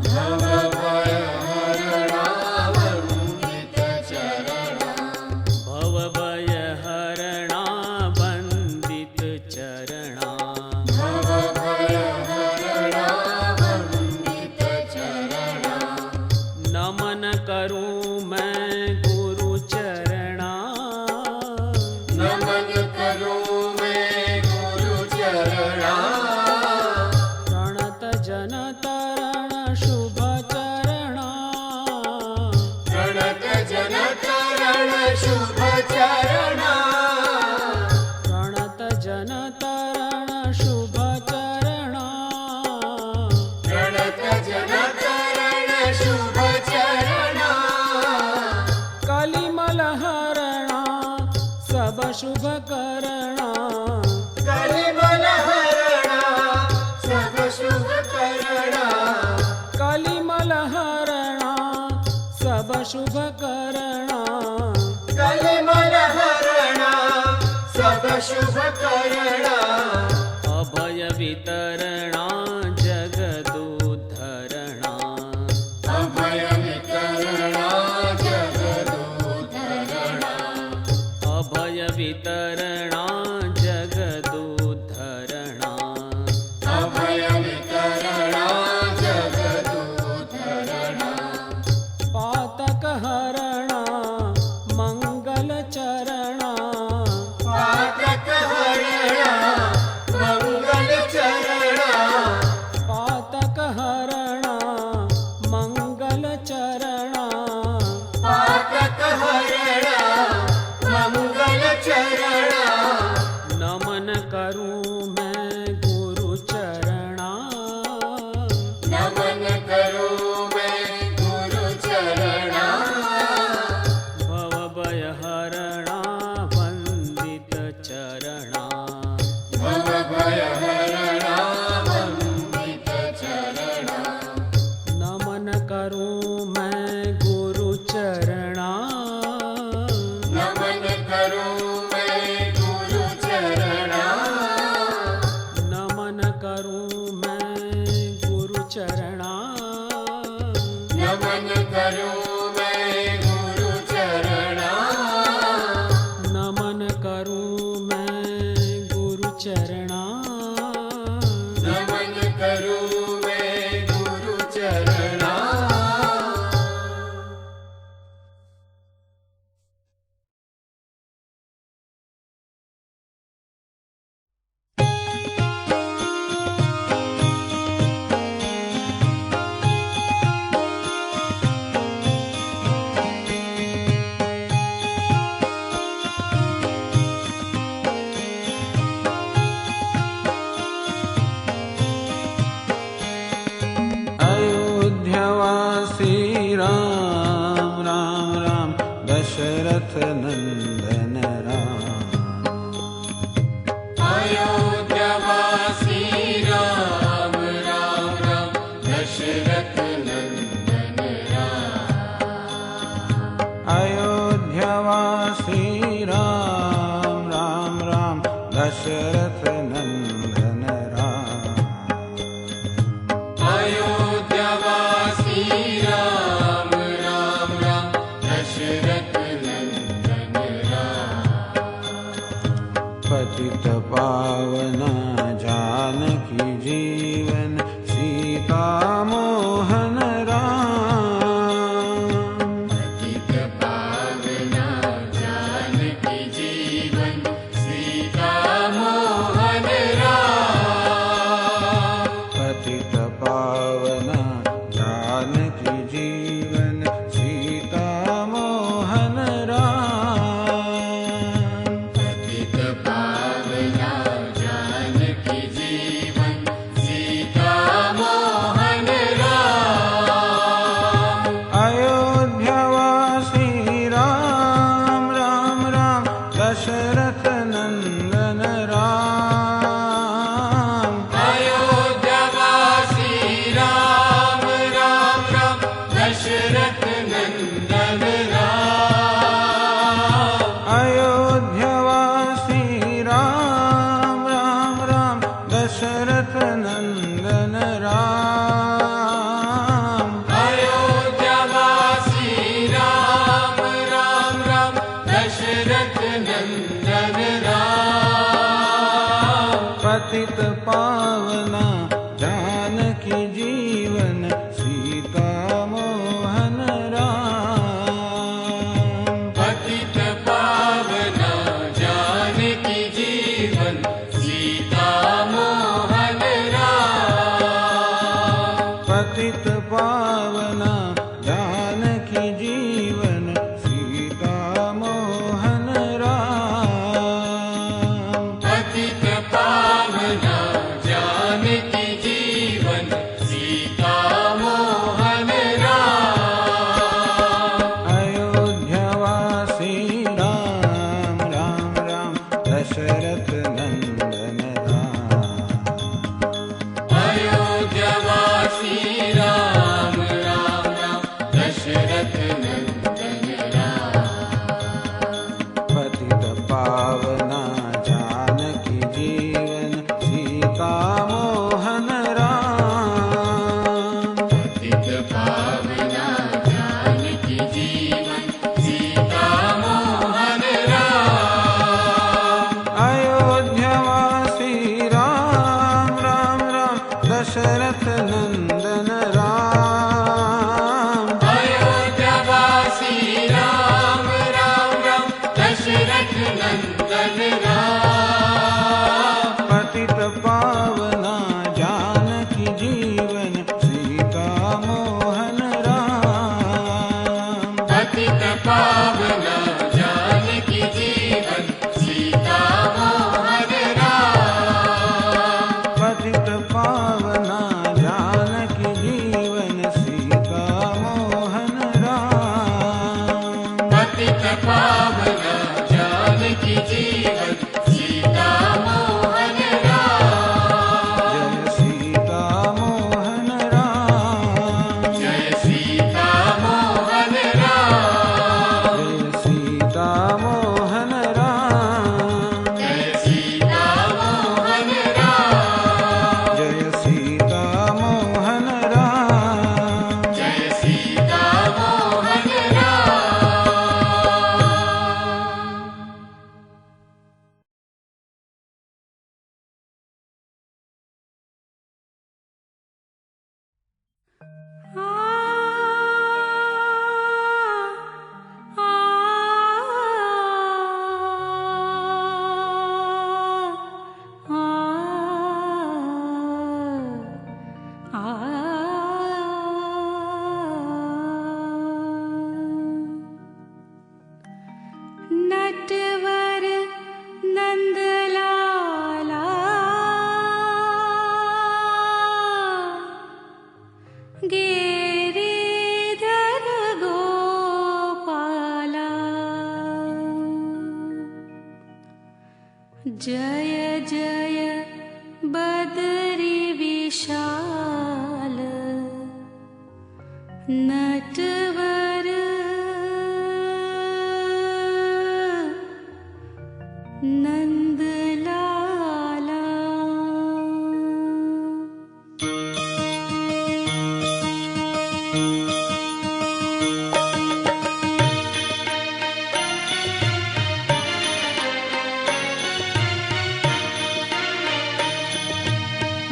भवभय हरणा वंदित चरणा, भवभय हरणा वंदित चरणा, भवभय हरणा वंदित चरणा, नमन करूं मैं गुरु चरणा, नमन करूं मैं गुरु चरणा, प्रणत जन तरण शुभ चरणा, प्रणत जन तरण शुभ चरणा, प्रणत जन तरण शुभ चरणा, प्रणत जन शुभ करणा कलिमल हरणा सब शुभ करणा अभय वितरणा जगदुद्धरणा अभय वितरणा जगदुद्धरणा अभय वितरणा जगदुद्धरणा अभय वितरणा जगदुद्धरणा पातक हरणा मंगल चरणा पातक हरणा मंगल चरणा पातक हरणा मंगल चरणा पातक हरणा मंगल चरणा नमन करूं मैं गुरु चरणा नमन करूं मैं गुरु चरणा भवभय हरणा वंदित चरणा भवभय हरणा वंदित चरणा नमन करूं मैं गुरु चरणा नमन करूं मैं गुरु चरणा नमन करूं मैं गुरु चरणा नमन करूं मैं गुरु चरणा नमन करूं मैं गुरु चरणा नमन करूं मैं गुरु चरणा पावना जानकी जीवन सीता मोहन राम। अयोध्यावासी राम राम राम दशरथ नंदन राम। अयोध्यावासी राम राम राम दशरथ नंदन राम। पतित पावना जानकी जीवन सीता मोहन राम। पतित पावना जानकी जीवन सीता मोहन राम। पतित पावना जानकी जीवन सीता मोहन राम। पतित पावना जानकी जीवन सीता मोहन राम। जय सीता मोहन राम। जय सीता मोहन राम। जय सीता मोहन राम। जय सीता मोहन राम। जय सीता मोहन राम। जय सीता मोहन नटवर नंदलाला गिरिधर गोपाला। जय जय बदरी विशाल नटवर नंदलाला।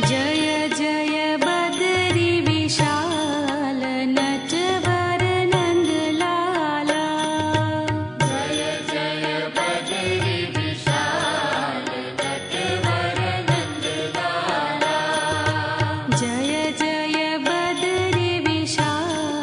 जय जय बदरी विशाल नटवर नंदलाला। जय जय बदरी विशाल नटवर नंदलाला। जय जय बदरी विशाल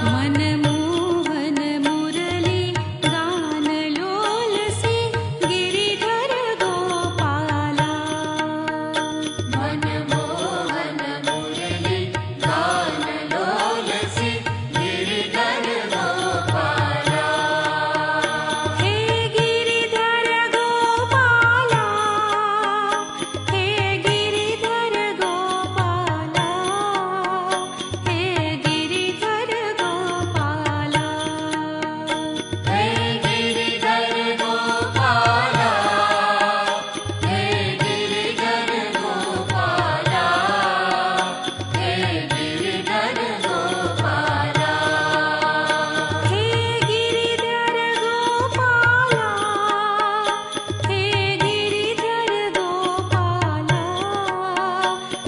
मनमोहन मुरली गान लोलसी गिरिधर गोपाला मनमोहन मुरली गान लोलसी गिरिधर गोपाला हे गिरिधर गोपाला हे गिरिधर गोपाला हे गिरिधर गोपाला हे गिरिधर गोपाला हे गिरिधर गोपाला हे गिरिधर गोपाला हे गिरिधर गोपाला हे गिरिधर गोपाला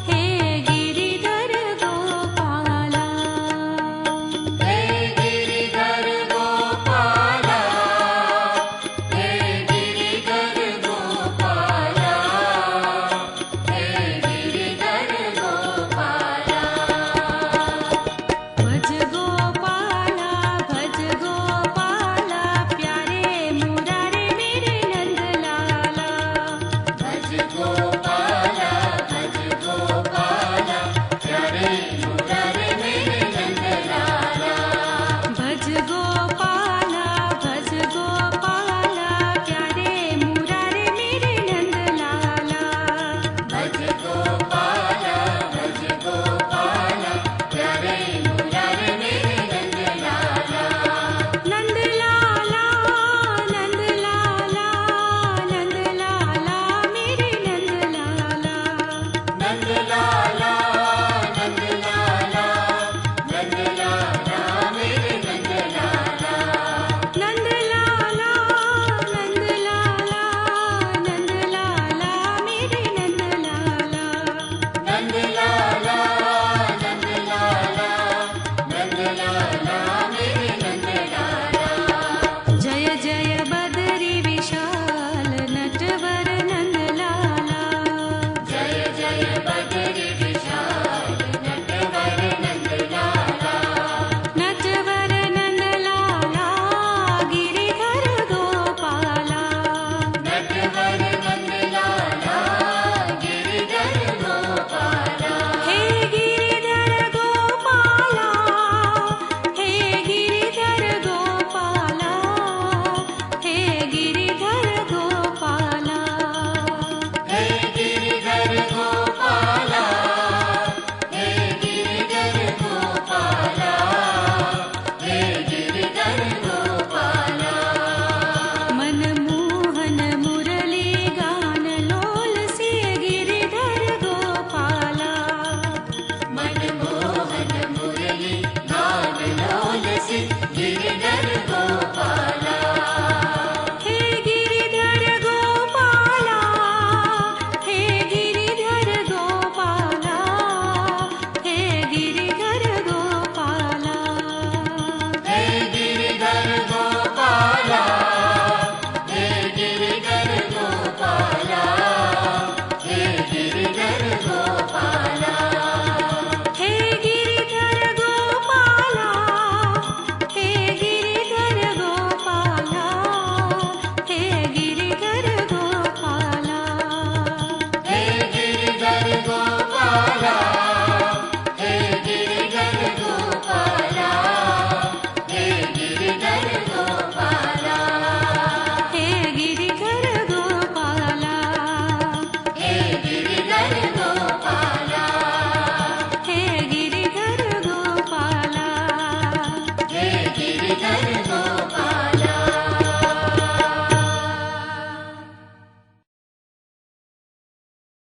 हे गिरिधर गोपाला हे गिरिधर गोपाला हे गिरिधर गोपाला हे गिरिधर गोपाला भज गोपाला प्यारे मुरारे मेरे नंद लाला भज गोपाला प्यारे मुरारे मेरे नंद लाला भज गोपाला प्यारे मुरारे मेरे नंद लाला भज गोपाला प्यारे मुरारे मेरे नंद लाला नंद लाला नंद लाला नंद लाला मेरे नंद लाला नंद लाला नंद लाला नंद लाला मेरे नंद लाला नंद लाला नंद लाला नंद लाला मेरे नंद लाला नंद लाला नंद लाला नंद लाला